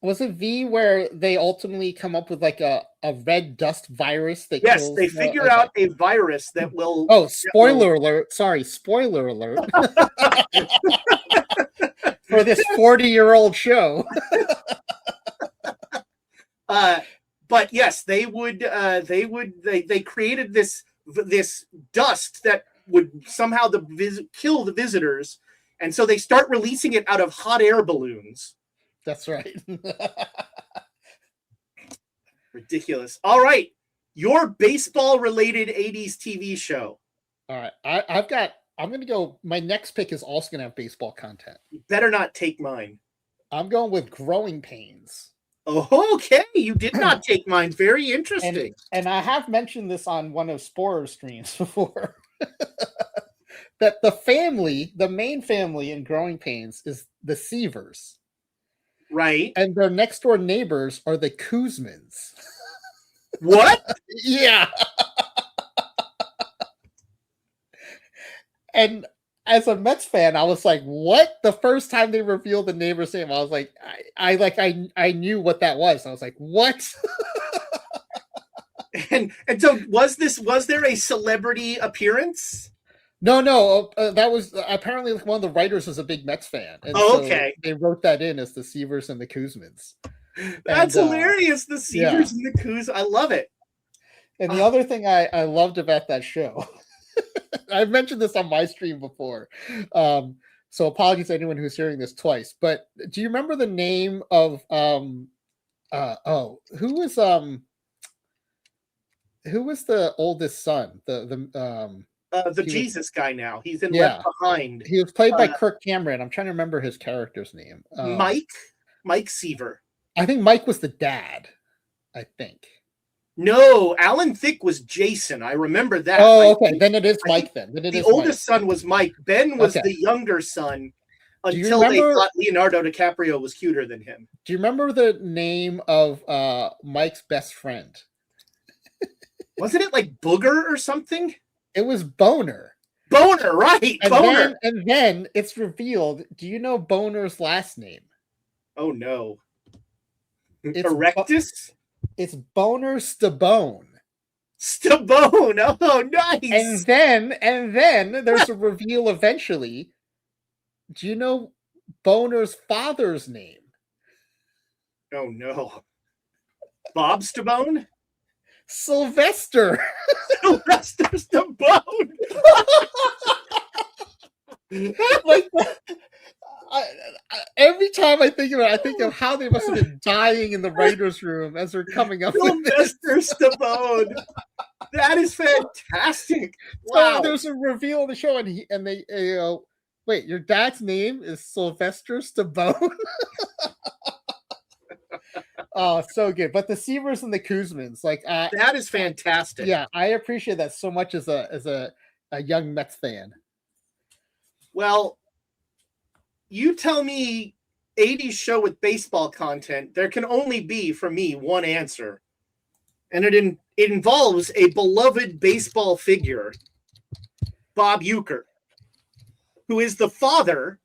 Was it V where they ultimately come up with like a red dust virus that
yes,
kills?
They figure out a virus that will.
Oh, spoiler alert! Sorry, spoiler alert for this 40-year-old show.
But yes, they created this dust that would somehow kill the visitors, and so they start releasing it out of hot air balloons.
That's right.
Ridiculous. All right, your baseball-related 80s TV show.
All right, I'm going to go. My next pick is also going to have baseball content.
You better not take mine.
I'm going with Growing Pains.
Oh, okay. You did not take mine. Very interesting.
And I have mentioned this on one of Sporer streams before. That the main family in Growing Pains is the Seavers.
Right.
And their next door neighbors are the Kuzmins.
What?
Yeah. And as a Mets fan, I was like, what? The first time they revealed the neighbor's name, I was like, I knew what that was. I was like, what?
And so was there a celebrity appearance?
No. That was apparently one of the writers was a big Mets fan. And
okay.
So they wrote that in as the Seavers and the Kuzmins.
That's hilarious. The Seavers and the Kuz. I love it.
And the other thing I loved about that show, I've mentioned this on my stream before. So apologies to anyone who's hearing this twice. But do you remember the name of who was the oldest son?
The Jesus guy now. He's in Left Behind.
He was played by Kirk Cameron. I'm trying to remember his character's name.
Mike Seaver.
I think Mike was the dad. I think.
No, Alan Thicke was Jason. I remember that.
Oh, okay. Then it is Mike. The
oldest son was Mike. Ben was the younger son until they thought Leonardo DiCaprio was cuter than him.
Do you remember the name of Mike's best friend?
Wasn't it like Booger or something?
It was Boner.
Boner, right. Boner.
And then it's revealed. Do you know Boner's last name?
Oh, no. Erectus?
It's Boner Stabone.
Stabone. Oh, nice.
And then there's a reveal eventually. Do you know Boner's father's name?
Oh, no. Bob Stabone?
Sylvester.
Sylvester Stabone.
Like, every time I think of it, I think of how they must have been dying in the writer's room as they're coming up with this.
Sylvester Stabone. That is fantastic.
Wow. So there's a reveal in the show, and they go, wait, your dad's name is Sylvester Stabone? Oh, so good. But the Seavers and the Kuzmins, like
that is fantastic.
Yeah, I appreciate that so much as a young Mets fan.
Well, you tell me 80s show with baseball content, there can only be, for me, one answer. And it involves a beloved baseball figure, Bob Uecker, who is the father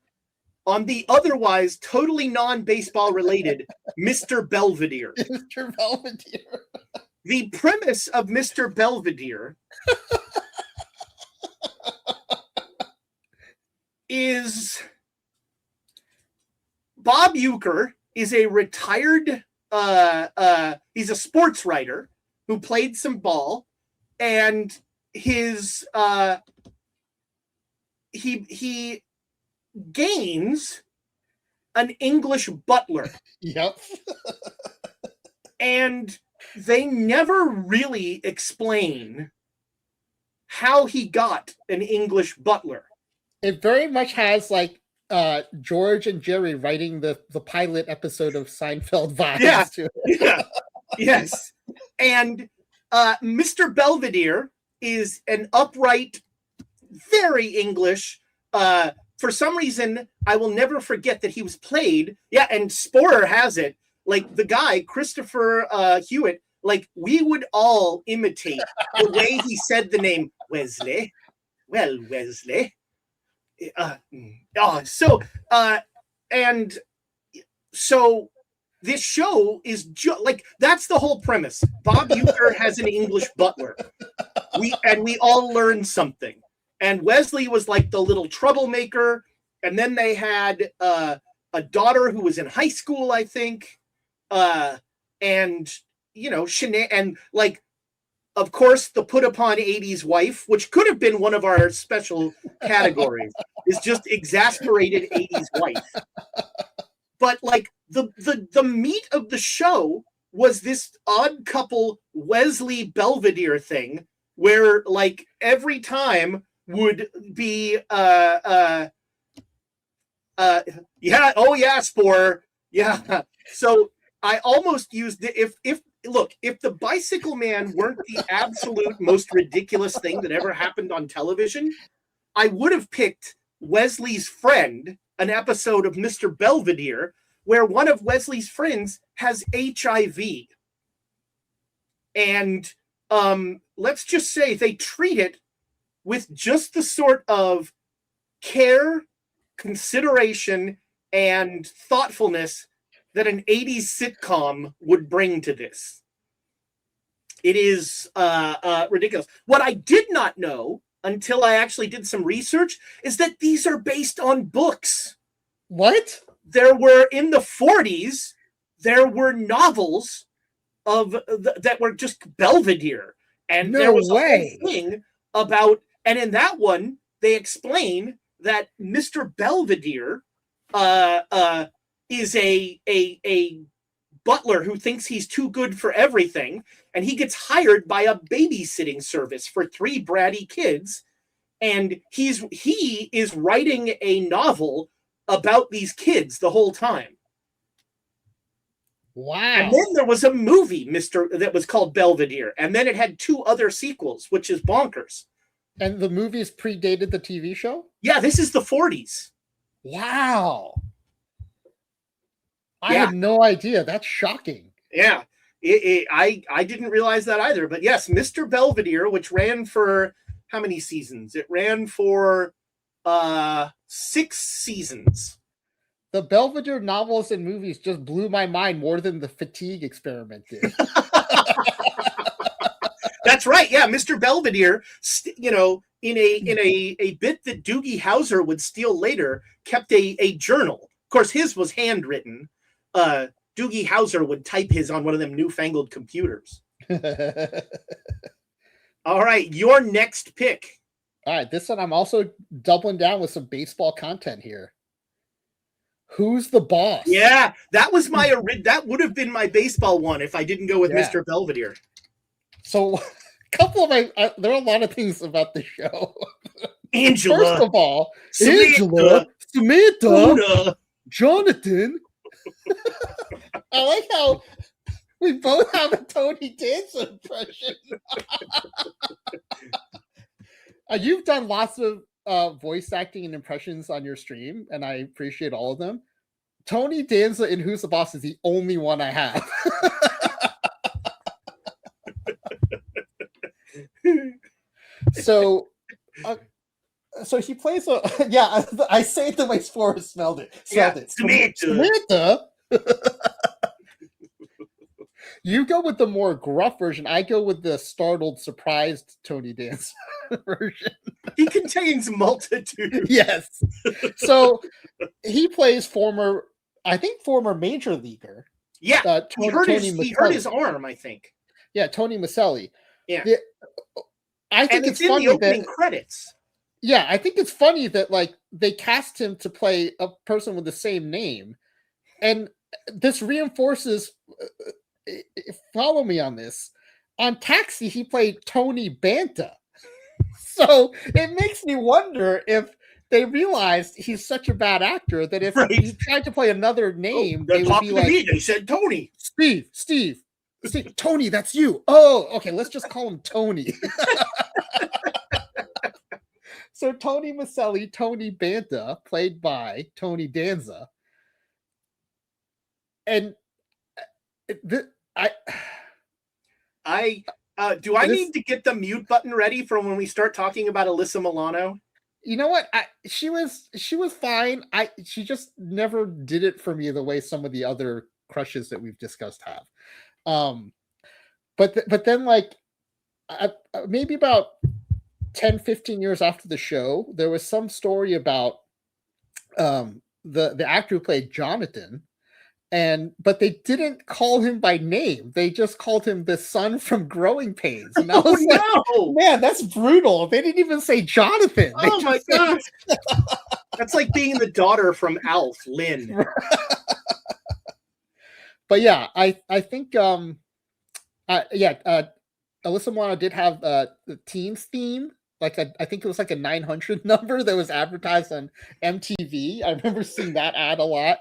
on the otherwise totally non-baseball related Mr. Belvedere.
Mr. Belvedere.
The premise of Mr. Belvedere is Bob Uecker is a retired he's a sports writer who played some ball, and his he gains an English butler.
Yep.
And they never really explain how he got an English butler.
It very much has like George and Jerry writing the pilot episode of Seinfeld vibes to it.
Yeah. Yes. And Mr. Belvedere is an upright, very English. For some reason, I will never forget that he was played. Yeah, and Sporer has it. Like the guy, Christopher Hewitt, like we would all imitate the way he said the name Wesley. Well, Wesley. So this show is like that's the whole premise. Bob Uecker has an English butler. We all learned something. And Wesley was like the little troublemaker. And then they had a daughter who was in high school, I think. And you know, and like, of course, the put upon 80s wife, which could have been one of our special categories, is just exasperated 80s wife. But like the meat of the show was this odd couple Wesley Belvedere thing where like every time would be yeah, oh yeah, Spore. Yeah. So I almost used it if the Bicycle Man weren't the absolute most ridiculous thing that ever happened on television, I would have picked Wesley's Friend, an episode of Mr. Belvedere, where one of Wesley's friends has HIV. And let's just say they treat it with just the sort of care, consideration, and thoughtfulness that an 80s sitcom would bring to this. It is ridiculous. What I did not know until I actually did some research is that these are based on books.
What?
There were, in the 40s, there were novels of that were just Belvedere. And
no
there was
way.
a whole thing about, and in that one, they explain that Mr. Belvedere is a butler who thinks he's too good for everything, and he gets hired by a babysitting service for 3 bratty kids, and he is writing a novel about these kids the whole time.
Wow.
And then there was a movie, that was called Belvedere, and then it had 2 other sequels, which is bonkers.
And the movies predated the TV show?
Yeah, this is the 40s.
Wow. I had no idea. That's shocking.
Yeah. I didn't realize that either. But yes, Mr. Belvedere, which ran for how many seasons? It ran for 6 seasons.
The Belvedere novels and movies just blew my mind more than the Fatigue Experiment did.
That's right. Yeah, Mr. Belvedere, you know, in a bit that Doogie Howser would steal later, kept a journal. Of course, his was handwritten. Doogie Howser would type his on one of them newfangled computers. All right, your next pick.
All right, this one I'm also doubling down with some baseball content here. Who's the boss?
Yeah, that was that would have been my baseball one if I didn't go with Mr. Belvedere.
So, a couple of there are a lot of things about the show.
Angela.
First of all,
Samantha,
Samantha, Jonathan. I like how we both have a Tony Danza impression. You've done lots of voice acting and impressions on your stream, and I appreciate all of them. Tony Danza in Who's the Boss is the only one I have. So he plays a I say it the way Spore smelled it. Samantha. You go with the more gruff version. I go with the startled, surprised Tony Danza version.
He contains multitude.
Yes. So he plays former major leaguer.
Yeah.
He
hurt his arm, I think.
Yeah, Tony Maselli.
Yeah.
I think
it's in the opening credits.
Yeah, I think it's funny that like they cast him to play a person with the same name, and this reinforces. Follow me on this. On Taxi, he played Tony Banta, so it makes me wonder if they realized he's such a bad actor that if
Right.
he tried to play another name,
they're
they would be
talking to
like,
me. They said Tony.
Steve, Tony, that's you. Oh, okay, let's just call him Tony. So Tony Maselli, Tony Banta, played by Tony Danza, and I
Do I
this,
need to get the mute button ready for when we start talking about Alyssa Milano?
you know what? She was fine. She just never did it for me the way some of the other crushes that we've discussed have. But then like maybe about 10-15 years after the show, there was some story about the actor who played Jonathan, but they didn't call him by name. They just called him the son from Growing Pains. And I was like,
no,
man, that's brutal. They didn't even say Jonathan.
Oh my god. That's like being the daughter from Alf, Lynn.
But yeah, I think Alyssa Milano did have the Teens theme. Like I think it was like a 900 number that was advertised on MTV. I remember seeing that ad a lot.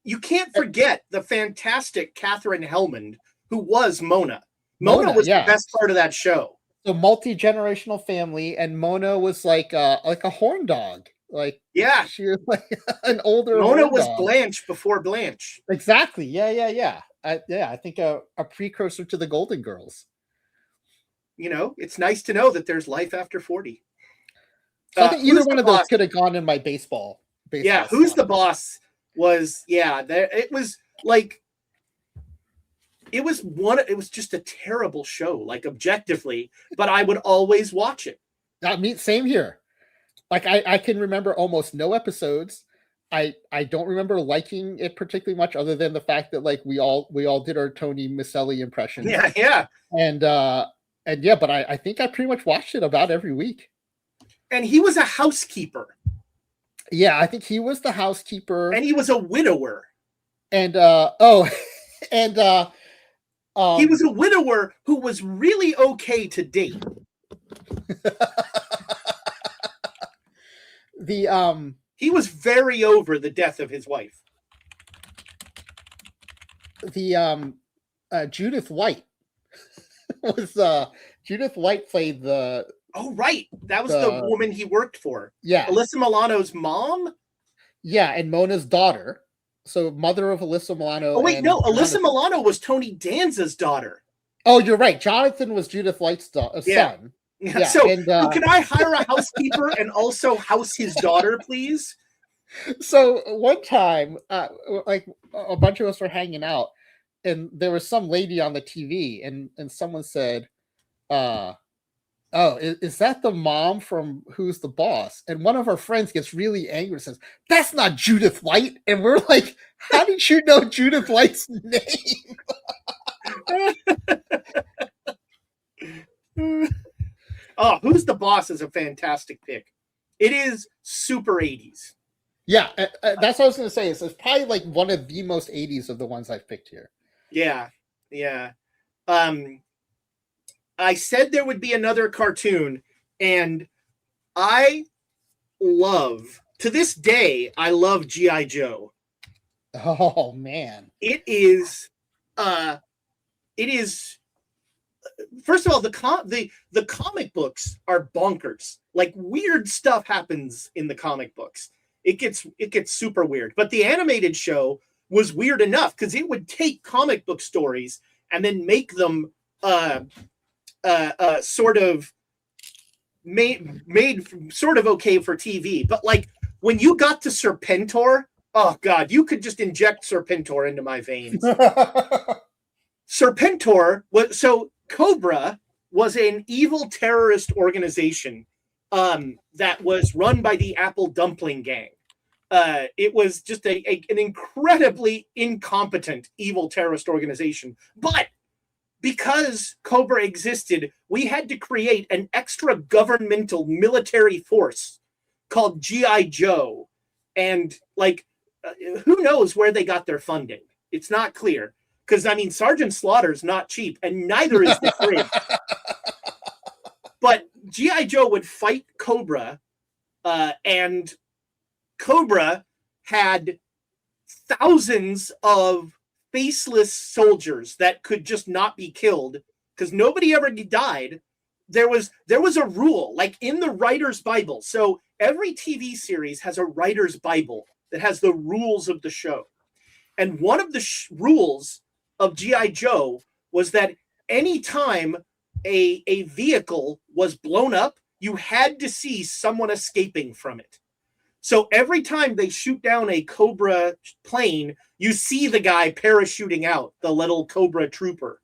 You can't forget the fantastic Katherine Hellman, who was Mona. Mona was the best part of that show.
So multi-generational family, and Mona was like a horn dog. Like,
yeah,
she was like an older.
Mona was dog. Blanche before Blanche.
Exactly. Yeah. I think a precursor to the Golden Girls.
You know, it's nice to know that there's life after 40.
So I think either one of those could have gone in my baseball.
Yeah, Who's the Boss was, there. It was like, it was just a terrible show, like objectively, but I would always watch it.
I mean, same here. Like I can remember almost no episodes. I don't remember liking it particularly much, other than the fact that like we all did our Tony Maselli impression.
Yeah.
And yeah, but I think I pretty much watched it about every week.
And he was a housekeeper.
Yeah, I think he was the housekeeper.
And he was a widower.
And he
was a widower who was really okay to date. He was very over the death of his wife.
Judith White was Judith White played the.
Oh right, that was the woman he worked for.
Yeah,
Alyssa Milano's mom.
Yeah, and Mona's daughter. So mother of Alyssa Milano.
Oh wait, no, Alyssa Milano was Tony Danza's daughter.
Oh, you're right. Jonathan was Judith White's son.
Yeah. So can I hire a housekeeper and also house his daughter, please?
So one time, like a bunch of us were hanging out, and there was some lady on the TV, and someone said, "Oh, is that the mom from Who's the Boss?" And one of our friends gets really angry and says, "That's not Judith White." And we're like, "How did you know Judith White's name?"
Oh, Who's the Boss is a fantastic pick. It is super 80s.
Yeah, that's what I was going to say. It's probably like one of the most 80s of the ones I've picked here.
Yeah. I said there would be another cartoon, and to this day, I love G.I. Joe.
Oh man.
It is first of all, the comic books are bonkers. Like weird stuff happens in the comic books. It gets super weird. But the animated show was weird enough because it would take comic book stories and then make them sort of made sort of okay for TV. But like when you got to Serpentor, oh god, you could just inject Serpentor into my veins. Serpentor was Cobra was an evil terrorist organization that was run by the Apple Dumpling Gang. It was just an incredibly incompetent evil terrorist organization, but because Cobra existed, we had to create an extra governmental military force called G.I. Joe. And like, who knows where they got their funding? It's not clear. Because, I mean, Sergeant Slaughter's not cheap, and neither is the Fridge. But G.I. Joe would fight Cobra, and Cobra had thousands of faceless soldiers that could just not be killed because nobody ever died. There was a rule, like in the writer's Bible. So every TV series has a writer's Bible that has the rules of the show. And one of the rules of G.I. Joe was that anytime a vehicle was blown up, you had to see someone escaping from it. So every time they shoot down a Cobra plane, you see the guy parachuting out, the little Cobra trooper.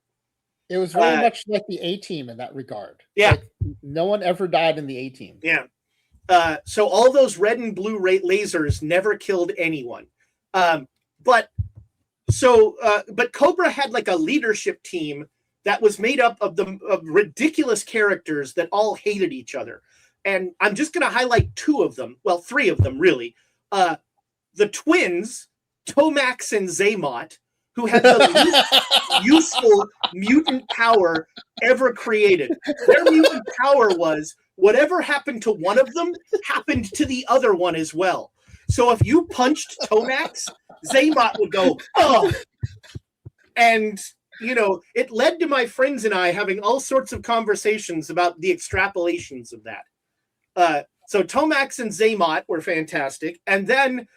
It was very much like the A-Team in that regard.
Yeah.
Like, no one ever died in the A-Team.
Yeah. So all those red and blue lasers never killed anyone. But Cobra had like a leadership team that was made up of ridiculous characters that all hated each other. And I'm just going to highlight two of them. Well, three of them, really. The twins, Tomax and Zaymot, who had the least useful mutant power ever created. Their mutant power was whatever happened to one of them happened to the other one as well. So if you punched Tomax, Zaymot would go, oh. And, you know, it led to my friends and I having all sorts of conversations about the extrapolations of that. So Tomax and Zaymot were fantastic. And then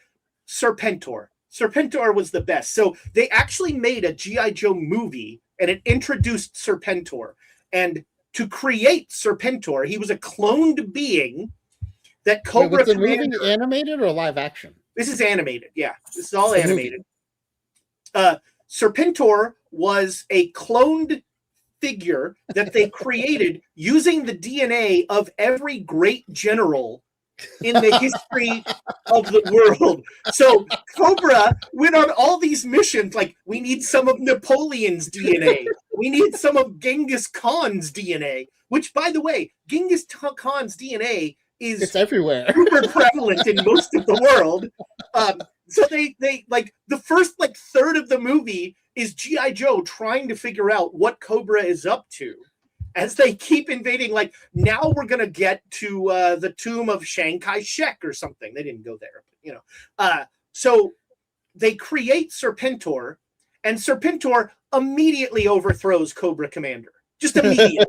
Serpentor. Serpentor was the best. So they actually made a G.I. Joe movie and it introduced Serpentor. And to create Serpentor, he was a cloned being that Cobra
was the movie animated or live action?
This is animated. Yeah, this is all animated. Serpentor was a cloned figure that they created using the DNA of every great general in the history of the world. So Cobra went on all these missions, like, we need some of Napoleon's DNA. We need some of Genghis Khan's DNA, which, by the way, Genghis Khan's DNA is
everywhere.
Super prevalent in most of the world. So they like the first like third of the movie is G.I. Joe trying to figure out what Cobra is up to as they keep invading. Like, now we're going to get to the tomb of Chiang Kai-shek or something. They didn't go there, but, you know. So they create Serpentor, and Serpentor immediately overthrows Cobra Commander. Just immediately.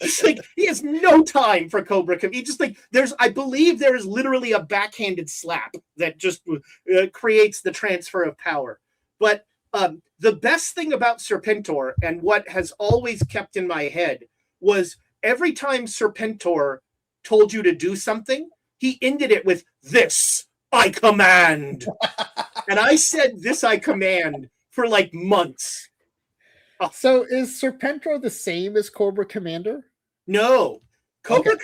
Just like, he has no time for Cobra Commander. He just like, I believe there is literally a backhanded slap that just creates the transfer of power. But the best thing about Serpentor, and what has always kept in my head, was every time Serpentor told you to do something, he ended it with, "This I command." And I said, "This I command," for like months.
Oh. So is Serpentor the same as Cobra Commander?
No. Cobra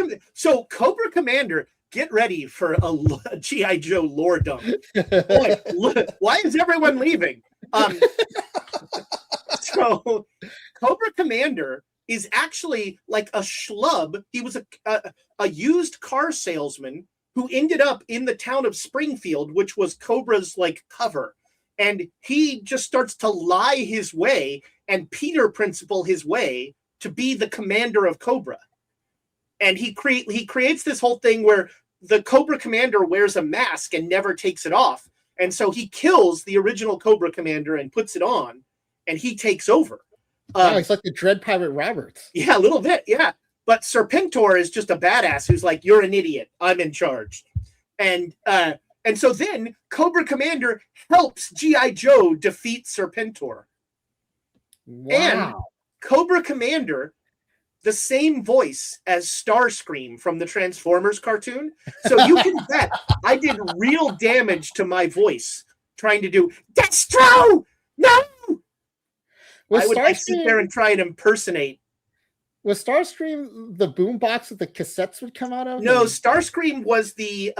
Commander, get ready for a G.I. Joe lore dump. Boy, look, why is everyone leaving? So Cobra Commander is actually like a schlub. He was a used car salesman who ended up in the town of Springfield, which was Cobra's like cover. And he just starts to lie his way and Peter Principle his way to be the commander of Cobra. And he creates this whole thing where the Cobra Commander wears a mask and never takes it off. And so he kills the original Cobra Commander and puts it on, and he takes over.
It's like the Dread Pirate Roberts.
Yeah, a little bit, yeah. But Serpentor is just a badass who's like, "You're an idiot. I'm in charge." And so then Cobra Commander helps G.I. Joe defeat Serpentor.
Wow.
And Cobra Commander, the same voice as Starscream from the Transformers cartoon. So you can bet I did real damage to my voice trying to do Destro! No! I would like sit there and try and impersonate.
Was Starscream the boombox that the cassettes would come out of?
No, Starscream was the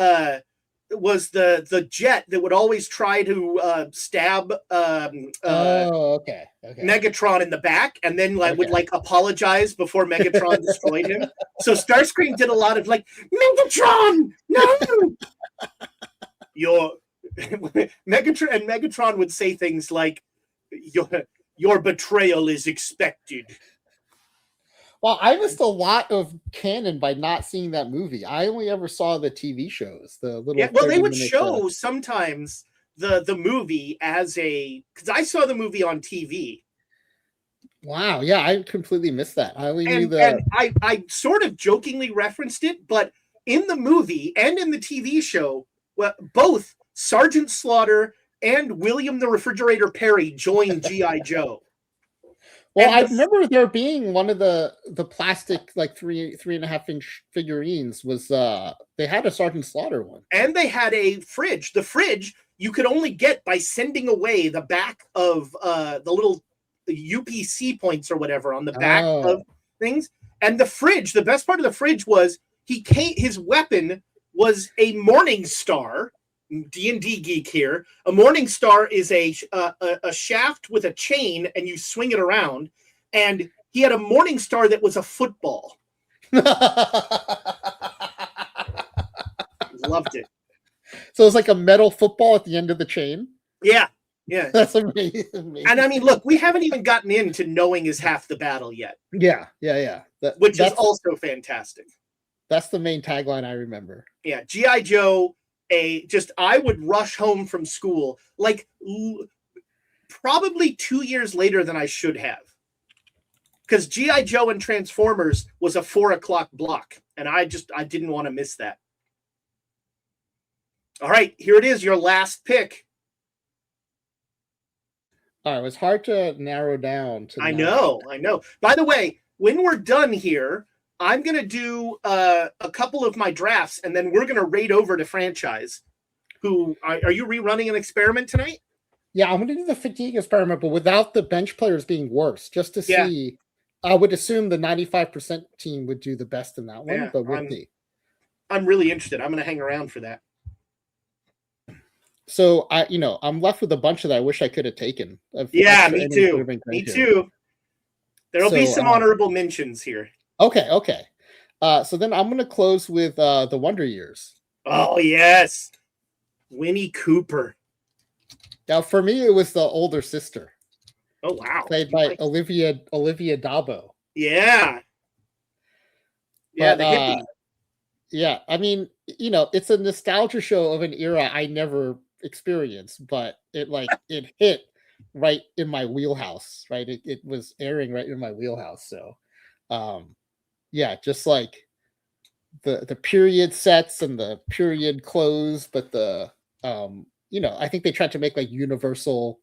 the jet that would always try to stab
okay.
Megatron in the back, and then would apologize before Megatron destroyed him. So Starscream did a lot of Megatron, no, Megatron would say things like, your betrayal is expected.
Well, I missed a lot of canon by not seeing that movie. I only ever saw the TV shows, the little.
Yeah, well, they would show sometimes the movie as because I saw the movie on TV.
Wow, yeah, I completely missed that. I only knew
and I sort of jokingly referenced it, but in the movie and in the TV show, both Sergeant Slaughter and William the Refrigerator Perry joined G.I. Joe.
Well, I remember there being one of the plastic 3.5 inch figurines was they had a Sergeant Slaughter one,
and they had a fridge. The fridge you could only get by sending away the back of the little UPC points or whatever on the back of things. And the fridge, the best part of the fridge was his weapon was a Morning Star. D&D geek here. A Morning Star is a shaft with a chain, and you swing it around. And he had a Morning Star that was a football. Loved it.
So it's like a metal football at the end of the chain.
Yeah.
That's amazing.
And I mean, look, we haven't even gotten into knowing is half the battle yet.
Yeah.
Which is also fantastic.
That's the main tagline I remember.
Yeah, G.I. Joe. I would rush home from school probably 2 years later than I should have, because G.I. Joe and Transformers was a 4 o'clock block, and I didn't want to miss that. All right, here it is, your last pick.
All right, it was hard to narrow down.
I know. By the way, when we're done here, I'm going to do a couple of my drafts, and then we're going to raid over to Franchise. Are you rerunning an experiment tonight?
Yeah, I'm going to do the fatigue experiment, but without the bench players being worse, just to see. I would assume the 95% team would do the best in that one, but we'll see.
I'm really interested. I'm going to hang around for that.
So I'm left with a bunch that I wish I could have taken.
Me too. Me too. There'll be some honorable mentions here.
Okay. So then I'm going to close with the Wonder Years.
Oh, yes. Winnie Cooper.
Now, for me, it was the older sister.
Oh, wow.
Played by Olivia Dabo.
Yeah. Yeah, the hippie.
Yeah, I mean, it's a nostalgia show of an era I never experienced, but it hit right in my wheelhouse, right? It was airing right in my wheelhouse. So, yeah, just like the period sets and the period clothes, but I think they tried to make universal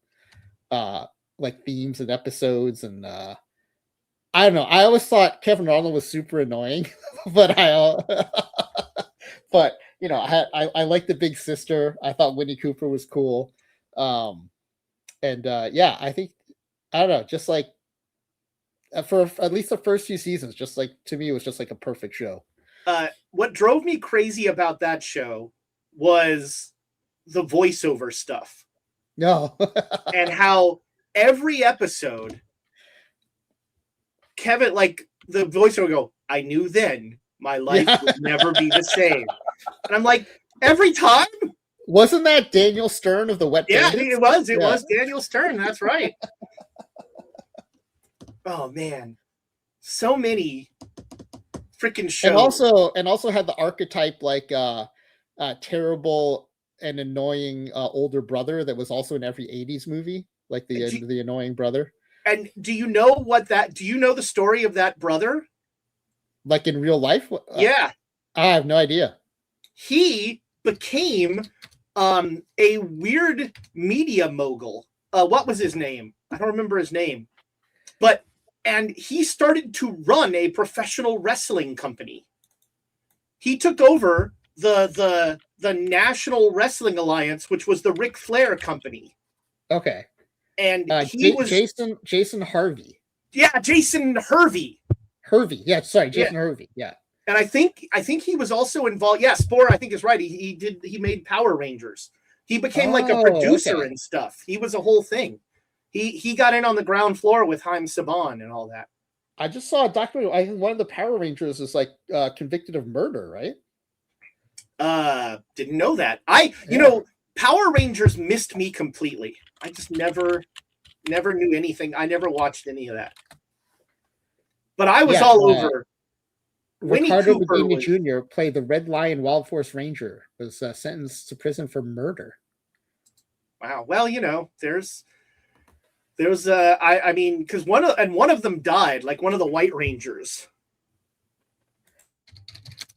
themes and episodes, and I don't know. I always thought Kevin Arnold was super annoying, but I like the big sister. I thought Winnie Cooper was cool, I think I don't know, just for at least the first few seasons, just to me, it was just a perfect show.
What drove me crazy about that show was the voiceover stuff.
No,
and how every episode, Kevin, the voiceover would go, "I knew then my life would never be the same," and I'm like, every time.
Wasn't that Daniel Stern of the Wet Bandits?
Yeah, it was. It was Daniel Stern. That's right. Oh man, so many freaking shows.
And also had the archetype terrible and annoying older brother that was also in every 80s movie, the annoying brother.
And do you know the story of that brother?
In real life?
Yeah.
I have no idea.
He became a weird media mogul. What was his name? I don't remember his name. And he started to run a professional wrestling company. He took over the National Wrestling Alliance, which was the Ric Flair company.
Okay.
And he was
Jason Harvey.
Yeah, Jason Hervey.
Hervey. Yeah, sorry, Jason Hervey. Yeah.
And I think he was also involved. Yeah, Spore, I think is right. He made Power Rangers. He became like a producer and stuff. He was a whole thing. He got in on the ground floor with Haim Saban and all that.
I just saw a documentary. I think one of the Power Rangers is like convicted of murder, right?
Didn't know that. Power Rangers missed me completely. I just never knew anything. I never watched any of that. But I was all over.
Ricardo Medina Jr. played the Red Lion Wild Force Ranger. Was sentenced to prison for murder.
Wow. Well, there's I mean, because one of them died, like one of the White Rangers.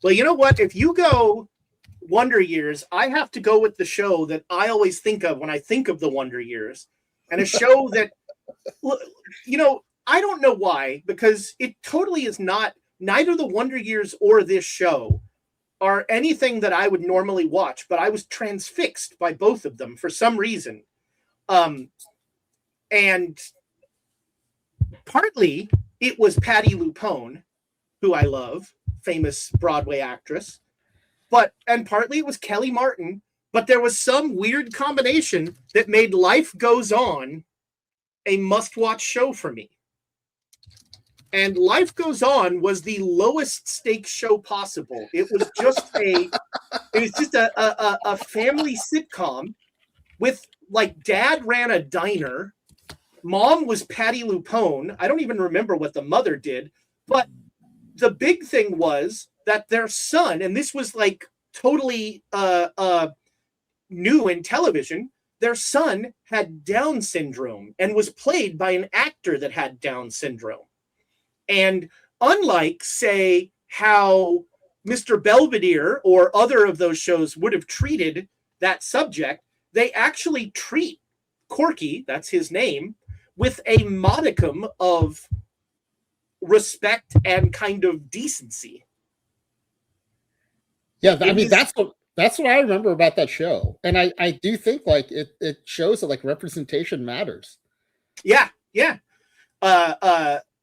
Well, you know what? If you go Wonder Years, I have to go with the show that I always think of when I think of the Wonder Years, and a show that, I don't know why, because it totally is not. Neither the Wonder Years or this show are anything that I would normally watch, but I was transfixed by both of them for some reason. And partly it was Patti LuPone, who I love, famous Broadway actress, and partly it was Kelly Martin, but there was some weird combination that made Life Goes On a must-watch show for me. And Life Goes On was the lowest stakes show possible. It was just a family sitcom with, like, dad ran a diner. Mom was Patti LuPone. I don't even remember what the mother did, but the big thing was that their son, and this was like totally new in television, their son had Down syndrome and was played by an actor that had Down syndrome. And unlike, say, how Mr. Belvedere or other of those shows would have treated that subject, they actually treat Corky, that's his name, with a modicum of respect and kind of decency.
Yeah, I mean, that's what I remember about that show. And I do think, like, it shows that, like, representation matters.
Yeah.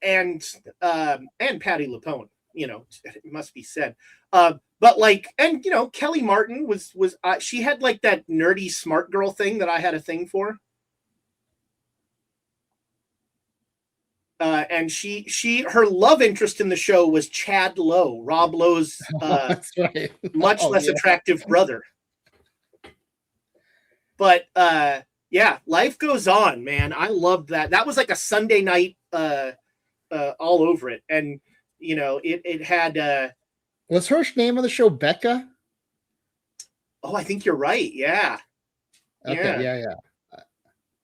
And Patti LuPone, it must be said. But like, and Kelly Martin was she had like that nerdy smart girl thing that I had a thing for. And her love interest in the show was Chad Lowe, Rob Lowe's
That's right.
much less attractive brother. But yeah, Life Goes On, man. I loved that. That was like a Sunday night all over it. And it had
was her name on the show Becca?
Oh, I think you're right. Yeah.
Okay, yeah.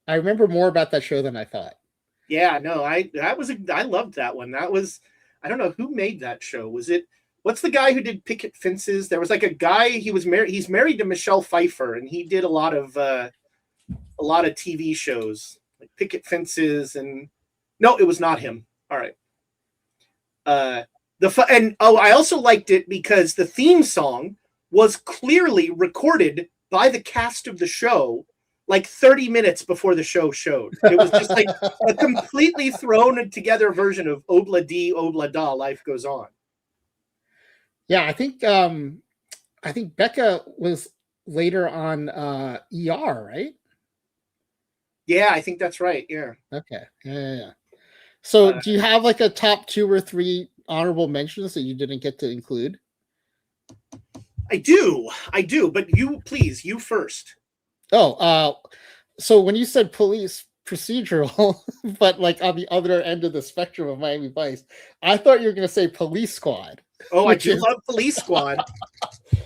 I remember more about that show than I thought.
Yeah, no, I loved that one. That was, I don't know who made that show. Was it, what's the guy who did Picket Fences? There was like a guy, he's married to Michelle Pfeiffer, and he did a lot of TV shows like Picket Fences, and no, it was not him. All right. I also liked it because the theme song was clearly recorded by the cast of the show like 30 minutes before the show showed. It was just like a completely thrown together version of Obla Di, Obla Da, Life Goes On.
Yeah, I think Becca was later on ER, right?
Yeah, I think that's right. Yeah.
Okay. Yeah. So do you have like a top 2 or 3 honorable mentions that you didn't get to include?
I do. But you first.
Oh, so when you said police procedural, but like on the other end of the spectrum of Miami Vice, I thought you were going to say Police Squad.
Oh, I do love Police Squad.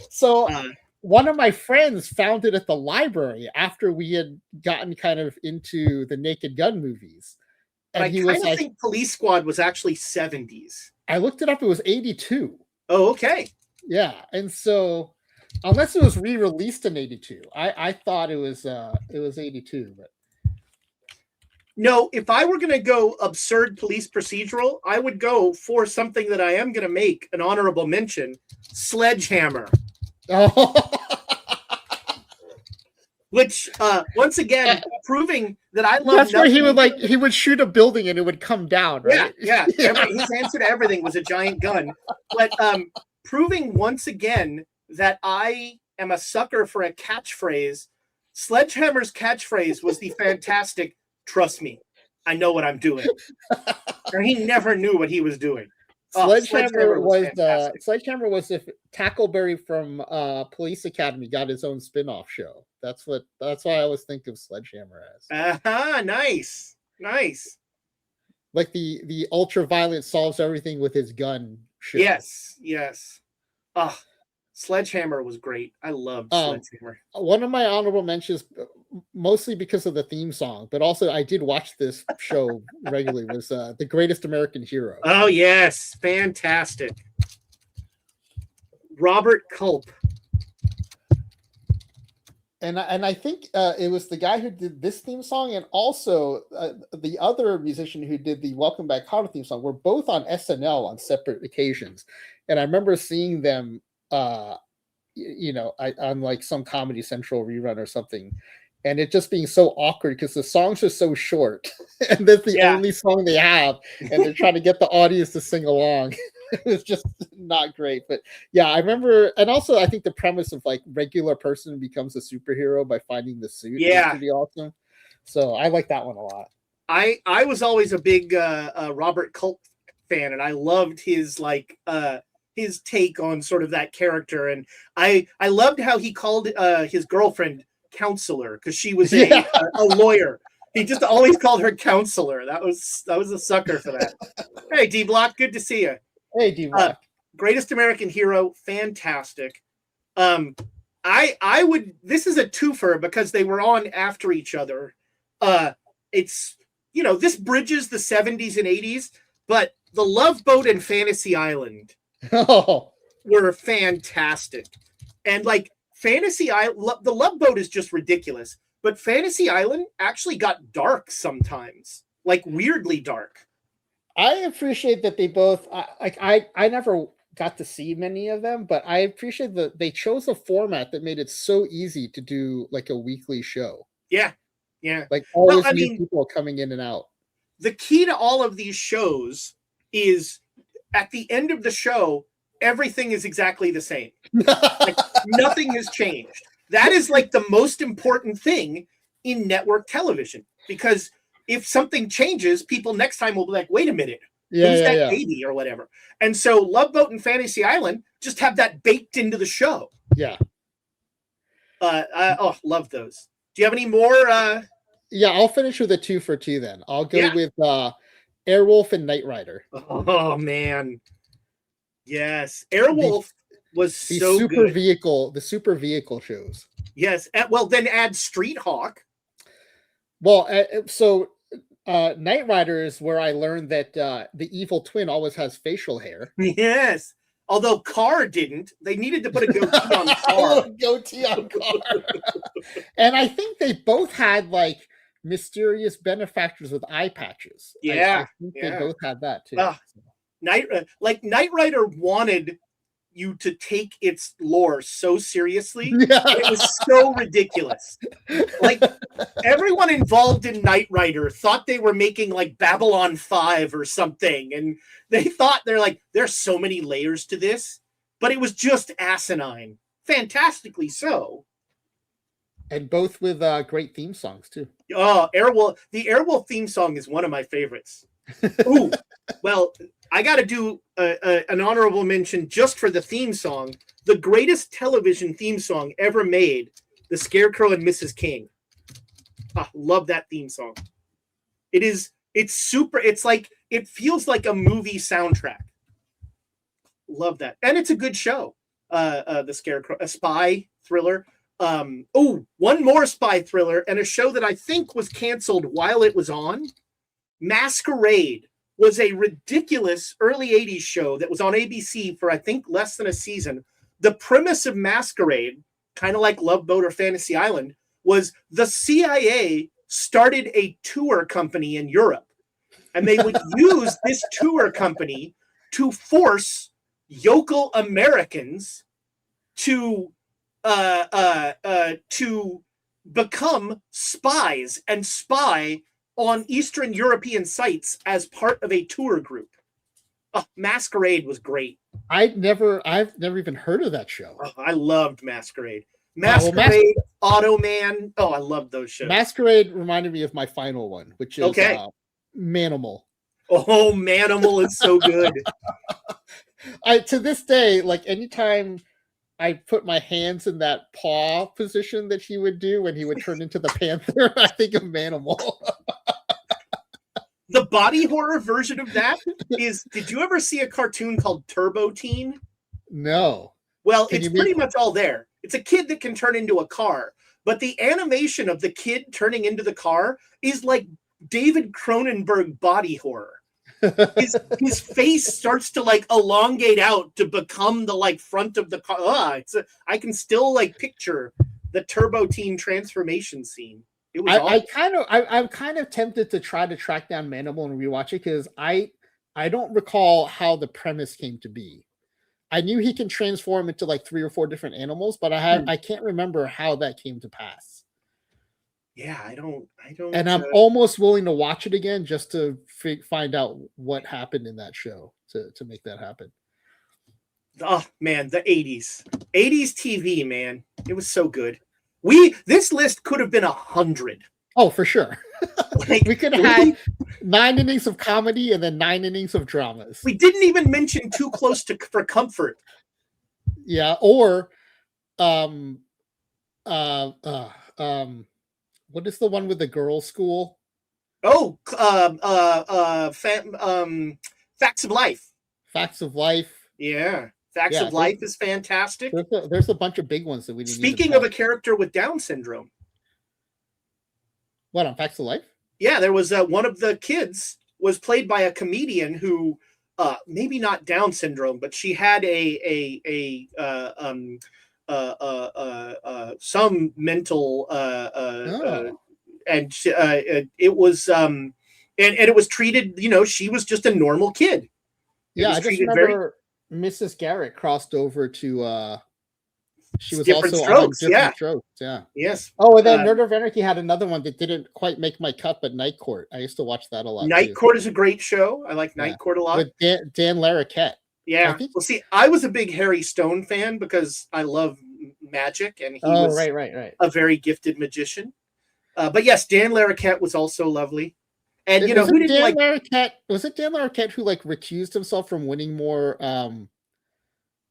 So one of my friends found it at the library after we had gotten kind of into the Naked Gun movies.
And I kind of think Police Squad was actually 70s.
I looked it up. It was 82.
Oh, okay.
Yeah. And so unless it was re-released in 82, I thought it was 82. But
no, if I were going to go absurd police procedural, I would go for something that I am going to make an honorable mention: Sledgehammer.
Oh.
Which once again proving that I love.
That's where he would shoot a building and it would come down, right?
Yeah. His answer to everything was a giant gun. But proving once again that I am a sucker for a catchphrase. Sledgehammer's catchphrase was the fantastic, "Trust me, I know what I'm doing." And he never knew what he was doing.
Sledgehammer was
fantastic.
Sledgehammer was if Tackleberry from Police Academy got his own spin-off show. That's why I always think of Sledgehammer as.
Nice.
Like the ultraviolet solves everything with his gun show.
Yes. Sledgehammer was great. I loved Sledgehammer.
One of my honorable mentions, mostly because of the theme song, but also I did watch this show regularly, was The Greatest American Hero.
Oh, yes. Fantastic. Robert Culp.
And I think it was the guy who did this theme song, and also the other musician who did the Welcome Back Kotter theme song were both on SNL on separate occasions. And I remember seeing them on like some Comedy Central rerun or something, and it just being so awkward because the songs are so short and that's the only song they have, and they're trying to get the audience to sing along. It was just not great. But yeah, I remember, and also I think the premise of like regular person becomes a superhero by finding the suit is pretty awesome. So I like that one a lot.
I was always a big Robert Culp fan, and I loved his his take on sort of that character, and I loved how he called his girlfriend counselor, because she was a lawyer. He just always called her counselor. That was a sucker for that. Hey, D Block, good to see you.
Hey, D Block.
Greatest American Hero, fantastic. I would. This is a twofer because they were on after each other. It's this bridges the 70s and 80s, but The Love Boat and Fantasy Island were fantastic. And like Fantasy Island, the Love Boat is just ridiculous, but Fantasy Island actually got dark sometimes, like weirdly dark.
I appreciate that they both I never got to see many of them, but I appreciate that they chose a format that made it so easy to do like a weekly show.
Yeah.
Like always new people coming in and out.
The key to all of these shows is at the end of the show, everything is exactly the same. Like, nothing has changed. That is like the most important thing in network television, because if something changes, people next time will be like, wait a minute, who's that baby or whatever. And so Love Boat and Fantasy Island just have that baked into the show.
Yeah.
Love those. Do you have any more?
Yeah, I'll finish with a 2 for 2 then. I'll go with Airwolf and Knight Rider.
Oh, man. Yes. Airwolf was so
super
good.
The super vehicle shows.
Yes. Well, then add Street Hawk.
Well, so Knight Rider is where I learned that the evil twin always has facial hair.
Yes. Although Carr didn't. They needed to put a goatee on Carr.
Goatee on Carr. And I think they both had like mysterious benefactors with eye patches.
Yeah.
I think they both had that too.
Knight Rider wanted you to take its lore so seriously. It was so ridiculous. Like everyone involved in Knight Rider thought they were making like Babylon 5 or something, and they thought there's so many layers to this, but it was just asinine, fantastically so.
And both with great theme songs too.
Oh, Airwolf! The Airwolf theme song is one of my favorites. Ooh, well, I got to do an honorable mention just for the theme song. The greatest television theme song ever made, The Scarecrow and Mrs. King. Love that theme song. It's super. It's like, it feels like a movie soundtrack. Love that. And it's a good show. The Scarecrow, a spy thriller. One more spy thriller, and a show that I think was canceled while it was on. Masquerade was a ridiculous early 80s show that was on ABC for, I think, less than a season. The premise of Masquerade, kind of like Love Boat or Fantasy Island, was the CIA started a tour company in Europe, and they would use this tour company to force yokel Americans to become spies and spy on Eastern European sites as part of a tour group. Oh, Masquerade was great.
I've never even heard of that show.
Oh, I loved Masquerade.
Well,
Masquerade, Automan. Oh, I loved those shows.
Masquerade reminded me of my final one, which is
Okay.
Manimal.
Oh, Manimal is so good.
To this day, like anytime I put my hands in that paw position that he would do when he would turn into the panther, I think of Manimal.
The body horror version of that is, did you ever see a cartoon called Turbo Teen?
No.
Well, it's pretty much all there. It's a kid that can turn into a car, but the animation of the kid turning into the car is like David Cronenberg body horror. His face starts to like elongate out to become the like front of the car. I can still like picture the Turbo Teen transformation scene. It was
I'm kind of tempted to try to track down Manimal and rewatch it because I don't recall how the premise came to be. I knew he can transform into like 3 or 4 different animals, but I can't remember how that came to pass.
Yeah, I don't.
And I'm almost willing to watch it again just to find out what happened in that show to make that happen.
Oh man, the 80s TV, man, it was so good. This list could have been 100.
Oh, for sure. Like, we could have had 9 innings of comedy and then 9 innings of dramas.
We didn't even mention Too Close for Comfort.
Yeah, or what is the one with the girls' school?
Oh, Facts of Life.
Facts of Life.
Yeah, Facts of Life is fantastic.
There's a bunch of big ones that we didn't.
Speaking of a character with Down syndrome.
What, on Facts of Life?
Yeah, there was one of the kids was played by a comedian who, maybe not Down syndrome, but she had some mental and it was and it was treated. You know, she was just a normal kid.
Yeah, I just remember Mrs. Garrett crossed over to. She was
Different
also
Strokes,
on Different Strokes. Yeah.
Yes.
Oh, and then Nerd of Anarchy had another one that didn't quite make my cut, but Night Court. I used to watch that a lot.
Night Court is a great show. I like Night Court a lot.
With Dan Larroquette.
Yeah. Well, see, I was a big Harry Stone fan because I love magic, and he was
right.
a very gifted magician. But yes, Dan Larroquette was also lovely. And
was it Dan Larroquette who like recused himself from winning more?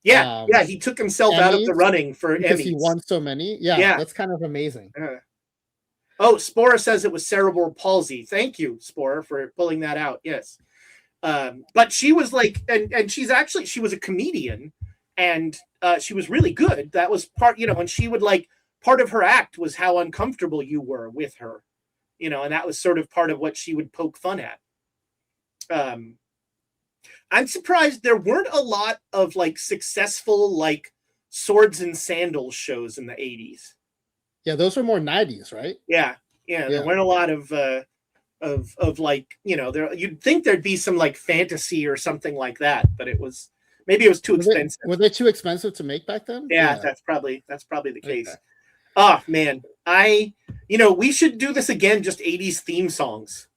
Yeah, he took himself out of the running for
because
Emmys.
He won so many. Yeah, that's kind of amazing.
Oh, Spora says it was cerebral palsy. Thank you, Spora, for pulling that out. Yes. But she was like, and she was a comedian, and she was really good. That was part, when she would like, part of her act was how uncomfortable you were with her, and that was sort of part of what she would poke fun at. I'm surprised there weren't a lot of like successful like swords and sandals shows in the 80s.
Yeah, those were more 90s, right?
Yeah. There weren't a lot of like, you'd think there'd be some like fantasy or something like that, but maybe it was too expensive.
Were they too expensive to make back then?
Yeah. That's probably the case. Okay. Oh man, we should do this again, just 80s theme songs.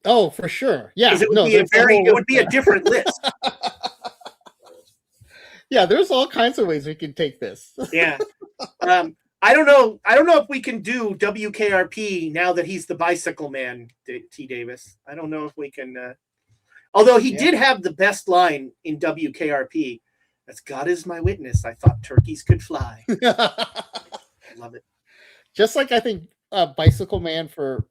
Oh, for sure. Yeah.
It would be a different list.
Yeah, there's all kinds of ways we can take this.
Yeah. I don't know if we can do WKRP now that he's the bicycle man, T. Davis. I don't know if we can. Although he did have the best line in WKRP. As God is my witness, I thought turkeys could fly. Love it.
Just like I think Bicycle Man for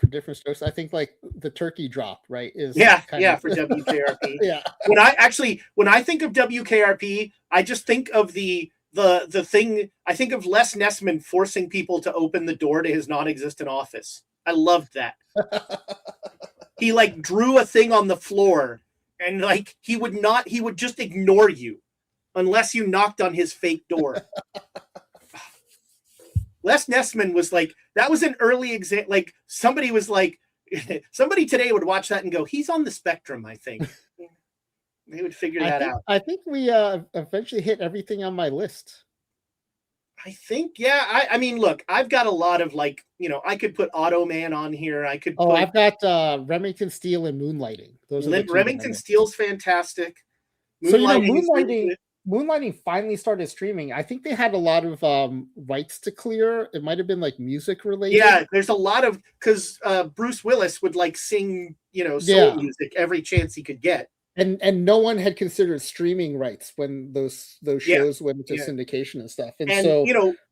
Different Strokes, I think like the turkey drop, right? For
WKRP.
Yeah.
When I think of WKRP, I just think of the thing. I think of Les Nessman forcing people to open the door to his non-existent office. I loved that. He like drew a thing on the floor, and like he would just ignore you unless you knocked on his fake door. Les Nessman was like, that was an early example. Like somebody was like, somebody today would watch that and go, he's on the spectrum, I think. They would figure that out.
I think we eventually hit everything on my list.
I think, yeah. I mean, look, I've got a lot of like, I could put Automan on here. I could
Oh,
put
I've got Remington Steele and Moonlighting. Those are the two that I
Remington
know.
Steele's fantastic.
So
Moonlighting is really good.
Moonlighting finally started streaming. I think they had a lot of rights to clear. It might have been like music related.
Yeah, there's a lot of, because Bruce Willis would like sing, soul
Yeah.
music every chance he could get.
And no one had considered streaming rights when those shows went into
Yeah.
syndication and stuff. And
And
so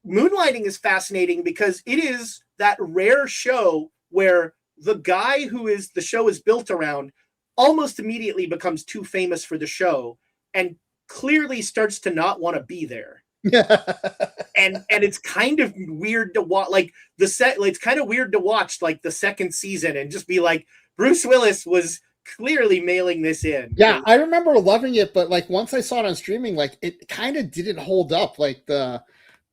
Moonlighting is fascinating because it is that rare show where the guy who is the show is built around almost immediately becomes too famous for the show and clearly starts to not want to be there. and it's kind of weird to watch, like it's kind of weird to watch like the second season and just be like, Bruce Willis was clearly mailing this in.
Yeah, I remember loving it, but like once I saw it on streaming, like it kind of didn't hold up. Like the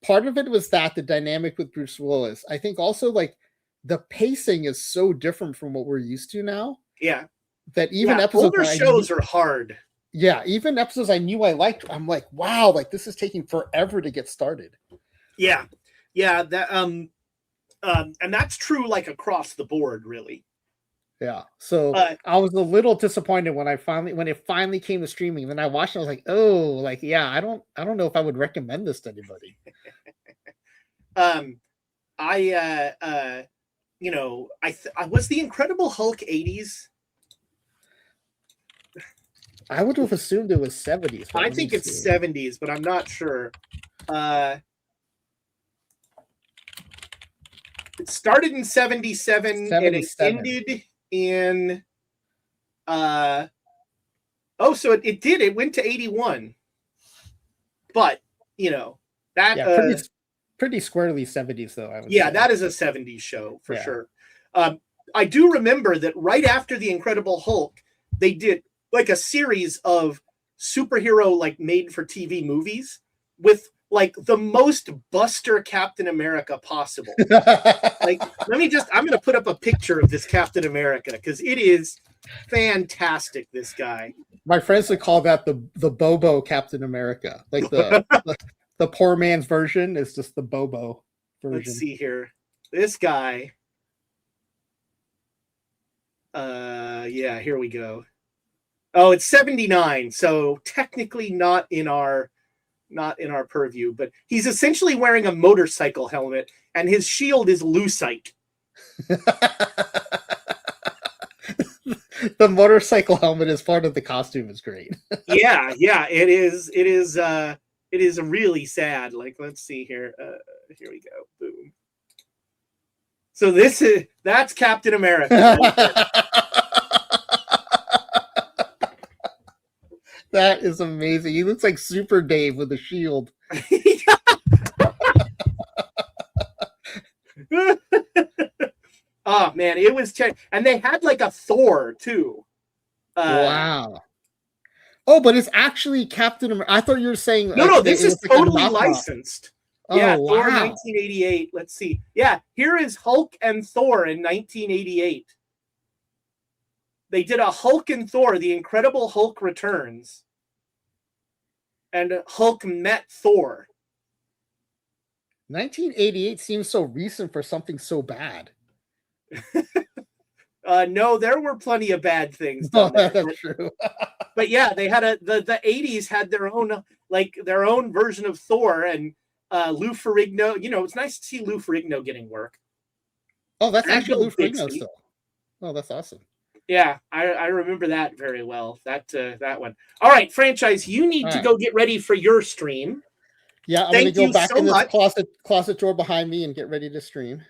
part of it was that the dynamic with Bruce Willis. I think also like the pacing is so different from what we're used to now.
Yeah.
That even episodes
older shows are hard.
Yeah, even episodes I knew I liked, I'm like, wow, like this is taking forever to get started.
Yeah. That and that's true like across the board, really.
Yeah. So I was a little disappointed when it finally came to streaming. Then I watched it, I was like, oh, like yeah, I don't know if I would recommend this to anybody.
Was the Incredible Hulk 80s?
I would have assumed it was 70s.
I think it's 70s, but I'm not sure. It started in 77 and it ended in so it did. It went to 81. But, that
pretty squarely 70s though, I would
say.
That
is a 70s show for sure. I do remember that right after the Incredible Hulk, they did like a series of superhero like made for TV movies with like the most Buster Captain America possible. Like, I'm going to put up a picture of this Captain America because it is fantastic. This guy.
My friends would call that the Bobo Captain America. Like the poor man's version is just the Bobo version.
Let's see here. This guy. Here we go. Oh, it's 79, so technically not in our purview, but he's essentially wearing a motorcycle helmet and his shield is lucite.
The motorcycle helmet as part of the costume is great.
yeah, it is really sad. Like, let's see here. Here we go. Boom. So that's Captain America.
That is amazing. He looks like Super Dave with a shield.
Oh man, it was and they had like a Thor too.
Wow. Oh, but it's actually Captain America. I thought you were saying
no. This is totally licensed.
Oh,
yeah,
wow.
Thor 1988. Let's see. Yeah, here is Hulk and Thor in 1988. They did a Hulk and Thor, The Incredible Hulk Returns. And Hulk met Thor.
1988 seems so recent for something so bad.
No, there were plenty of bad things done there.
That's true.
But yeah, they had the 80s had their own version of Thor, and Lou Ferrigno. It's nice to see Lou Ferrigno getting work.
Oh, that's actually Lou Ferrigno still. Oh, that's awesome.
Yeah, I remember that very well. That one. All right, franchise, you need to go get ready for your stream.
Yeah, I'm going to go back in this closet door behind me and get ready to stream.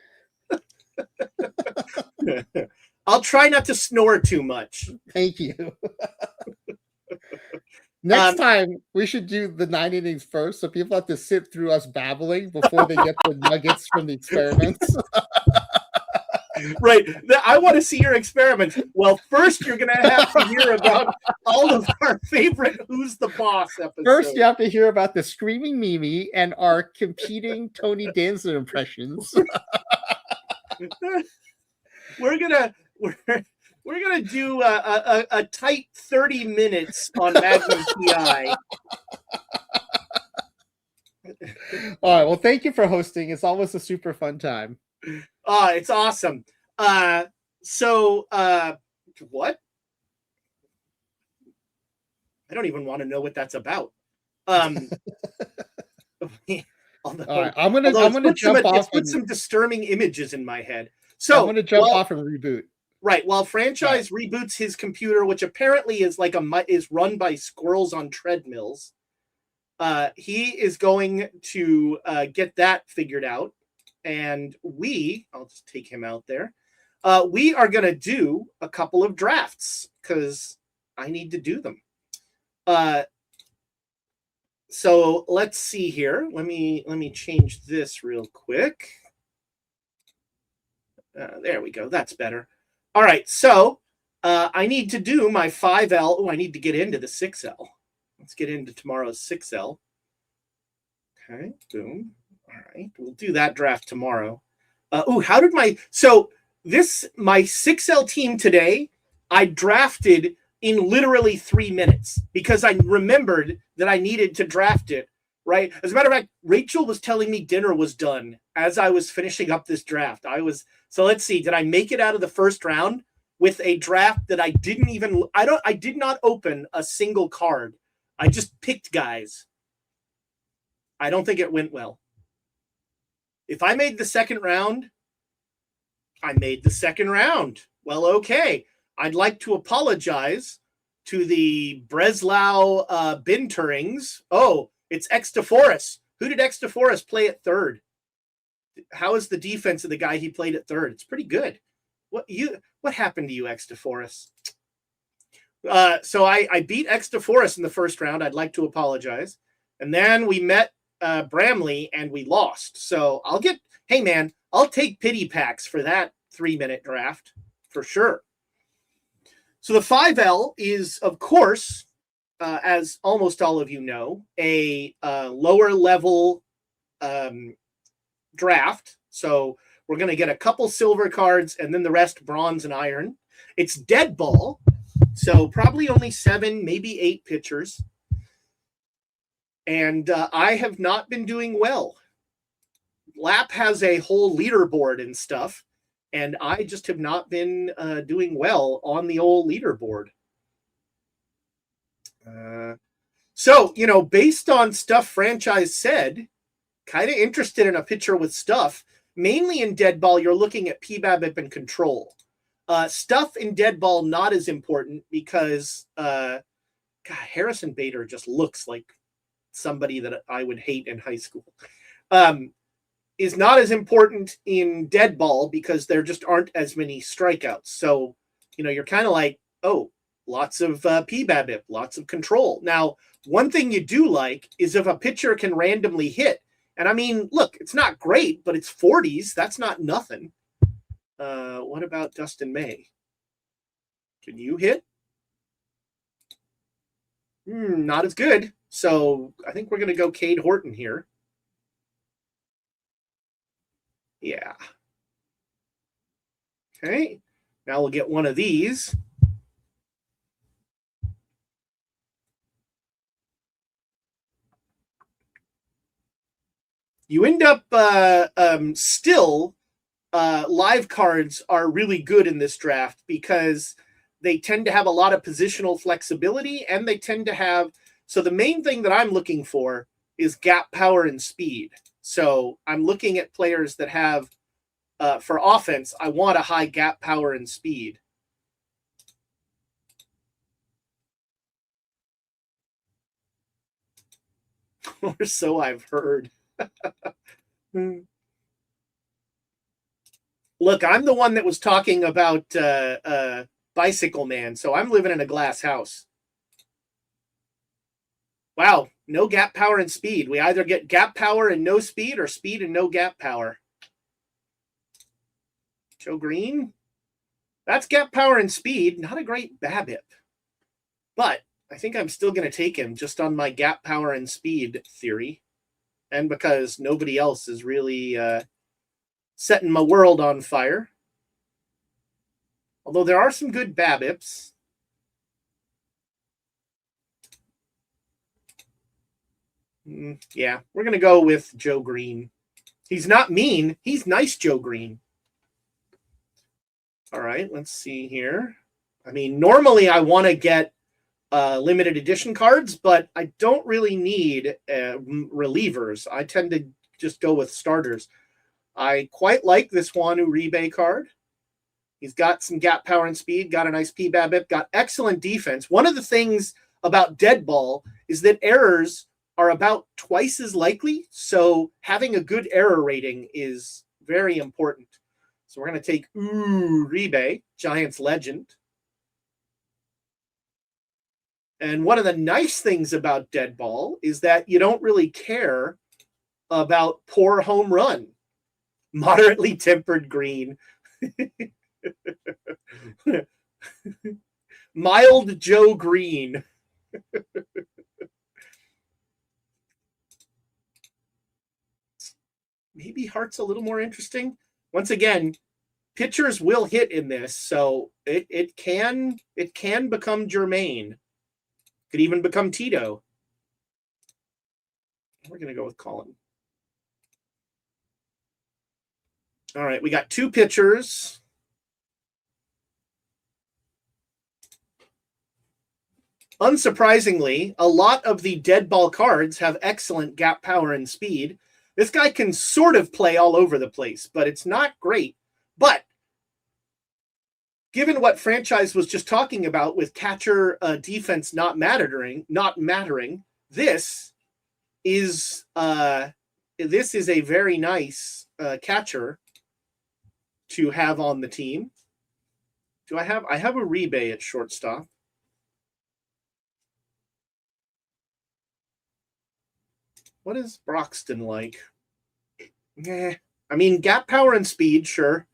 I'll try not to snore too much.
Thank you. Next time, we should do the 9 innings first, so people have to sit through us babbling before they get the nuggets from the experiments.
Right. I want to see your experiments. Well, first you're going to have to hear about all of our favorite Who's the Boss episodes.
First, you have to hear about the Screaming Mimi and our competing Tony Danza impressions.
We're gonna do a tight 30 minutes on Magnum PI.
All right. Well, thank you for hosting. It's always a super fun time.
It's awesome. So what? I don't even want to know what that's about. Um, although,
All right. I'm gonna
it's put some disturbing images in my head.
I'm
So
gonna jump off and reboot.
Right, while Franchise reboots his computer, which apparently is is run by squirrels on treadmills, he is going to get that figured out, and I'll just take him out there. We are going to do a couple of drafts because I need to do them. So let's see here. Let me change this real quick. There we go. That's better. All right. So I need to do my 5L. Oh, I need to get into the 6L. Let's get into tomorrow's 6L. Okay. Boom. All right. We'll do that draft tomorrow. How did my 6L team today, I drafted in literally 3 minutes because I remembered that I needed to draft it, right? As a matter of fact, Rachel was telling me dinner was done as I was finishing up this draft. So let's see, did I make it out of the first round with a draft that I did not open a single card. I just picked guys. I don't think it went well. If I made the second round, I made the second round. Well, okay. I'd like to apologize to the Breslau Binturings. Oh, it's Extaforus. Who did Extaforus play at third? How is the defense of the guy he played at third? It's pretty good. What happened to you, Extaforus? So I beat Extaforus in the first round. I'd like to apologize. And then we met Bramley and we lost. So I'll take pity packs for that 3-minute draft for sure. So the 5L is, of course, as almost all of you know, a lower level draft. So we're going to get a couple silver cards and then the rest bronze and iron. It's dead ball. So probably only 7, maybe 8 pitchers. And I have not been doing well. Lap has a whole leaderboard and stuff. And I just have not been doing well on the old leaderboard. So, based on stuff Franchise said, kind of interested in a pitcher with stuff. Mainly in dead ball, you're looking at PBABIP and control. Stuff in dead ball, not as important because Harrison Bader just looks like somebody that I would hate in high school. Is not as important in dead ball because there just aren't as many strikeouts. So, you're kind of like, lots of PBABIP, lots of control. Now, one thing you do like is if a pitcher can randomly hit. And I mean, look, it's not great, but it's 40s. That's not nothing. What about Dustin May? Can you hit? Not as good. So I think we're going to go Cade Horton here. Yeah. Okay. Now we'll get one of these. You end up still live cards are really good in this draft because they tend to have a lot of positional flexibility and they tend to have. So the main thing that I'm looking for is gap power and speed. So I'm looking at players that have, for offense, I want a high gap power and speed. Or so I've heard. Look, I'm the one that was talking about Bicycle Man, so I'm living in a glass house. Wow, no gap power and speed. We either get gap power and no speed or speed and no gap power. Joe Green. That's gap power and speed. Not a great BABIP. But I think I'm still going to take him just on my gap power and speed theory. And because nobody else is really setting my world on fire. Although there are some good BABIPs. Yeah, we're going to go with Joe Green. He's not mean. He's nice, Joe Green. All right, let's see here. I mean, normally I want to get limited edition cards, but I don't really need relievers. I tend to just go with starters. I quite like this Juan Uribe card. He's got some gap power and speed, got a nice PBABIP, got excellent defense. One of the things about dead ball is that errors are about twice as likely, so having a good error rating is very important. So we're going to take Uribe, Giants legend. And one of the nice things about dead ball is that you don't really care about poor home run. Moderately tempered green. Mild Joe Green. Maybe Hart's a little more interesting. Once again, pitchers will hit in this, so it can become Jermaine. Could even become Tito. We're going to go with Colin. All right, we got two pitchers. Unsurprisingly, a lot of the dead ball cards have excellent gap power and speed. This guy can sort of play all over the place, but it's not great. But given what Franchise was just talking about with catcher defense not mattering, this is a very nice catcher to have on the team. I have Uribe at shortstop. What is Broxton like? I mean, gap power and speed, sure.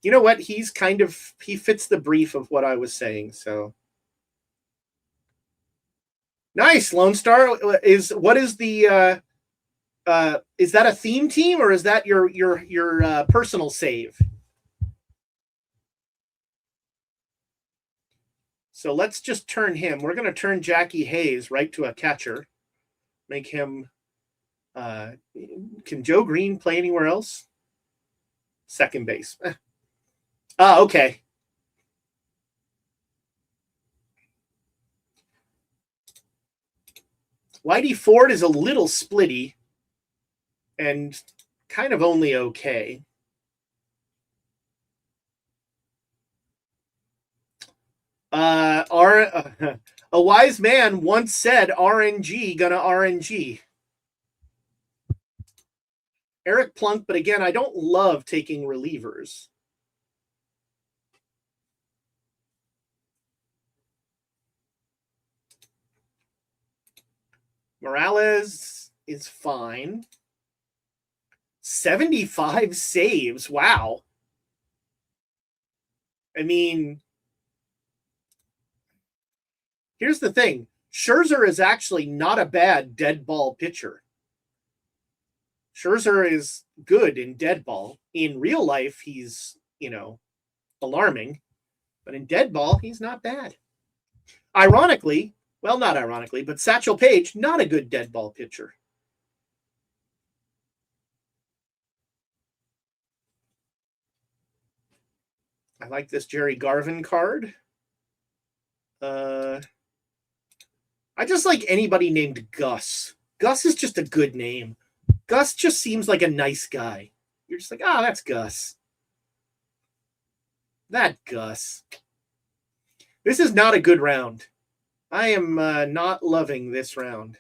You know what? He fits the brief of what I was saying. So nice. Lone Star is that a theme team or is that your personal save? So let's just turn him. We're going to turn Jackie Hayes right to a catcher. Make him. Can Joe Green play anywhere else? Second base. Okay. Whitey Ford is a little splitty and kind of only okay. A wise man once said RNG gonna RNG. Eric Plunk, but again, I don't love taking relievers. Morales is fine. 75 saves. Wow. I mean, here's the thing. Scherzer is actually not a bad dead ball pitcher. Scherzer is good in dead ball. In real life, he's, alarming. But in dead ball, he's not bad. Ironically, well, not ironically, but Satchel Paige, not a good dead ball pitcher. I like this Jerry Garvin card. I just like anybody named Gus. Gus is just a good name. Gus just seems like a nice guy. You're just like, that's Gus. That Gus. This is not a good round. I am not loving this round.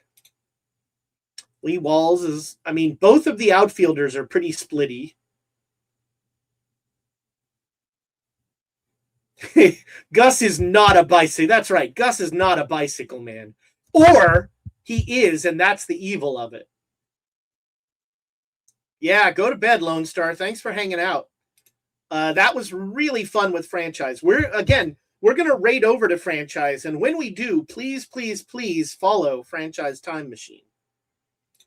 Lee Walls is, both of the outfielders are pretty splitty. Gus is not a bicycle. That's right. Gus is not a bicycle man. Or he is, and that's the evil of it. Yeah, go to bed, Lone Star. Thanks for hanging out. That was really fun with Franchise. We're going to raid over to Franchise, and when we do, please, please, please follow Franchise Time Machine.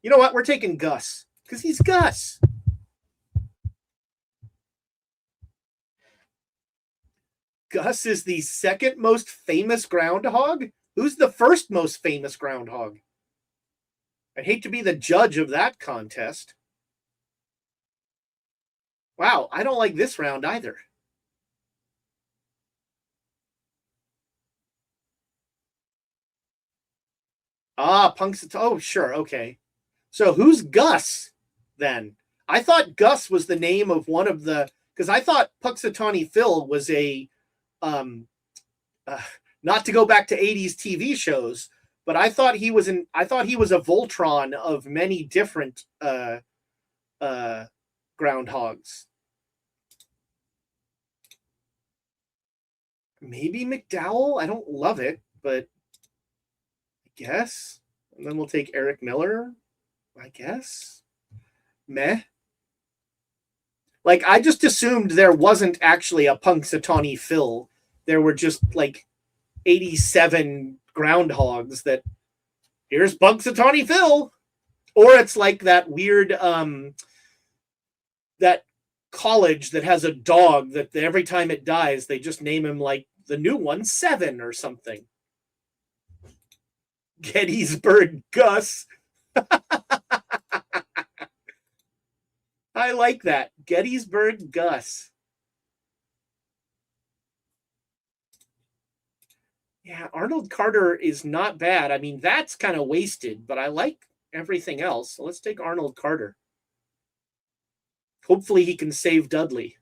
You know what? We're taking Gus, because he's Gus. Gus is the second most famous groundhog? Who's the first most famous groundhog? I'd hate to be the judge of that contest. Wow, I don't like this round either. Ah, Punxsutawney. Oh, sure, okay. So who's Gus then? I thought Gus was the name of one of the, because I thought Punxsutawney Phil was a, um, not to go back to 80s TV shows, but I thought he was a Voltron of many different groundhogs. Maybe McDowell. I don't love it, but I guess. And then we'll take Eric Miller. I guess. Meh. Like, I just assumed there wasn't actually a Punxsutawney Phil. There were just like 87 groundhogs that here's Punxsutawney Phil. Or it's like that weird that college that has a dog that every time it dies, they just name him like the new one, 7 or something. Gettysburg Gus. I like that. Gettysburg Gus. Yeah, Arnold Carter is not bad. I mean, that's kind of wasted, but I like everything else. So let's take Arnold Carter. Hopefully he can save Dudley.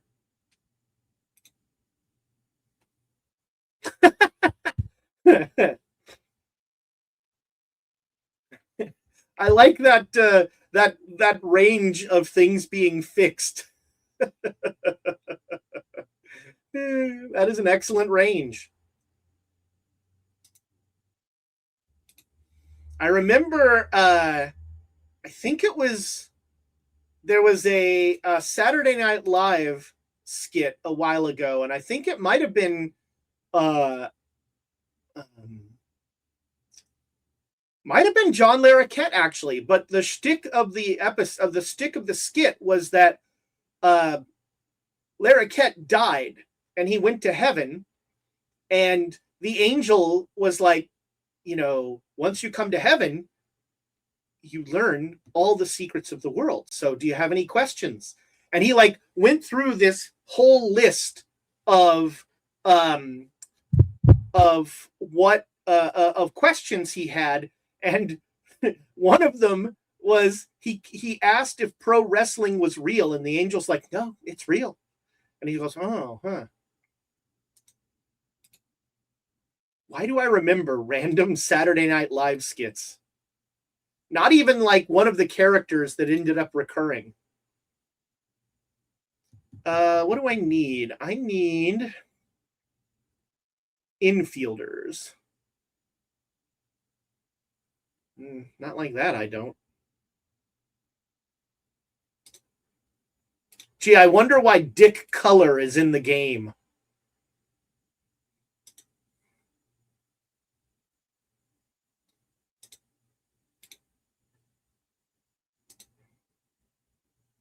I like that that range of things being fixed. That is an excellent range. I remember I think it was there was a Saturday Night Live skit a while ago, and I think it might have been John Larroquette actually, but the shtick of the episode of the stick of the skit was that Larroquette died and he went to heaven, and the angel was like, you know, once you come to heaven, you learn all the secrets of the world. So do you have any questions? And he like went through this whole list of what of questions he had, and one of them was he asked if pro wrestling was real, and the angel's like, no, it's real. And he goes, oh, huh. Why do I remember random Saturday Night Live skits? Not even like one of the characters that ended up recurring. What do I need? I need infielders. Not like that, I don't. Gee, I wonder why Dick Color is in the game.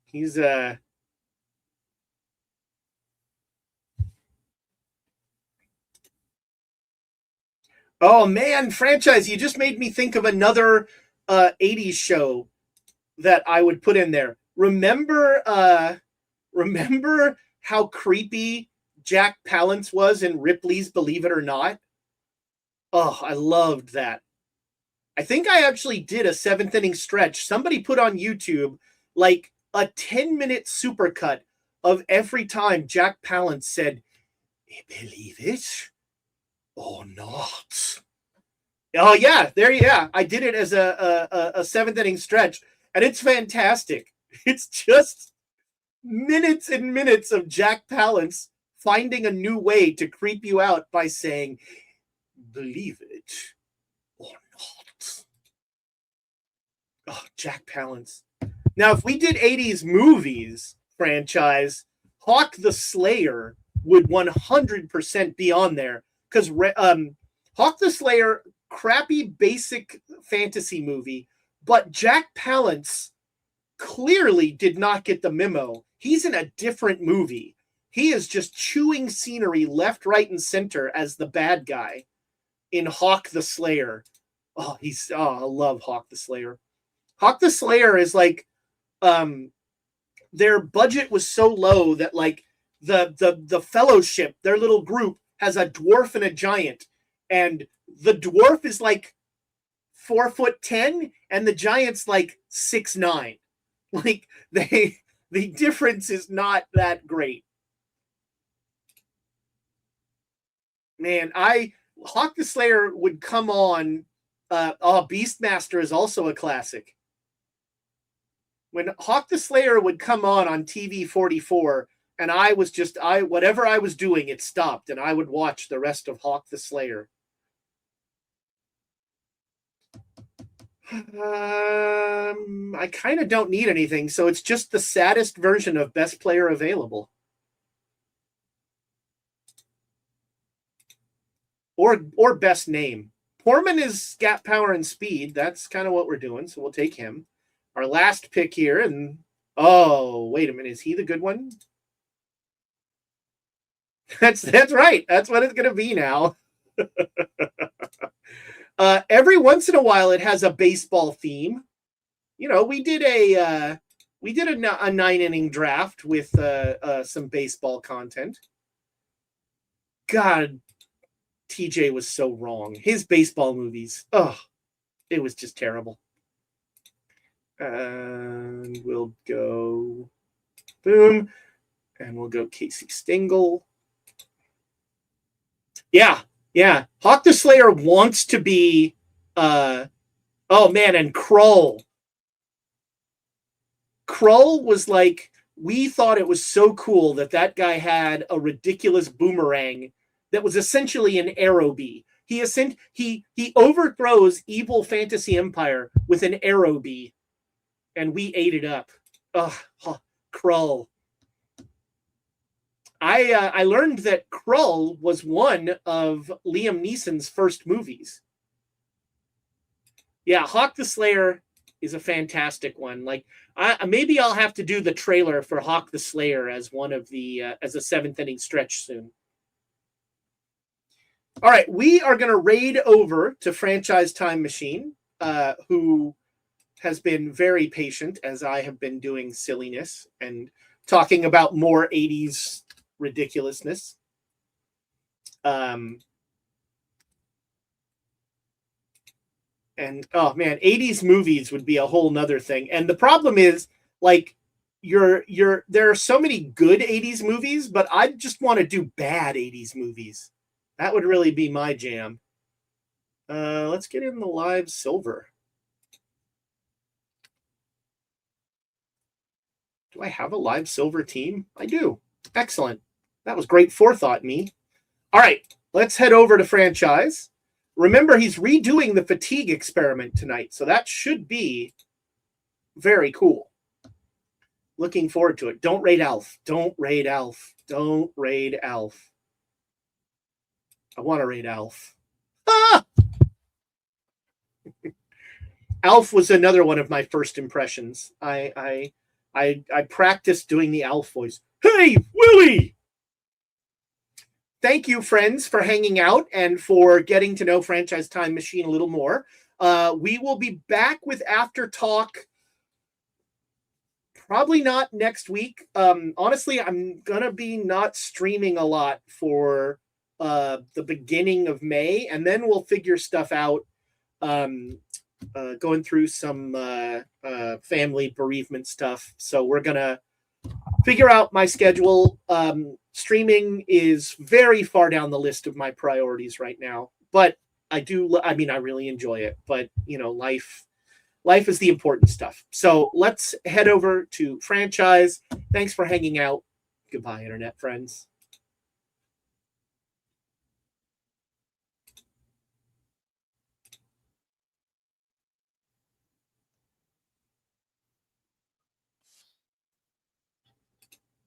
He's oh man, franchise, you just made me think of another 80s show that I would put in there. Remember how creepy Jack Palance was in Ripley's Believe It or Not? Oh, I loved that. I think I actually did a 7th inning stretch. Somebody put on YouTube like a 10-minute supercut of every time Jack Palance said, believe it or not. Oh yeah, I did it as a 7th inning stretch, and it's fantastic. It's just minutes and minutes of Jack Palance finding a new way to creep you out by saying, believe it or not. Oh, Jack Palance. Now, if we did 80s movies franchise, Hawk the Slayer would 100% be on there, because Hawk the Slayer, crappy basic fantasy movie, but Jack Palance clearly did not get the memo. He's in a different movie. He is just chewing scenery left, right, and center as the bad guy in Hawk the Slayer. I love Hawk the Slayer. Hawk the Slayer is like their budget was so low that like the fellowship, their little group, has a dwarf and a giant, and the dwarf is like 4'10" and the giant's like 6'9". Like the difference is not that great. Man, Hawk the Slayer would come on. Beastmaster is also a classic. When Hawk the Slayer would come on TV 44, and whatever I was doing, it stopped, and I would watch the rest of Hawk the Slayer. I kind of don't need anything, so it's just the saddest version of best player available. Or best name. Portman is scat power and speed. That's kind of what we're doing, so we'll take him. Our last pick here, and oh, wait a minute, is he the good one? That's right. That's what it's gonna be now. Every once in a while, it has a baseball theme. You know, we did a 9-inning draft with some baseball content. God, TJ was so wrong. His baseball movies, it was just terrible. And we'll go boom, and we'll go Casey Stengel. Yeah. Hawk the Slayer wants to be and Krull. Krull was like, we thought it was so cool that guy had a ridiculous boomerang that was essentially an arrow bee. He overthrows evil fantasy empire with an arrow bee, and we ate it up. Krull. I learned that Krull was one of Liam Neeson's first movies. Yeah, Hawk the Slayer is a fantastic one. Like, maybe I'll have to do the trailer for Hawk the Slayer as one of the as a 7th inning stretch soon. All right, we are going to raid over to Franchise Time Machine, who has been very patient as I have been doing silliness and talking about more 80s ridiculousness. And oh man, 80s movies would be a whole nother thing. And the problem is, like, there are so many good 80s movies, but I just want to do bad 80s movies. That would really be my jam. Let's get in the live silver. Do I have a live silver team? I do. Excellent. That was great forethought, me. All right, let's head over to Franchise. Remember, he's redoing the fatigue experiment tonight, so that should be very cool. Looking forward to it. Don't raid Alf. Don't raid Alf. Don't raid Alf. I want to raid Alf. Ah! Alf was another one of my first impressions. I practiced doing the Alf voice. Hey, Willie! Thank you, friends, for hanging out and for getting to know Franchise Time Machine a little more. We will be back with After Talk. Probably not next week. Honestly, I'm going to be not streaming a lot for the beginning of May, and then we'll figure stuff out, going through some family bereavement stuff. So we're going to figure out my schedule. Streaming is very far down the list of my priorities right now, but I really enjoy it, but you know, life is the important stuff. So let's head over to Franchise. Thanks for hanging out. Goodbye, internet friends.